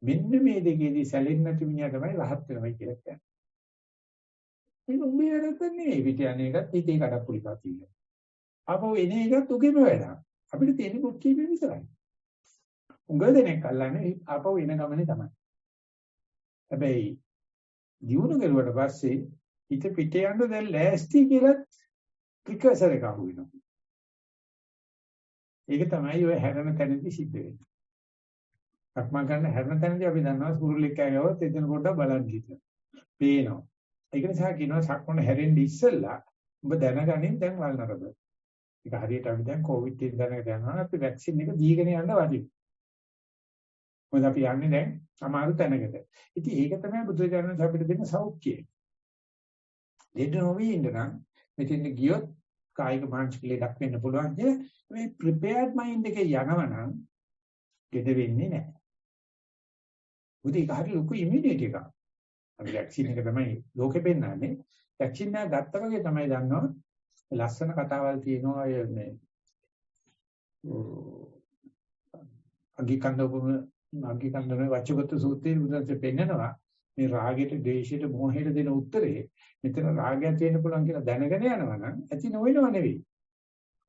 මෙන්න මේ දෙකේදී සැලෙන්නේ නැති මිනිහා තමයි රහත් වෙනවා කියලා කියන්නේ. ඒක උඹේ වැරද්ද නෙවෙයි. පිට යන්නේ එකත් හිතේ කඩප්පුලි පාතියි. ආපහු එන එකත් උගෙම වැඩක්. අපිට තියෙන කුක් කීපේ විතරයි. උඟ දෙනෙක් අල්ලන්නේ ආපහු එන ගමනේ තමයි. හැබැයි දියුණු කරුවට පස්සේ හිත පිට යන්න දැන් ලෑස්ති කියලා ප්‍රිකර්සර් එක අහු වෙනවා. ඒක තමයි ඔය හැරෙන තැනදී සිද්ධ වෙන්නේ. අක්මා ගන්න හැරෙන තැනදී අපි දන්නවා සූර්යලෙක් කෑගවොත් එතන පොඩ්ඩක් බලන්න හිටියා. පේනවා. ඒක නිසා කියනවා සක්මණ හැරෙන්න ඉස්සෙල්ලා ඔබ දැනගනින් දැන් වල්නරද. ඒක හරියට අපි දැන් කොවිඩ් කියන දැනගට යනවා අපි වැක්සින් එක දීගෙන යන්න වටිනවා. මොකද අපි යන්නේ දැන් අමාරු තැනකට. ඉතින් ඒක තමයි බුදුරජාණන් අපිට දෙන සෞඛ්‍යය. දෙන්න නොවී ඉඳනම් මෙතෙන් ගියොත් කායික මානසික ලෙඩක් වෙන්න පුළුවන් කිය මේ prepared mind එකේ යනවනම් දෙද වෙන්නේ නැහැ. මොකද ඒක හරිය ලොකු ඉමුනිටි එකක්. අපි වැක්සින් එක තමයි ලෝකෙ පෙන්නන්නේ. වැක්සින් එක ගත්තා වගේ තමයි දන්නවා. ලස්සන කතාවල් තියෙනවා අය මේ අගිකන්දනේ වචගත සූත්‍රයේ බුදුන්සේ පෙන්නනවා මේ රාගයට, ද්වේෂයට, මෝහයට දෙන උත්තරේ මෙතන රාගයක් තියෙන්න පුළුවන් කියලා දැනගෙන යනවා නම් ඇති නොවෙනව නෙවෙයි.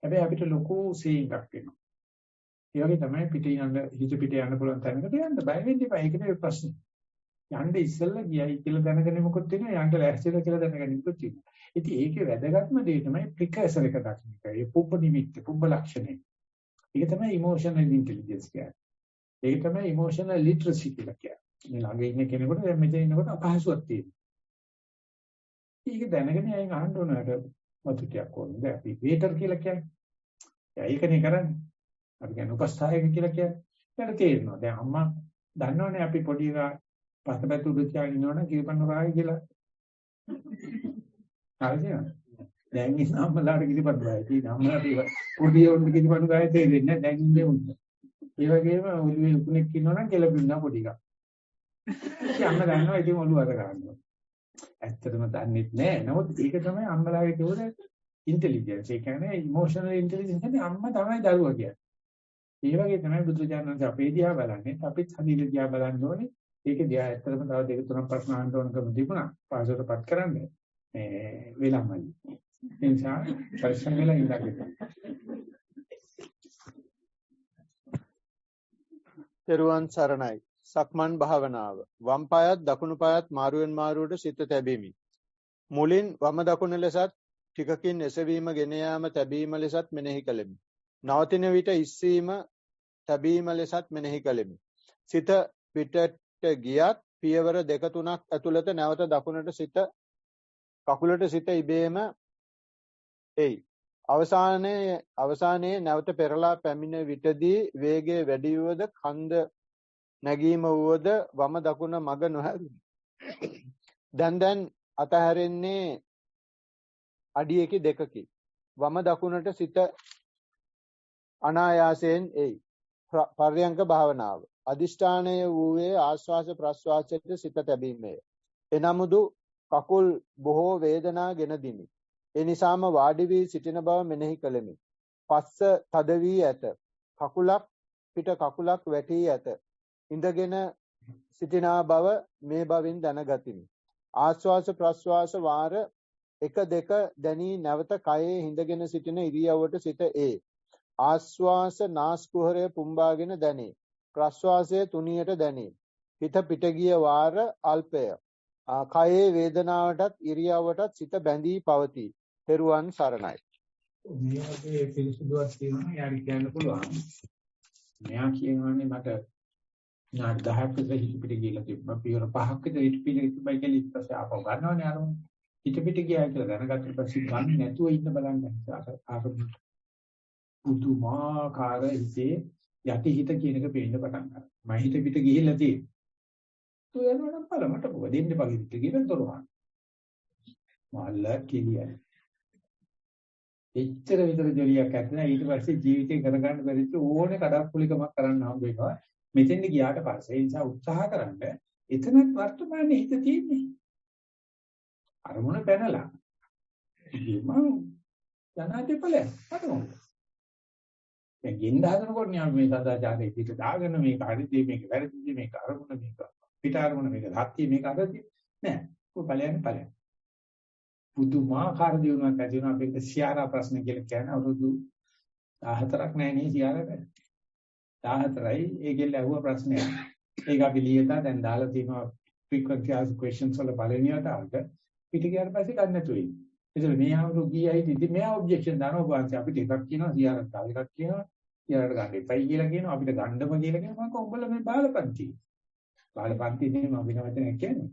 හැබැයි අපිට ලොකු සීන්ක් වෙනවා. ඒ වගේ තමයි පිට යන හිත පිට යන්න පුළුවන් තැනකට යන්න බය වෙන්න එපා. ඒක නෙවෙයි ප්‍රශ්නේ. යන්න ඉස්සෙල්ලා ගියයි කියලා දැනගෙන මොකද වෙන්නේ? යන්න ලෑස්තිලා කියලා දැනගෙන ඉන්නත් තියෙනවා. ඉතින් ඒකේ වැදගත්ම දේ තමයි ප්‍රිකර්සර් එක දකින්න එක. ඒ පුබ්බ නිමිත්ත, පුබ්බ ලක්ෂණය. ඒක තමයි ඉමෝෂනල් ඉන්ටෙලිජන්ස් කියන්නේ. ඒක තමයි ඉමෝෂනල් ලිටරසි කියලා කියන්නේ. මේ ළඟ ඉන්න කෙනෙකුට දැන් මෙතන ඉන්නකොට අපහසුයක් තියෙනවා. ඒක දැනගෙන යයින් අහන්න ඕනකට වතු ටිකක් ඕනේ. දැන් අපි වේටර් කියලා කියන්නේ. ඒකනේ කරන්නේ. අපි කියන්නේ උපස්ථායක කියලා කියන්නේ. ඒකට තේරෙනවා. දැන් අම්මා දන්නවනේ අපි පොඩි එකා පස්සපැත්ත උඩ තියාගෙන ඉන්නවනේ කිරිපන්න රායි කියලා. හරිද? දැන් ඉන්න අම්මලාට කිරිපන්න රායි තියෙන අම්මලාට පොඩි උන්ට කිරිපන්න රායි තේරෙන්නේ නැහැ. දැන් ඉන්නේ උන්ට. ඒ වගේම ඔළුවේ උකුණෙක් ඉන්නවනම් කෙලපින්නා පොඩි එකා. ඉතින් අම්ම දන්නවා ඉතින් ඔළුව අර ගන්නවා. ඇත්තටම දන්නෙත් නෑ. නමුත් ඒක තමයි අම්මලාගේ තියෙන ඉන්ටෙලිජන්ස්. ඒ කියන්නේ ඉමෝෂනල් ඉන්ටෙලිජන්ස් කියන්නේ අම්මා තමයි දරුවා කියන්නේ. ඒ වගේ තමයි බුදුජානක අපේ දිහා බලන්නේ. අපිත් හදිල දිහා බලන්න ඕනේ. ඒක දිහා ඇත්තටම තව දෙක තුනක් ප්‍රශ්න අහන්න ඕනකම තිබුණා. පාසලටපත් කරන්න. මේ වෙලාමයි. ඒ නිසා පරිස්සම් වෙලා ඉඳලා. තෙරුවන් සරණයි. සක්මන් භාවනාව. වම් පායත් දකුණු පායත් මාරුවෙන් මාරුවට සිත තැබීමි. මුලින් වම දකුණ ලෙසත් ටිකකින් එසවීම ගෙන යාම තැබීම ලෙසත් මෙනෙහි කළෙමි. නවතින විට ඉස්සීම තැබීම ලෙසත් මෙනෙහි කළෙමි. සිත පිටට ගියත් පියවර දෙක තුනක් ඇතුළත නැවත දකුණට සිත කකුලට සිත ඉබේම එයි. අවසානයේ නැවත පෙරලා පැමිණ විටදී වේගය වැඩි වුවද කන්ද නැගීම වුවද වම දකුණ මග නොහැරුණි. දැන් අතහැරෙන්නේ අඩියකි දෙකකි. වම දකුණට සිත අනායාසයෙන් එයි. පර්යංක භාවනාව. අදිෂ්ඨානය වූයේ ආශ්වාස ප්‍රශ්වාසයට සිත තැබීමය. එනමුදු කකුල් බොහෝ වේදනා ගෙන දිනි. එනිසාම වාඩි වී සිටින බව මෙනෙහි කළෙමි. පස්ස තද වී ඇත. කකුලක් පිට කකුලක් වැටී ඇත. ඉඳගෙන සිටිනා බව මේ බවින් දැනගතිමි. ආශ්වාස ප්‍රශ්වාස වාර 1-2 දැනී නැවත කයේ හිඳගෙන සිටින ඉරියව්වට සිට ඒ. ආශ්වාස නාස්කුහරය පුම්බාගෙන දැනේ. ප්‍රශ්වාසය තුනියට දැනේ. හිත පිට ගිය වාර අල්පය. කයේ වේදනාවටත් ඉරියව්වටත් සිත බැඳී පවතී. තෙරුවන් සරණයි. මේ වගේ පිළිසුදුවක් තියෙනවා යාරි කියන්න පුළුවන්. මෙයා කියනවානේ මට නාඩ 10ක් විතර හිත පිට ගිහලා තිබ්බා. පියවර 5ක් විතර හිත පිට තිබ්බයි කියලා ඊට පස්සේ ආපහු ගන්නවනේ අරමුණ. හිත පිට ගියා කියලා දැනගත්තට පස්සේ ගන්න නැතුව ඉන්න බලන්න. ආරමුණ පුදුමාකාර හිතේ යටි හිත කියන එක පේන්න පටන් ගන්නවා. මම හිත පිට ගිහිල්ලා තියෙන්නේ. තෝ යනවනම් බලමට මොකද දෙන්න බගිට කියලා දොරවන්න. මල්ල කිලියයි. එච්චර විතර ජොලියක් ඇත්නම් ඊට පස්සේ ජීවිතේ කරගන්න බැරිච්ච ඕනේ කඩප්පුලිකමක් කරන්න හම්බ වෙනවා. මෙතෙන්ද ගියාට පස්සේ ඒ නිසා උත්සාහ කරන්න එතනත් වර්තමානයේ හිත තියෙන්නේ. අරමුණ පැනලා. මම යනාදේපලයක් අරමුණ. දැන් ගෙන්න හදනකොට න්යාම මේ සදාචාරයේ පිට දාගෙන මේක හරිද මේක වැරදිද මේක අරමුණ මේක පිට අරමුණ මේක සත්‍ය මේක අරදී නෑ. ඔය ඵලයන්. පුදුමාකාර දිනුවක් ඇති වෙනවා. අපිට සියාරා ප්‍රශ්න කියලා කියන්නේ අවුරුදු 14ක් නෑ නේ සියාරාට. 14යි ඒකෙල්ල ඇහුව ප්‍රශ්නයක්. ඒක අපි ලියලා දැන් දාලා තියෙනවා frequently asked questions වල පළවෙනි වතාවට පිට ගියාට පස්සේ ගන්න නැතුව ඉන්නේ. ඒතර මේ අවුරුදු ගියයි ඉතින් මෙයා ඔබ්ජෙක්ෂන් දානවා ඔබ අපිට එකක් කියනවා සියාරාට තව එකක් කියනවා. සියාරාට ගන්න එපයි කියලා කියනවා අපිට ගන්නම කියලා කියනවා. මම උඹලා මේ බාලපන්ති. බාලපන්ති නේ මම වෙන වචනයක් කියන්නේ.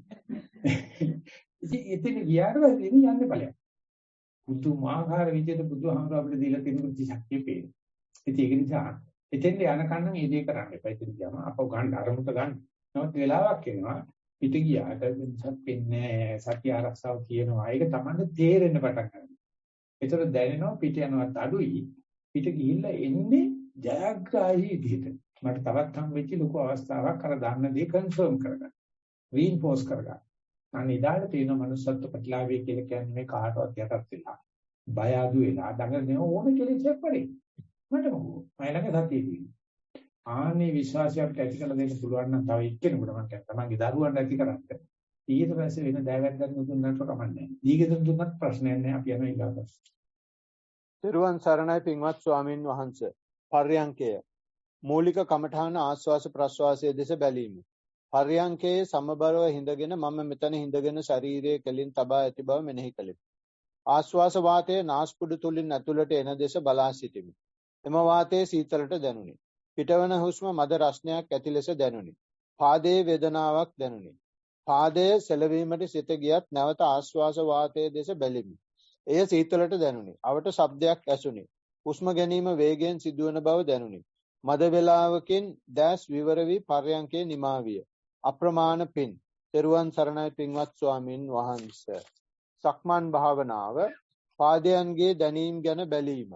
ඉතින් එතන ගියාට පස්සේ යන්නේ ඵලයක්. පුදුමාකාර විදිහට බුදුහාමුදුර අපිට දීලා තියෙන ශක්තිය පේනවා. ඉතින් ඒක නිසා එතෙන්ද යනකන් නම් ඒ දේ කරන්න එපා. ඉතින් ගියාම අපව ගන්න අරමුණට ගන්න. නමුත් වෙලාවක් එනවා පිට ගියාට සත් වෙන්නේ සත්‍ය ආරක්ෂාව කියනවා. ඒක Tamanne තේරෙන්න පටන් ගන්නවා. ඒතර දැනෙනවා පිට යනවත් අඩුයි. පිට ගිහිල්ලා එන්නේ ජයග්‍රාහී විදිහට. මට තවත් හම් වෙච්ච ලොකු අවස්ථාවක් අර දන්න දේ කන්ෆර්ම් කරගන්න. රීන්ෆෝස් කරගන්න. අනිදාට තියෙන මනුස්සත්ව ප්‍රතිලාභය කියලා කියන්නේ මේ කාටවත් යටත් වෙලා බය අඩු වෙලා දඟලන ඕන කෙලෙසක් පරි මට මොකෝ මම ළඟ සතිය තියෙනවා ආන්නේ විශ්වාසයක් ඇති කරලා දෙන්න පුළුවන් නම් තව එක්කෙනෙකුට මම කියන්නේ තමන්ගේ දරුවන්ට ඇති කරන්න ඊට පස්සේ වෙන දෑවැද්දක් දුන්නට කමන්නේ දීගෙදර දුන්නත් ප්‍රශ්නයක් නැහැ අපි යනවා ඊළඟට. තෙරුවන් සරණයි පින්වත් ස්වාමින් වහන්සේ. පර්යංකය මූලික කමඨාන ආස්වාස ප්‍රස්වාසයේ දෙස බැලීම. පර්යංකයේ සමබරව හිඳගෙන මම මෙතන හිඳගෙන ශරීරයේ කෙලින් තබා ඇති බව මෙනෙහි කළෙමි. ආශ්වාස වාතයේ නාස්පුඩු තුලින් ඇතුළට එන දෙස බලා සිටිමි. එම වාතයේ සීතලට දැනුනි. පිටවන හුස්ම මද රස්නයක් ඇති ලෙස දැනුනි. පාදයේ වේදනාවක් දැනුනි. පාදයේ සැලවීමට සිත ගියත් නැවත ආශ්වාස වාතයේ දෙස බැලිමි. එය සීතලට දැනුනි. අවට ශබ්දයක් ඇසුනි. හුස්ම ගැනීම වේගයෙන් සිදුවන බව දැනුනි. මද වේලාවකින් දැස් විවර වී පර්යංකේ නිමා විය. අප්‍රමාණ පින්. තෙරුවන් සරණයි පින්වත් ස්වාමින් වහන්සේ. සක්මන් භාවනාව පාදයන්ගේ දැනීම් ගැන බැලීම.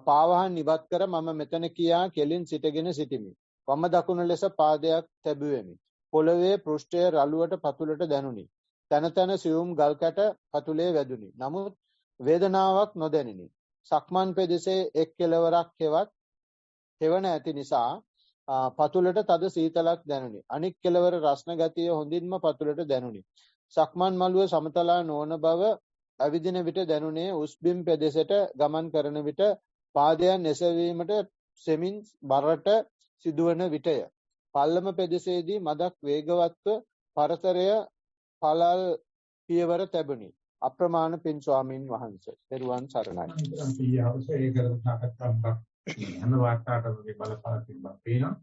පාවහන් ඉවත් කර මම මෙතන කියා කෙලින් සිටගෙන සිටිමි. වම දකුණ ලෙස පාදයක් තැබුවෙමි. පොළවේ පෘෂ්ඨය රළුවට පතුලට දැනුනි. තන තන සියුම් ගල් කැට පතුලේ වැදුනි. නමුත් වේදනාවක් නොදැනිනි. සක්මන් පෙදෙසේ එක් කෙළවරක් හෙවණ ඇති නිසා පතුලට තද සීතලක් දැනුනි. අනික් කෙළවර රස්න ගතිය හොඳින්ම පතුලට දැනුනි. සක්මන් මළුව සමතලා නොවන බව ඇවිදින විට දැනුනේ උස්බිම් පෙදෙසට ගමන් කරන විට පාදයන් එසවීමට සෙමින් බරට සිදුවන විටය. පල්ලම පෙදෙසේදී මදක් වේගවත්ව පරතරය පළල් පියවර තැබුණි. අප්‍රමාණ පින් ස්වාමින් වහන්සේ. පෙරුවන් සරණයි. අපි අවශ්‍ය ඒ කරපු සාකච්ඡාවක් හැම වාර්තාවකදී බලපාතින් පේනවා.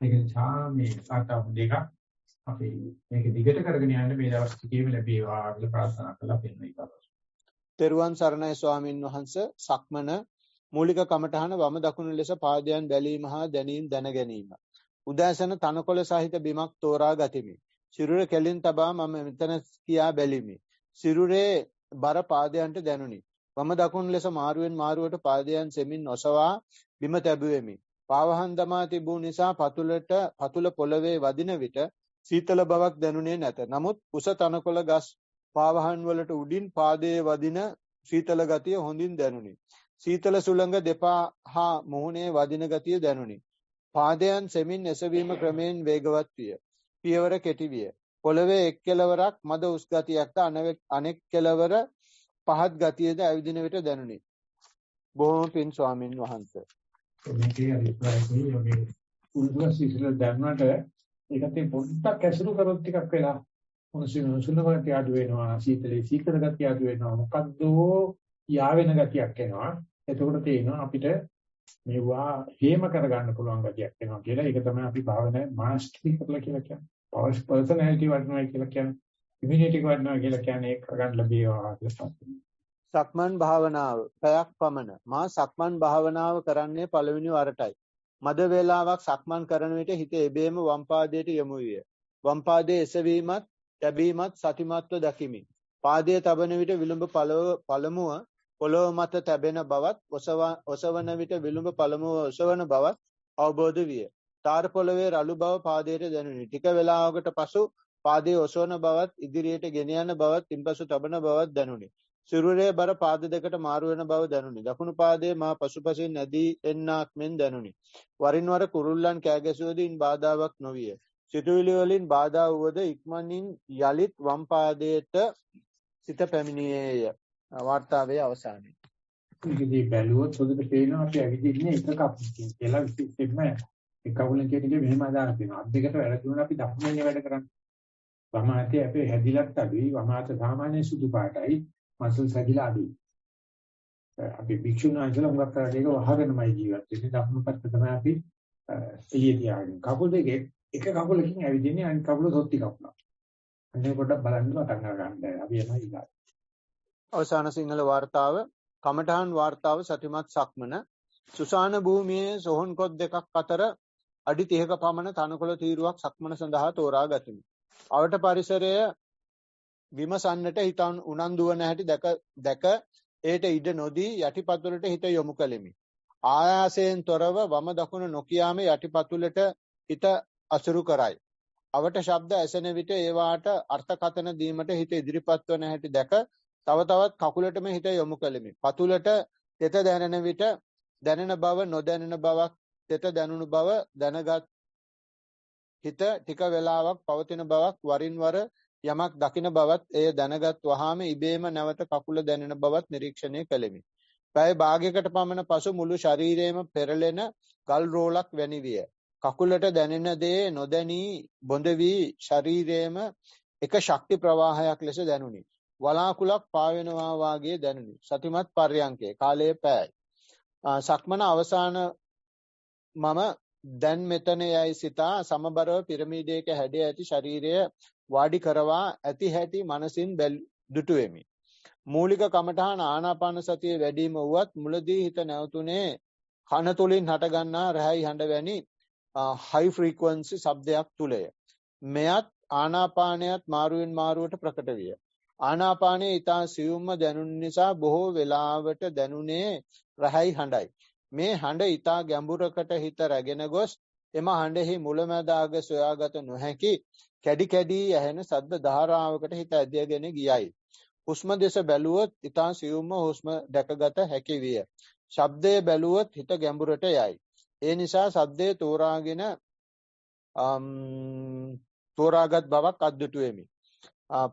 ඒක නිසා මේ සාකච්ඡා දෙක අපි මේක දිගට කරගෙන යන්න මේ දවස් ටිකේම ලැබේවා කියලා ප්‍රාර්ථනා කරලා පෙන්වයි කරා. තෙරුවන් සරණයි ස්වාමින් වහන්සේ. සක්මන මූලික කමඨහන වම දකුණු ලෙස පාදයන් බැලීම හා දැනීම දැන ගැනීම. උදෑසන තනකොළ සහිත බිමක් තෝරා ගතිමි. සිරුර කෙලින් තබා මම මෙතන කියා බැලිමි. සිරුරේ බර පාදයන්ට දැනුනි. වම දකුණු ලෙස මාරුවෙන් මාරුවට පාදයන් සෙමින් ඔසවා බිම තැබුවෙමි. පාවහන් දමා තිබූ නිසා පතුල පොළවේ වදින විට සීතල බවක් දැනුනේ නැත. නමුත් උස තනකොළ ගස් පාවහන් වලට උඩින් පාදයේ වදින සීතල ගතිය හොඳින් දැනුනි. සීතල සුළඟ දෙපා හා මුහුණේ වදින ගතිය දැනුනි. පාදයන් සෙමින් එසවීම ක්‍රමයෙන් වේගවත් විය. පියවර කෙටි විය. පොළවේ එක් කෙළවරක් මද උස් ගතියක්ද අනෙක් කෙළවර පහත් ගතියද ඇවිදින විට දැනුනි. බොහොම පින් ස්වාමින් වහන්සේ. මේකේ අනිත්‍යයි යෝගේ උල්ගස් ඉස්සර දැනනට ඒකත් පොඩ්ඩක් ඇසුරු කරොත් ටිකක් වෙලා මොනසුනකට අඩු වෙනවා. සීතලේ සීතල ගතිය අඩු වෙනවා. මොකද්ද යාවෙන ගතියක් එනවා. එතකොට තේනවා අපිට මේවා හේම කරගන්න පුළුවන් ගතියක් එනවා කියලා. ඒක තමයි අපි භාවනාවේ මාස්ටරි කරලා කියලා කියන්නේ. පර්සනැලිටි වඩනවා කියලා කියන්නේ. ඉමුනිටි වඩනවා කියලා කියන්නේ ඒක කරගන්න ලැබේවා කියලා. සක්මන් භාවනාව පැයක් පමණ. මා සක්මන් භාවනාව කරන්නේ පළවෙනි වරටයි. මද වේලාවක් සක්මන් කරන විට හිත එබේම වම් පාදයට යොමු විය. වම් පාදයේ එසවීමත් තැබීමත් සතිමත්ව දකිමි. පාදයේ තබන විට විලුඹ පළමුව පොළොව මත තැබෙන බවත් ඔසවන විට විලුඹ පළමුව ඔසවන බවත් අවබෝධ විය. තාර පොළවේ රළු බව පාදයට දැනුනි. ටික වේලාවකට පසු පාදයේ ඔසවන බවත් ඉදිරියට ගෙන යන බවත් ඉන්පසු තබන බවත් දැනුනි. සිරුරේ බර පාද දෙකට මාරු වෙන බව දැනුනි. දකුණු පාදයේ මා පසුපසින් නැදී එන්නක් මෙන් දැනුනි. වරින් වර කුරුල්ලන් කෑ ගැසුවදින් බාධාවක් නොවිය. සිතුවිලි වලින් බාධා වුවද ඉක්මනින් යලිත් වම් පාදයට සිත පැමිණියේය. වාර්තාවේ අවසානයේ. මේකදී බැලුවොත් හොඳට පේනවා අපි ඇවිදින්නේ එක කප්පකින් කියලා විශේෂයෙන්ම එක කවුලෙන් කියන එක මෙහෙම අදාළ තියෙනවා. අත් දෙකට වැඩ දුන්නා අපි දකුණේ වැඩ කරන්නේ. වම අතේ අපේ හැදිලත් අඩුයි. වම අත සාමාන්‍ය සුදු පාටයි. මසල්ස් හැදිලා අඩුයි. අපි භික්ෂුණාන්සලා හුඟක් කරලා ඒක වහගෙනමයි ජීවත් වෙන්නේ. දකුණු පැත්ත තමයි අපි එළිය තියාගෙන. කකුල් දෙකේ එක කකුලකින් ඇවිදින්නේ අනිත් කකුල සොත්ති කකුල. අනේ පොඩ්ඩක් බලන්න පටන් ගන්න. අපි එනවා ඊගා. අවසාන සිංහල වාර්තාව කමඨහන් වාර්තාව සතිමත් සක්මන. සුසාන භූමියේ සොහොන් කොත් දෙකක් අතර අඩි 30ක පමණ තනකොළ තීරුවක් සක්මන සඳහා තෝරා ගතිමි. අවට පරිසරය විමසන්නට හිත උනන්දු වන හැටි දැක ඒට ඉඩ නොදී යටිපතුලට හිත යොමු කළෙමි. ආයාසයෙන් තොරව වම දකුණ නොකියාම යටිපතුලට හිත අසුරු කරයි. අවට ශබ්ද ඇසෙන විට ඒවාට අර්ථකථන දීමට හිත ඉදිරිපත් වන හැටි දැක තව තවත් කකුලටම හිත යොමු කළෙමි. පතුලට තෙත දැනෙන විට දැනෙන බව නොදැනෙන බවක් තෙත දැනුණු බව දැනගත් හිත ටික වේලාවක් පවතින බවක් වරින් වර යමක් දකින බවත් එය දැනගත් වහාම ඉබේම නැවත කකුල දැනෙන බවත් නිරීක්ෂණය කළෙමි. පැය භාගයකට පමණ පසු මුළු ශරීරයේම පෙරලෙන ගල් රෝලක් වැනි විය. කකුලට දැනෙන දේ නොදැනී බොඳ වී ශරීරයේම එක ශක්ති ප්‍රවාහයක් ලෙස දැනුනි. වලාකුලක් පාවෙනවා වාගේ දැනුනි. සතිමත් පර්යංකේ කාලයේ පැයයි. සක්මන අවසාන මම දැන් මෙතන යයි සිතා සමබරව පිරමීඩයක හැඩය ඇති ශරීරය වාඩි කරවා ඇති හැටි මනසින් දුටුවෙමි. මූලික කමඨහන ආනාපාන සතිය වැඩිම වුවත් මුලදී හිත නැවතුනේ කන තුලින් හටගන්නා රැයි හඬ වැනි high frequency ශබ්දයක් තුලය. මෙයත් ආනාපානයත් මාරුවෙන් මාරුවට ප්‍රකට විය. ආනාපානයේ ඊතා සියුම්ම දැනුන නිසා බොහෝ වෙලාවට දැනුනේ රැයි හඬයි. මේ හඬ ඊතා ගැඹුරකට හිත රැගෙන ගොස් එම හඬෙහි මුලැමැදාග සොයාගත නොහැකි කැඩි කැඩි ඇහෙන ශබ්ද ධාරාවකට හිත ඇදගෙන ගියයි. හුස්ම දෙස බැලුවොත් ඊතා සියුම්ම හුස්ම දැකගත හැකි විය. ශබ්දයේ බැලුවොත් හිත ගැඹුරට යයි. ඒ නිසා ශබ්දයේ තෝරාගත් බවක් අද්දුටුවෙමි.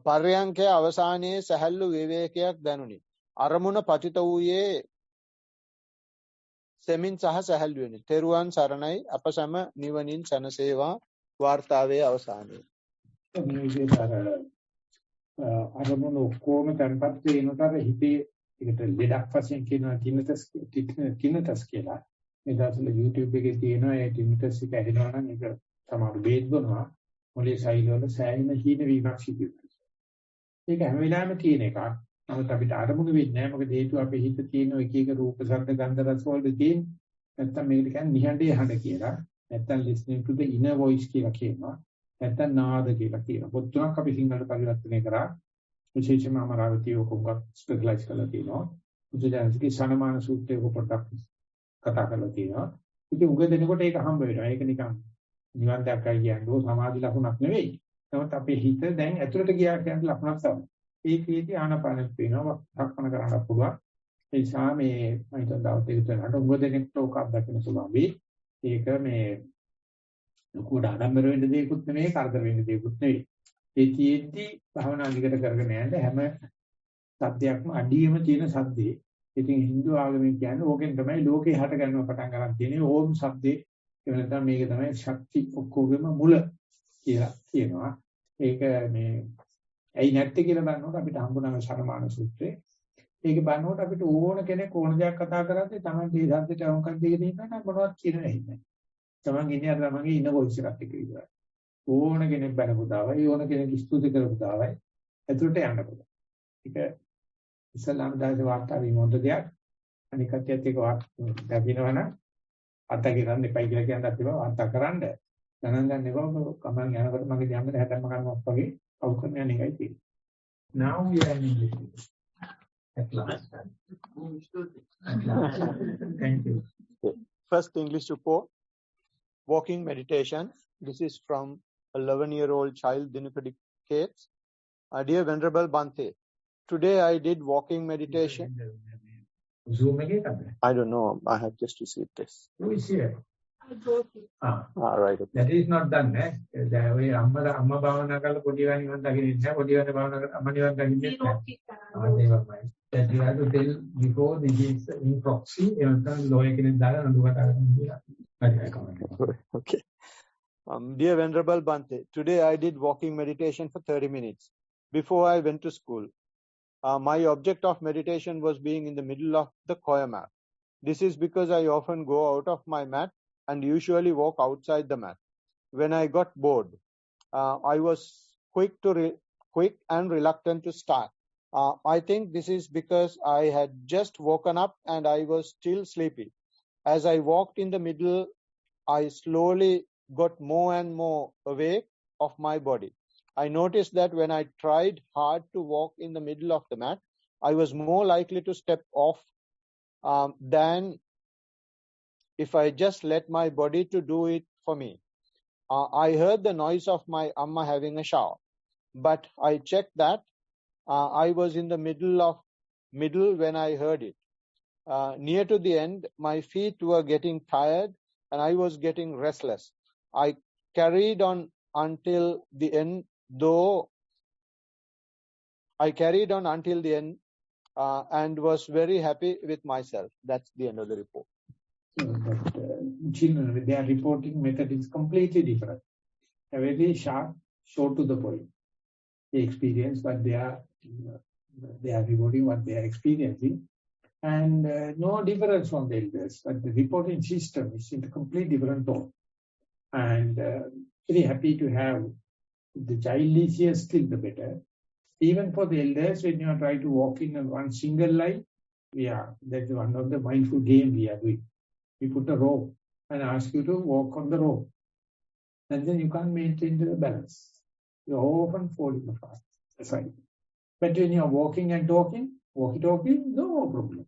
පර්යංකයේ අවසානයේ සැහැල්ලු විවේකයක් දැනුනි. අරමුණ පතිත වූයේ සෙමින් සහ සැහැල්ලුවෙනි. තෙරුවන් සරණයි අප සැම නිවනින් සැනසේවා. වාර්තාවේ අවසානයේ. මේ විදිහට අරමුණ ඔක්කොම තැන්පත් වෙනතර හිතේ ඒකට ලෙඩක් වශයෙන් කියනවා ටිනටස් කියලා. මේ දවස්වල YouTube එකේ තියෙනවා ඒ ටිනටස් එක ඇහෙනවා නම් ඒක තමයි බේත් බොනවා. මොලේ සෛලවල සෑහෙන හීන වීමක් සිදු වෙනවා. ඒක හැම වෙලාවෙම තියෙන එකක්. නමුත් අපිට අරමුණු වෙන්නේ නැහැ. මොකද හේතුව අපේ හිත තියෙන එක එක රූප ශබ්ද ගන්ධ රස වල තියෙන. නැත්තම් මේකට කියන්නේ නිහඬේ හඬ කියලා. නැත්තම් listening to the inner voice කියලා කියනවා. නැත්තම් නාද කියලා කියනවා. පොත් තුනක් අපි සිංහලට පරිවර්තනය කරා. විශේෂයෙන්ම අමරාවතිය ඔක්කොම ස්පෙෂලායිස් කරලා තියෙනවා. උදේට සනමාන සූත්‍රය පොඩ්ඩක් කතා කරලා තියෙනවා. ඉතින් උග දෙනකොට ඒක හම්බ වෙනවා. ඒක නිකන් නිවන් දැක්කයි කියන්නේ සමාධි ලකුණක් නෙවෙයි. නමුත් අපේ හිත දැන් ඇතුළට ගියා කියන ලකුණක් තමයි. ඒකේදී ආනාපානෙත් වෙනවා. භක්මන කරන්න පුළුවන්. ඒ නිසා මේ මම හිතුවා දවස් දෙක තුනකට උග දෙනෙක්ට ඕක අත්දකින්න පුළුවන්. ඒක මේ ලොකුට ආඩම්බර වෙන්න දෙයක්වත් නෙවෙයි, කරදර වෙන්න දෙයක්වත් නෙවෙයි. ඒ තියෙද්දි භාවනා දිගට කරගෙන යන්න හැම සත්‍යයක්ම අඩියම තියෙන සද්දේ. ඉතින් Hindu ආගමෙන් කියන්නේ ඕකෙන් තමයි ලෝකේ හට ගන්නව පටන් ගන්න තියෙන්නේ. ඕම් සද්දේ. ඒ වෙනතම මේක තමයි ශක්ති ඔක්කොගෙම මුල කියලා කියනවා. ඒක මේ ඇයි නැත්තේ කියලා බලනකොට අපිට හම්බුනා සරමාන සූත්‍රේ. ඒක බලනකොට අපිට ඕන කෙනෙක් ඕන දෙයක් කතා කරද්දී තමයි මේ සද්දේට අවුකක් දෙක දෙන්න මොනවද කියන්නේ නැහැ. තමන් ඉන්නේ අර තමන්ගේ ඉන්න වොයිස් එකක් එක විතරයි. ඕන කෙනෙක් බැලපු දාවයි ඕන කෙනෙක් ස්තුති කරපු දාවයි ඇතුළට යන්න පුළුවන්. ඒක ඉස්ලාම් දාසේ වාර්තාවේ මොඳ දෙයක්. අනික කච්චියත් එක දකින්නවනම් අතගේ ගන්න එපයි කියලා කියන්නත් එපා වාර්තා කරන්න. ගණන් ගන්න එපා කමෙන් යනකොට මගේ ධම්මද හැදම්ම කරනවක් වගේ අවුකරණ යන එකයි තියෙන්නේ. Now we are in English. At last. Thank you. First English report. Walking meditation. This is from 11-year-old child Dinukadi Cates. Dear Venerable Bhante, today I did walking meditation. Zoom again? I don't know. I have just received this. Who is here? Right. Okay. That is not done. That way, Amma Bhavana kala podi gani man dagini nai. Podi gani Bhavana Amma niwan dagini nai. Never mind. That you have to tell before this is in proxy. Evantan loya kene dala nandu kata karana. Okay. Dear Venerable Bhante, today I did walking meditation for 30 minutes before I went to school. My object of meditation was being in the middle of the choir mat. This is because I often go out of my mat and usually walk outside the mat. When I got bored, I was quick and reluctant to start. I think this is because I had just woken up and I was still sleepy. As I walked in the middle, I slowly got more and more awake of my body. I noticed that when I tried hard to walk in the middle of the mat, I was more likely to step off than if I just let my body to do it for me. I heard the noise of my Amma having a shower, but I checked that I was in the middle when I heard it. Near to the end, my feet were getting tired and I was getting restless. I carried on until the end, and was very happy with myself. That's the end of the report. But children, their reporting method is completely different. A very sharp, short to the point. They experience what they are reporting what they are experiencing, and no difference from the elders. But the reporting system is in a completely different tone. And very happy to have the child is here, still the better. Even for the elders, when you try to walk in one single line, that's one of the mindful game we are doing. We put a rope and ask you to walk on the rope. And then you can't maintain the balance. You're often falling apart. That's right. But when you're walking and talking, walkie-talkie, no problem.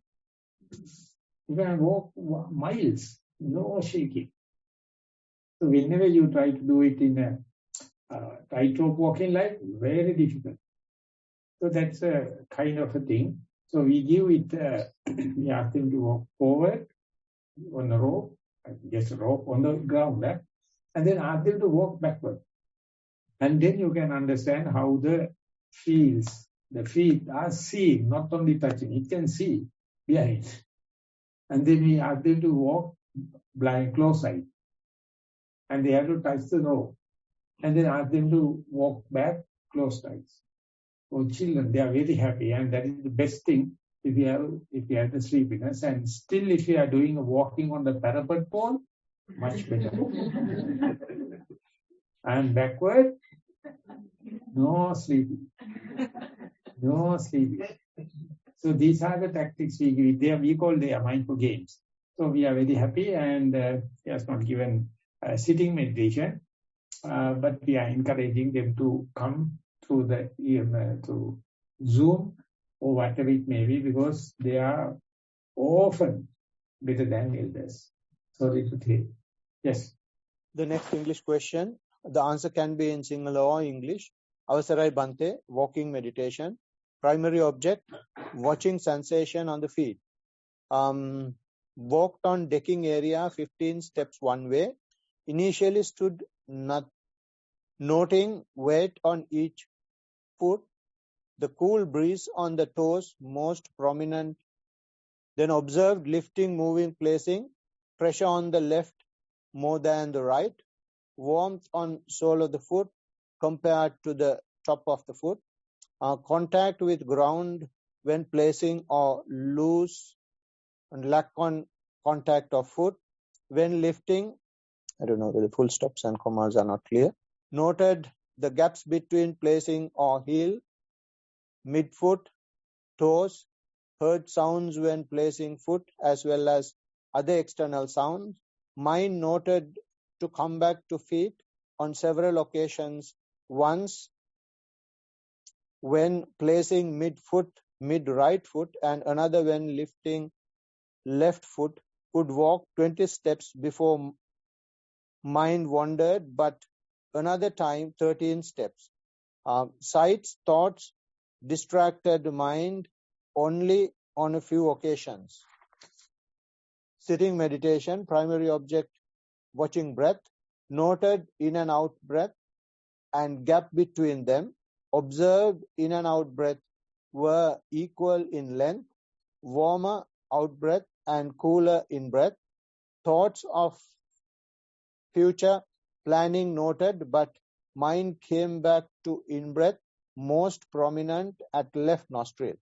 You can walk miles, no shaking. So whenever you try to do it in a tightrope walking life, very difficult. So that's a kind of a thing. So we give it, we ask them to walk forward on the rope, just a rope on the ground, and then ask them to walk backward. And then you can understand how the feet are seeing, not only touching, it can see behind. And then we ask them to walk blind, close-eyed. And they have to touch the rope. And then ask them to walk back, closed eyes. For children, they are very happy, and that is the best thing if you have the sleepiness. And still, if you are doing a walking on the parapet pole, much better. And backward, no sleeping. No sleeping. So these are the tactics we give. We call them mindful games. So we are very happy, and he has not given sitting meditation, but we are encouraging them to come through the to Zoom or whatever it may be, because they are often better than elders. Sorry to say. Yes. The next English question, the answer can be in Sinhala or English. Avasarai Bante, walking meditation. Primary object, watching sensation on the feet. Walked on decking area 15 steps one way. Initially stood noting weight on each foot, the cool breeze on the toes most prominent. Then observed lifting, moving, placing, pressure on the left more than the right, warmth on sole of the foot compared to the top of the foot, contact with ground when placing or loose and lack on contact of foot when lifting. I don't know, the full stops and commas are not clear. Noted the gaps between placing or heel, midfoot, toes, heard sounds when placing foot as well as other external sounds. Mind noted to come back to feet on several occasions. Once when placing mid right foot, and another when lifting left foot. Could walk 20 steps before mind wandered, but another time 13 steps. Sights, thoughts distracted mind only on a few occasions. Sitting meditation, primary object watching breath, noted in and out breath and gap between them. Observed in and out breath were equal in length, warmer out breath and cooler in breath. Thoughts of future planning noted, but mind came back to in breath, most prominent at left nostril.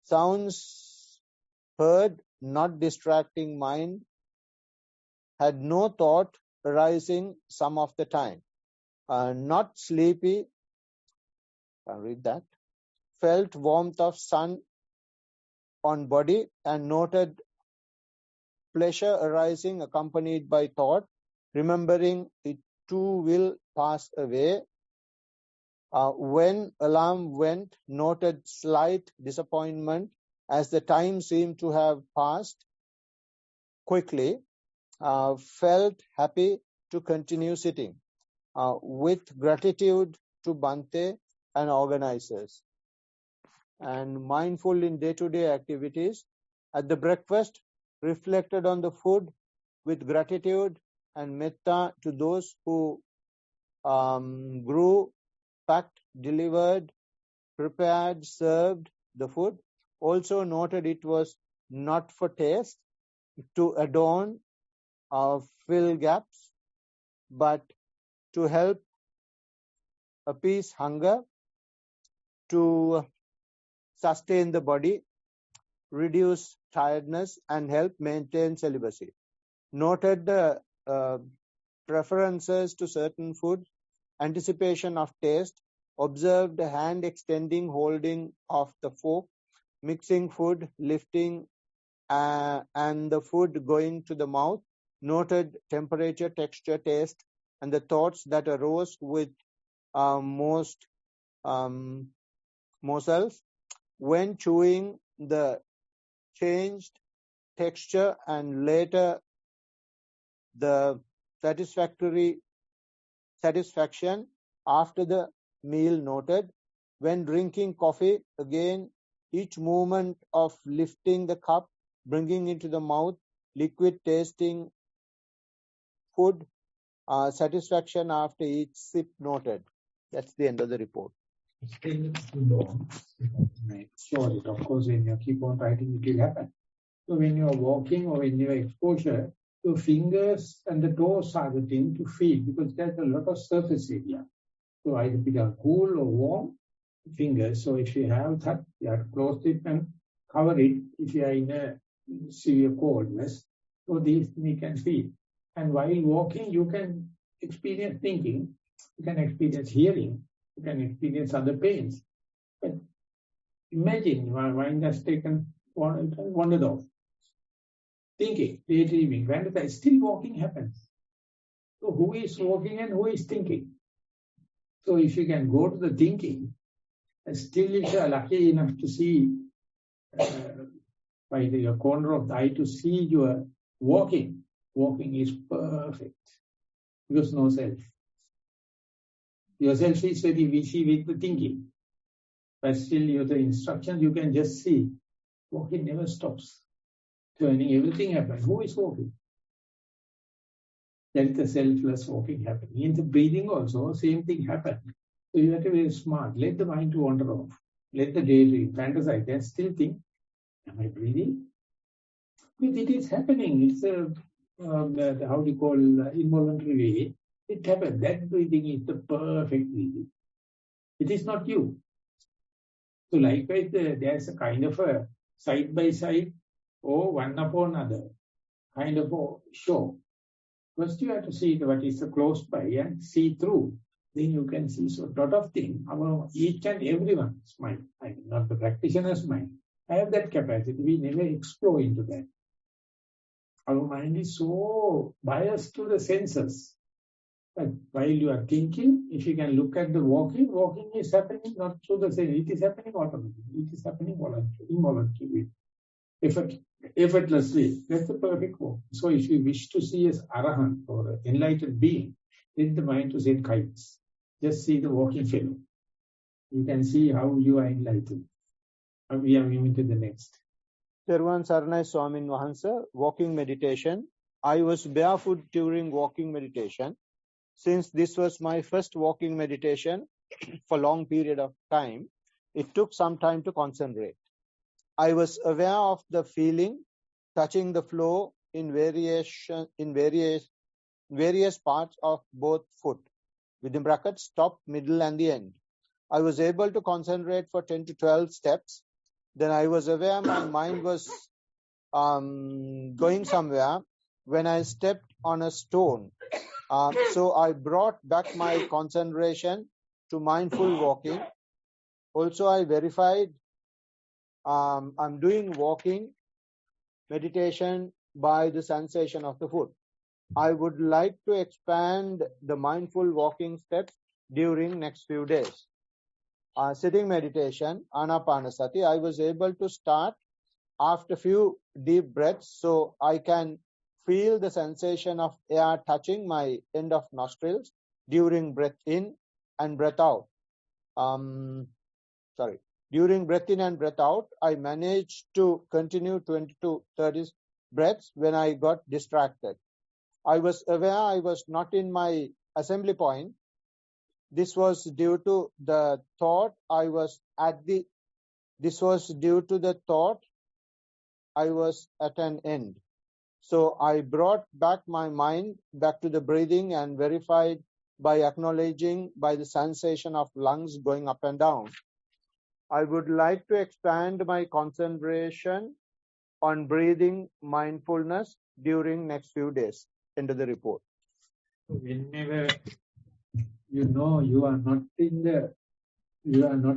Sounds heard, not distracting mind, had no thought arising some of the time. Not sleepy, I'll read that. Felt warmth of sun on body and noted pleasure arising accompanied by thought, remembering it too will pass away. When alarm went, noted slight disappointment as the time seemed to have passed quickly. Felt happy to continue sitting. With gratitude to Bante and organizers. And mindful in day-to-day activities. At the breakfast, reflected on the food with gratitude and metta to those who grew, packed, delivered, prepared, served the food. Also noted it was not for taste, to adorn or fill gaps, but to help appease hunger, to sustain the body, reduce tiredness, and help maintain celibacy. Noted the preferences to certain food, anticipation of taste, observed hand extending, holding of the fork, mixing food, lifting and the food going to the mouth, noted temperature, texture, taste, and the thoughts that arose with most morsels. When chewing, the changed texture and later the satisfaction after the meal noted. When drinking coffee, again, each movement of lifting the cup, bringing into the mouth, liquid tasting food, satisfaction after each sip noted. That's the end of the report. Still too long. Sure, of course, when you keep on writing, it will happen. So when you are walking or when you are exposure, your fingers and the toes are the thing to feel because there's a lot of surface area. So either become cool or warm fingers. So if you have that, you have to close it and cover it if you are in a severe coldness. So these we can feel. And while walking, you can experience thinking, you can experience hearing, you can experience other pains. But imagine your mind has wandered off. Thinking, daydreaming, when the still walking happens. So who is walking and who is thinking? So if you can go to the thinking, and still if you are lucky enough to see by the corner of the eye to see your walking is perfect. Because no self. Yourself is very busy with the thinking. But still the instructions you can just see. Walking never stops. Turning, everything happens. Who is walking? That is the selfless walking happening. In the breathing also, same thing happens. So you have to be very smart. Let the mind to wander off. Let the daydream, fantasize, and still think, am I breathing? Because it is happening. It's a, how do you call, involuntary way. It happens. That breathing is the perfect breathing. It is not you. So likewise, there's a kind of a side by side or one upon another kind of a show. First you have to see what is the close by and see through. Then you can see so lot of things. Each and everyone's mind, not the practitioner's mind. I have that capacity. We never explore into that. Our mind is so biased to the senses. But while you are thinking, if you can look at the walking is happening not through the sense. It is happening automatically. It is happening involuntarily. Effortlessly. That's the perfect walk. So if you wish to see as Arahant or an enlightened being, let the mind to set kites. Just see the walking fellow. You can see how you are enlightened. We are moving to the next. Theruvan Saranai Swamin Wahansa, walking meditation. I was barefoot during walking meditation. Since this was my first walking meditation for long period of time, it took some time to concentrate. I was aware of the feeling touching the floor in various parts of both foot, within brackets, top, middle, and the end. I was able to concentrate for 10 to 12 steps. Then I was aware my mind was going somewhere when I stepped on a stone. So I brought back my concentration to mindful walking. Also, I verified I'm doing walking meditation by the sensation of the foot. I would like to expand the mindful walking steps during next few days. Sitting meditation, Anapanasati, I was able to start after few deep breaths, so I can feel the sensation of air touching my end of nostrils during breath in and breath out. During breath in and breath out, I managed to continue 20 to 30 breaths when I got distracted. I was aware I was not in my assembly point. This was due to the thought I was at an end. So I brought back my mind back to the breathing and verified by acknowledging by the sensation of lungs going up and down. I would like to expand my concentration on breathing mindfulness during next few days. End of the report. Whenever you know you are not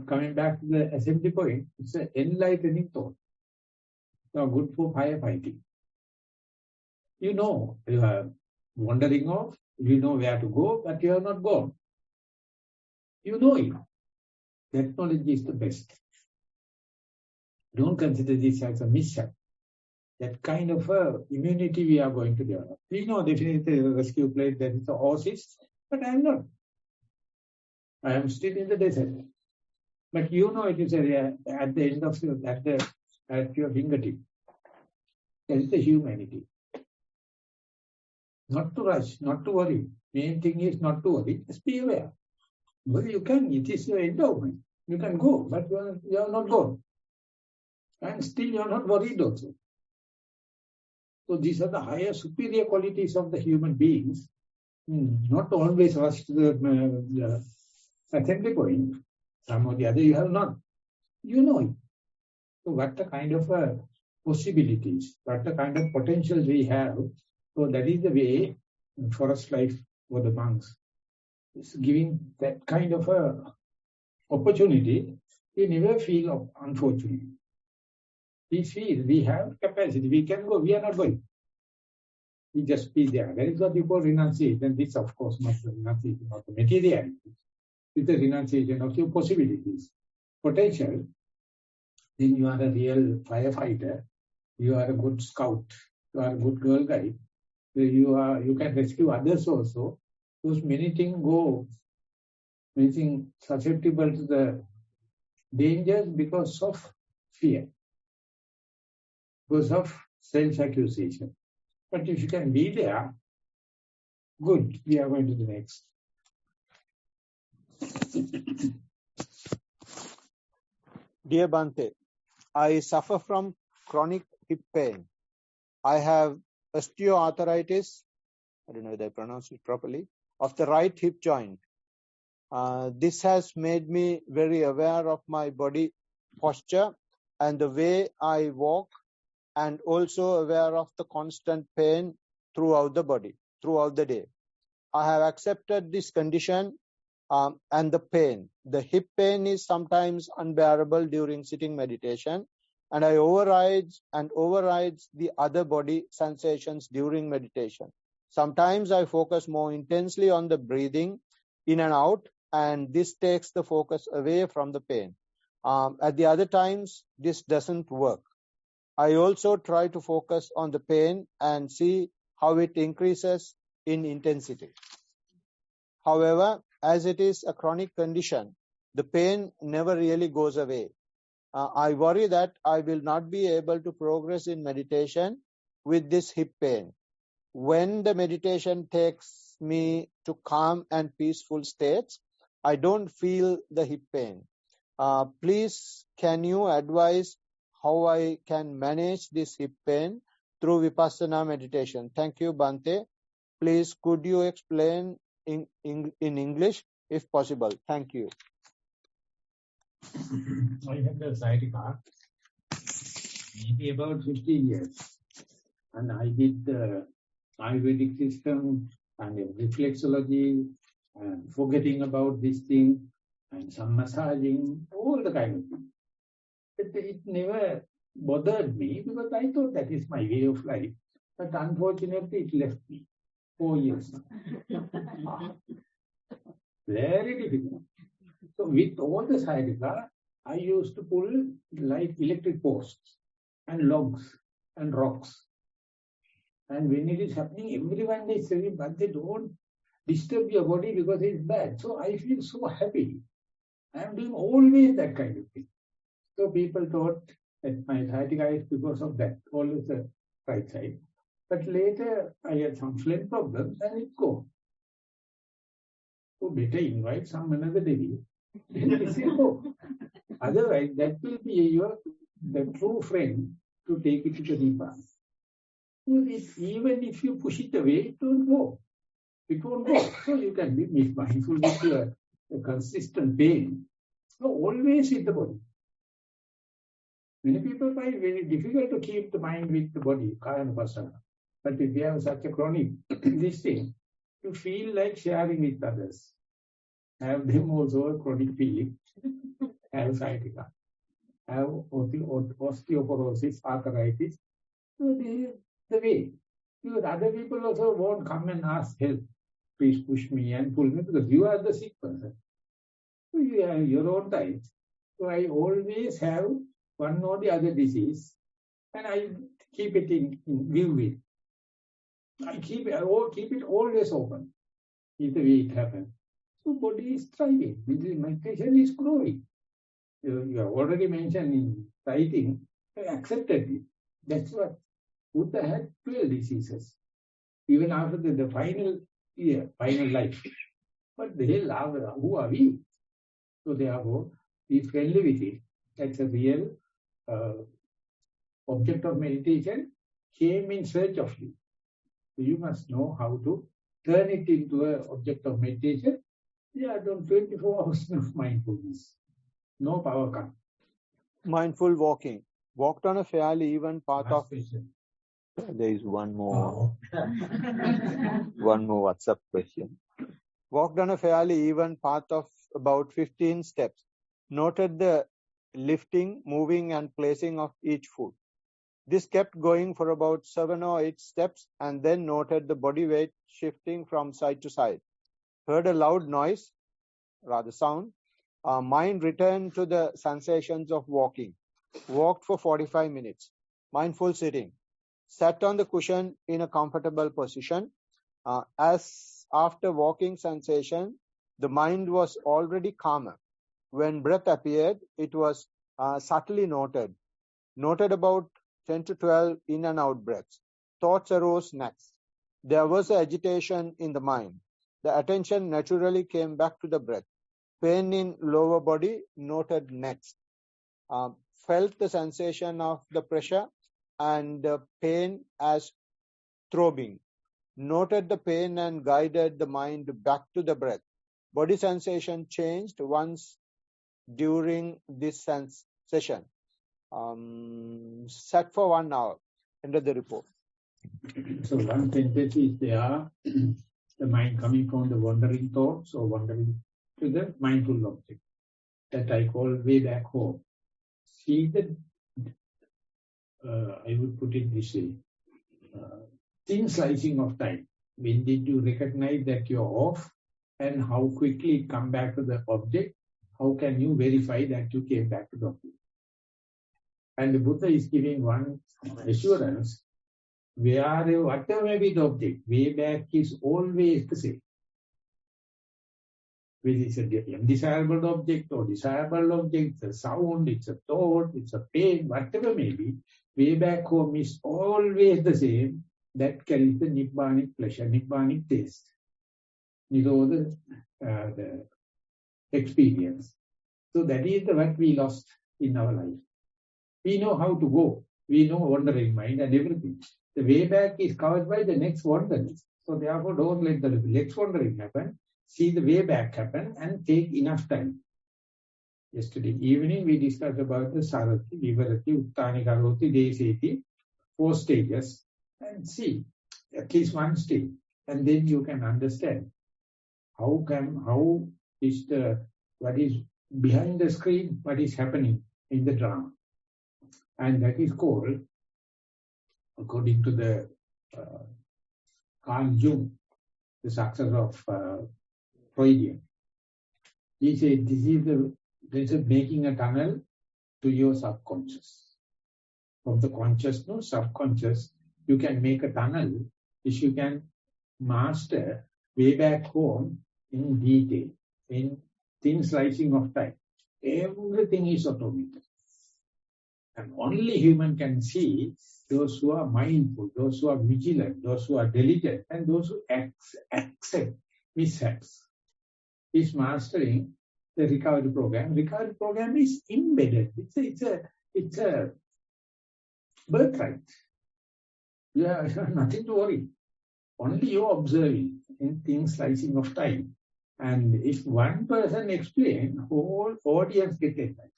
coming back to the assembly point, it's an enlightening thought. You are good for firefighting. You know you are wandering off, you know where to go, but you are not gone. You know it. That knowledge is the best. Don't consider this as a mission. That kind of immunity we are going to develop. We know definitely the rescue plane, there is a oasis, but I am not. I am still in the desert. But you know it is at the end of your, at your fingertip. That is the humanity. Not to rush, not to worry. Main thing is not to worry. Just be aware. Well, you can, it is your endowment. You can go, but you are not gone. And still you are not worried also. So these are the higher superior qualities of the human beings. Not always rush to the assembly point. Some or the other you have not. You know it. So what the kind of possibilities, what the kind of potential we have. So that is the way forest life for the monks is giving that kind of opportunity. We never feel unfortunate. We feel we have capacity, we can go, we are not going. We just be there. That is what we call renunciation. This, of course, not the renunciation of the materiality. It's the renunciation of your possibilities, potential. Then you are a real firefighter. You are a good scout. You are a good girl guide. You can rescue others also. Those many things go, many things susceptible to the dangers because of fear, because of self-accusation. But if you can be there, good, we are going to the next. Dear Bhante, I suffer from chronic hip pain. I have osteoarthritis, I don't know whether I pronounce it properly, of the right hip joint. This has made me very aware of my body posture and the way I walk, and also aware of the constant pain throughout the body, throughout the day. I have accepted this condition and the pain. The hip pain is sometimes unbearable during sitting meditation, and I overrides the other body sensations during meditation. Sometimes I focus more intensely on the breathing in and out, and this takes the focus away from the pain. At the other times, this doesn't work. I also try to focus on the pain and see how it increases in intensity. However, as it is a chronic condition, the pain never really goes away. I worry that I will not be able to progress in meditation with this hip pain. When the meditation takes me to calm and peaceful states, I don't feel the hip pain. Please, can you advise how I can manage this hip pain through Vipassana meditation? Thank you, Bhante. Please, could you explain in English if possible? Thank you. I had the sciatica maybe about 50 years. And I did the Ayurvedic system and reflexology and forgetting about this thing and some massaging, all the kind of things. But it never bothered me because I thought that is my way of life. But unfortunately, it left me 4 years. Very difficult. So with all the sciatica, I used to pull like electric posts and logs and rocks. And when it is happening, everyone is saying, but they don't disturb your body because it's bad. So I feel so happy. I am doing always that kind of thing. So people thought that my sciatica is because of that, always the right side. But later I had some phlegm problems and it goes. So better invite some another day. It will go. Otherwise, that will be the true friend to take it to the Nibbana. Even if you push it away, it won't go. It won't go. So you can be mindful with your consistent pain. So always with the body. Many people find it very difficult to keep the mind with the body, kaya anupasana. But if you have such a chronic this thing, you feel like sharing with others. Have them also a chronic feeling, have sciatica. have osteoporosis, arthritis. So the way. Because other people also won't come and ask help. Please push me and pull me because you are the sick person. So you have your own type. So I always have one or the other disease and I keep it in view with. I keep it always open. Is the way it happens. So body is thriving. Meditation is growing. You have already mentioned in writing, I accepted it. That's what Buddha had 12 diseases. Even after the final year, final life. But the hell, who are we? So therefore, be friendly with it. That's a real object of meditation came in search of you. So you must know how to turn it into an object of meditation. Yeah, don't 24 hours of mindfulness. No power cut. Mindful walking. Walked on a fairly even path Last of... question. There is one more. One more WhatsApp question. Walked on a fairly even path of about 15 steps. Noted the lifting, moving and placing of each foot. This kept going for about 7 or 8 steps and then noted the body weight shifting from side to side. Heard a loud noise, rather sound. Mind returned to the sensations of walking. Walked for 45 minutes. Mindful sitting. Sat on the cushion in a comfortable position. As after walking sensation, the mind was already calmer. When breath appeared, it was subtly noted. Noted about 10 to 12 in and out breaths. Thoughts arose next. There was agitation in the mind. The attention naturally came back to the breath. Pain in lower body noted next. Felt the sensation of the pressure and pain as throbbing. Noted the pain and guided the mind back to the breath. Body sensation changed once during this session. Sat for 1 hour. Ended the report. So one sentence is there, the mind coming from the wandering thoughts or wandering to the mindful object. That I call way back home. See the, I would put it this way, thin slicing of time. When did you recognize that you're off and how quickly come back to the object? How can you verify that you came back to the object? And the Buddha is giving one assurance, whatever may be the object, way back is always the same. Whether it's a undesirable object or desirable object, it's a sound, it's a thought, it's a pain, whatever may be, way back home is always the same. That carries the Nibbanic pleasure, Nibbanic taste. The experience. So that is what we lost in our life. We know how to go. We know wandering mind and everything. The way back is covered by the next wandering. So therefore, don't let the next wandering happen. See the way back happen and take enough time. Yesterday evening, we discussed about the Sarati, Vivarati, Uttani, Karoti, Deseti, 4 stages. And see, at least one stage. And then you can understand how is what is behind the screen, what is happening in the drama. And that is called, according to the Carl Jung, the success of Freudian. He said this is making a tunnel to your subconscious. From the conscious to subconscious, you can make a tunnel if you can master way back home in detail, in thin slicing of time. Everything is automated. And only human can see those who are mindful, those who are vigilant, those who are diligent, and those who accept mishaps. Is mastering the recovery program. Recovery program is embedded. It's a birthright. You have nothing to worry. Only you observing in thin slicing of time. And if one person explains, whole audience gets enlightened.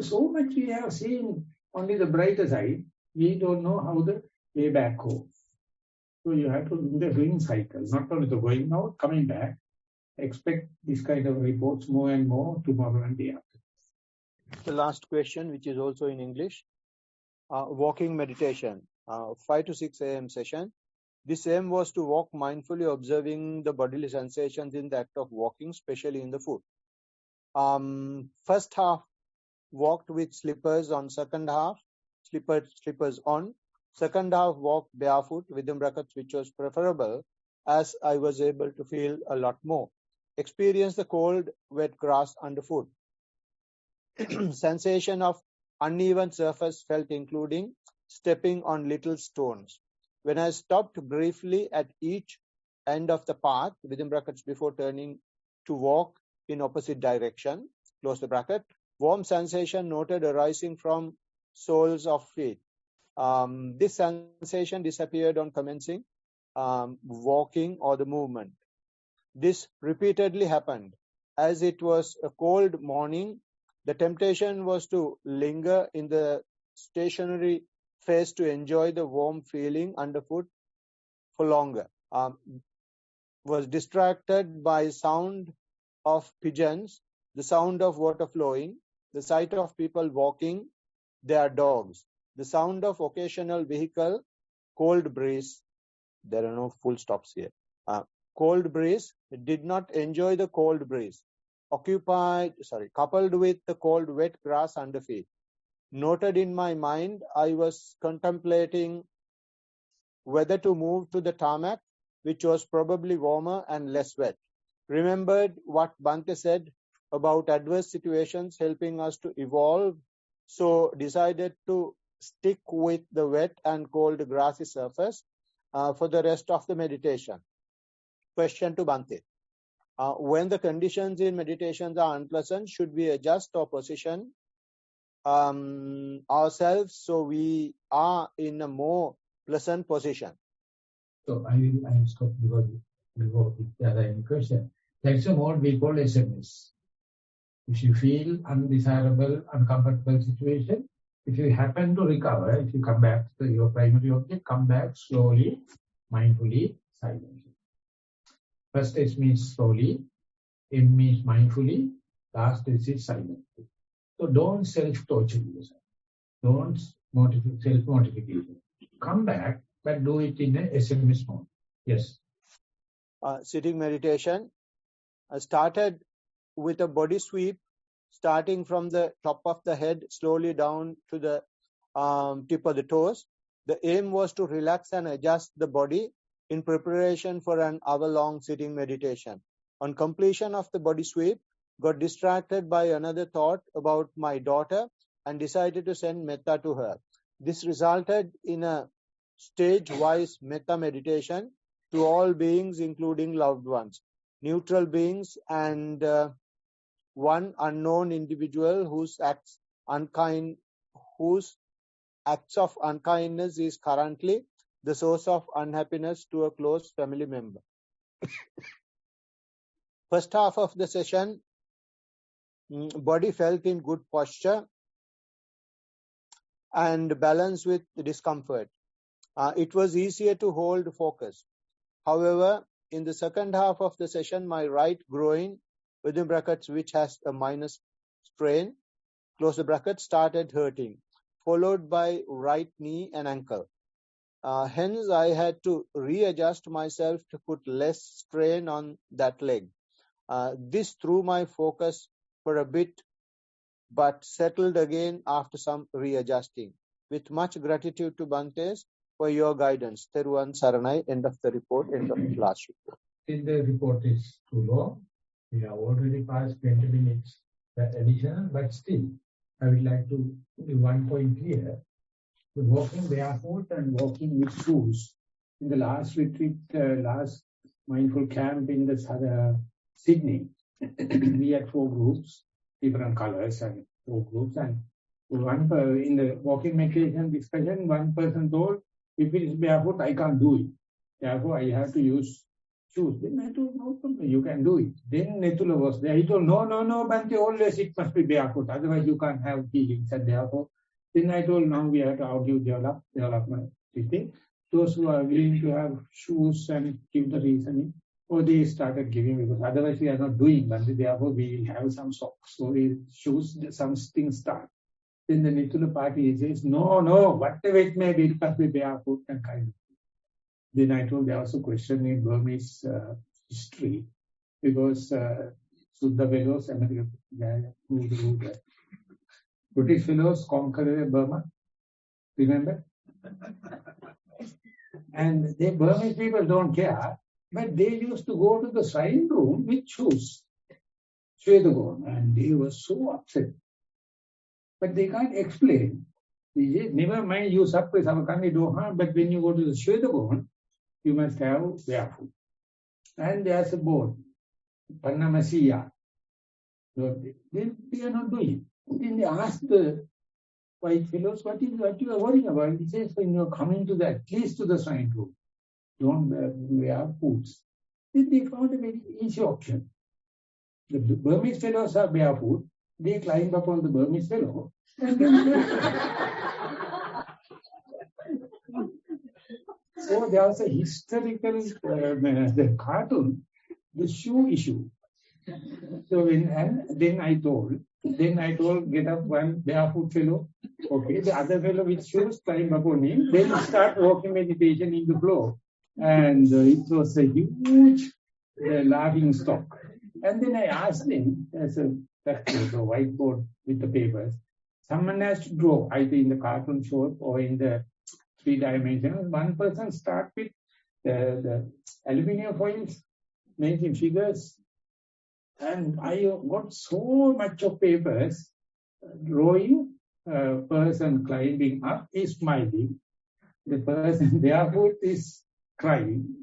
So much we have seen only the brighter side. We don't know how the way back goes. So you have to do the ring cycle, not only the going out, coming back. Expect this kind of reports more and more tomorrow and day after. The last question, which is also in English. Walking meditation, 5 to 6 a.m. session. This aim was to walk mindfully, observing the bodily sensations in the act of walking, especially in the foot. First half walked with slippers on, second half slippers on. Second half walked barefoot, within brackets, which was preferable as I was able to feel a lot more. Experience the cold, wet grass underfoot. Sensation of uneven surface felt, including stepping on little stones. When I stopped briefly at each end of the path, within brackets, before turning to walk in opposite direction, close the bracket, warm sensation noted arising from soles of feet. This sensation disappeared on commencing walking or the movement. This repeatedly happened. As it was a cold morning, the temptation was to linger in the stationary phase to enjoy the warm feeling underfoot for longer. Was distracted by sound of pigeons, the sound of water flowing, the sight of people walking their dogs, the sound of occasional vehicle, cold breeze. There are no full stops here. Cold breeze, did not enjoy the cold breeze. Coupled with the cold wet grass under feet. Noted in my mind, I was contemplating whether to move to the tarmac, which was probably warmer and less wet. Remembered what Bhante said about adverse situations helping us to evolve, so decided to stick with the wet and cold grassy surface for the rest of the meditation. Question to Bhante. When the conditions in meditations are unpleasant, should we adjust our position ourselves so we are in a more pleasant position? So I will stop because there are any question. That's a mode we call SMS. If you feel undesirable, uncomfortable situation, if you happen to recover, if you come back to your primary object, come back slowly, mindfully, silently. First S means slowly, M means mindfully, last S is silently. So don't self-torture yourself. Don't self-mortification. Come back, but do it in a SMS mode. Yes. Sitting meditation. I started with a body sweep, starting from the top of the head, slowly down to the tip of the toes. The aim was to relax and adjust the body in preparation for an hour-long sitting meditation. On completion of the body sweep, got distracted by another thought about my daughter and decided to send metta to her. This resulted in a stage-wise metta meditation to all beings, including loved ones, neutral beings, and one unknown individual whose acts of unkindness is currently the source of unhappiness to a close family member. First half of the session, body felt in good posture and balance with discomfort. It was easier to hold focus. However, in the second half of the session, my right groin, within brackets, which has a minus strain, close the bracket, started hurting, followed by right knee and ankle. Hence, I had to readjust myself to put less strain on that leg. This threw my focus for a bit, but settled again after some readjusting. With much gratitude to Bhantes for your guidance. Thero and Saranai, end of the report, end of the last report. Since the report is too long, we have already passed 20 minutes additional, but still, I would like to give one point here. The walking barefoot and walking with shoes. In the last retreat, last mindful camp in the Sydney, we had 4 groups, different colors and 4 groups. And one in the walking meditation discussion, one person told, if it is barefoot, I can't do it. Therefore, I have to use shoes. Then I told, no problem, you can do it. Then Netula was there. He told, no, Bhante, always it must be barefoot. Otherwise, you can't have feelings. And therefore, then I told, now we have to argue development. Those who are willing to have shoes and give the reasoning, Or they started giving, because otherwise we are not doing, but therefore we have some socks. So we choose some things start. Then the Nithula party says, no, whatever it may be, it must be barefoot and kind of. Then I told there was a question in Burmese history, because Suddha fellows, American, British fellows conquered Burma, remember? And the Burmese people don't care, but they used to go to the shrine room with shoes, and they were so upset. But they can't explain. They say, never mind, you suppress our country, do harm, but when you go to the Shwedagon, you must have barefoot. And there's a board, Panamasiya. So they are not doing. Then they ask the white fellows, what you are worrying about? He says, when you are coming to at least to the shrine room, don't wear boots. Then they found a very easy option. The Burmese fellows are barefoot. They climb up on the Burmese fellow. So there was a historical the cartoon, the shoe issue. So then I told, get up one barefoot fellow. Okay, the other fellow with shoes climb upon him. Then start walking meditation in the floor. And it was a huge laughing stock. And then I asked him, as a whiteboard with the papers, someone has to draw either in the cartoon show or in the 3 dimensions. One person start with the aluminium foils, making figures. And I got so much of papers, drawing a person climbing up is smiling, the person barefoot is crying.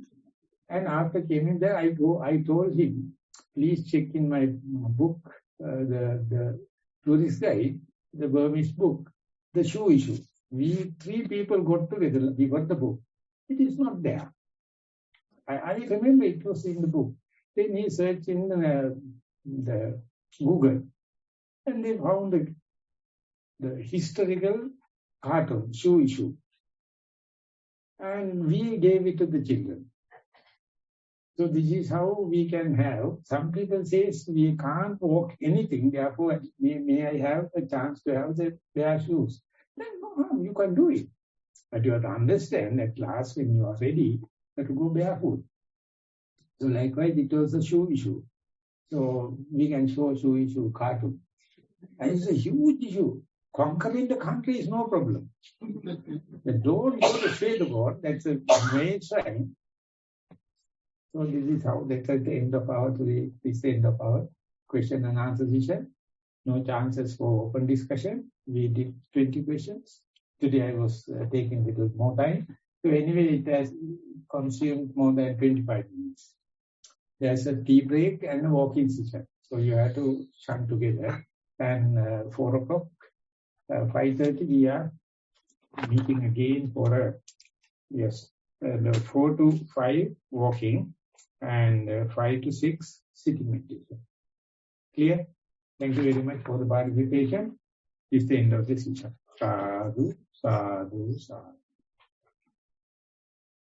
And after came in there, I told him, please check in my book, the tourist guide, the Burmese book, the shoe issue. We 3 people got together, we got the book. It is not there. I remember it was in the book. Then he searched in the Google, and they found the historical cartoon, shoe issue. And we gave it to the children. So this is how we can have, some people say we can't walk anything, therefore may I have a chance to have the bare shoes. Then no, you can do it. But you have to understand at last when you are ready, you have to go barefoot. So likewise, it was a shoe issue. So we can show shoe issue cartoon. And it's a huge issue. Conquering the country is no problem. But don't go to Shwedagon, that's a main shrine. So this is how, that's at the end of our today, this is the end of our question and answer session. No chances for open discussion. We did 20 questions. Today I was taking a little more time. So anyway, it has consumed more than 25 minutes. There's a tea break and a walking session. So you have to shun together. And 4 o'clock, 5:30 we are meeting again for the 4 to 5 walking and 5 to 6 sitting meditation. Clear? Thank you very much for the participation. This is the end of the session. Sadhu, sadhu, sadhu.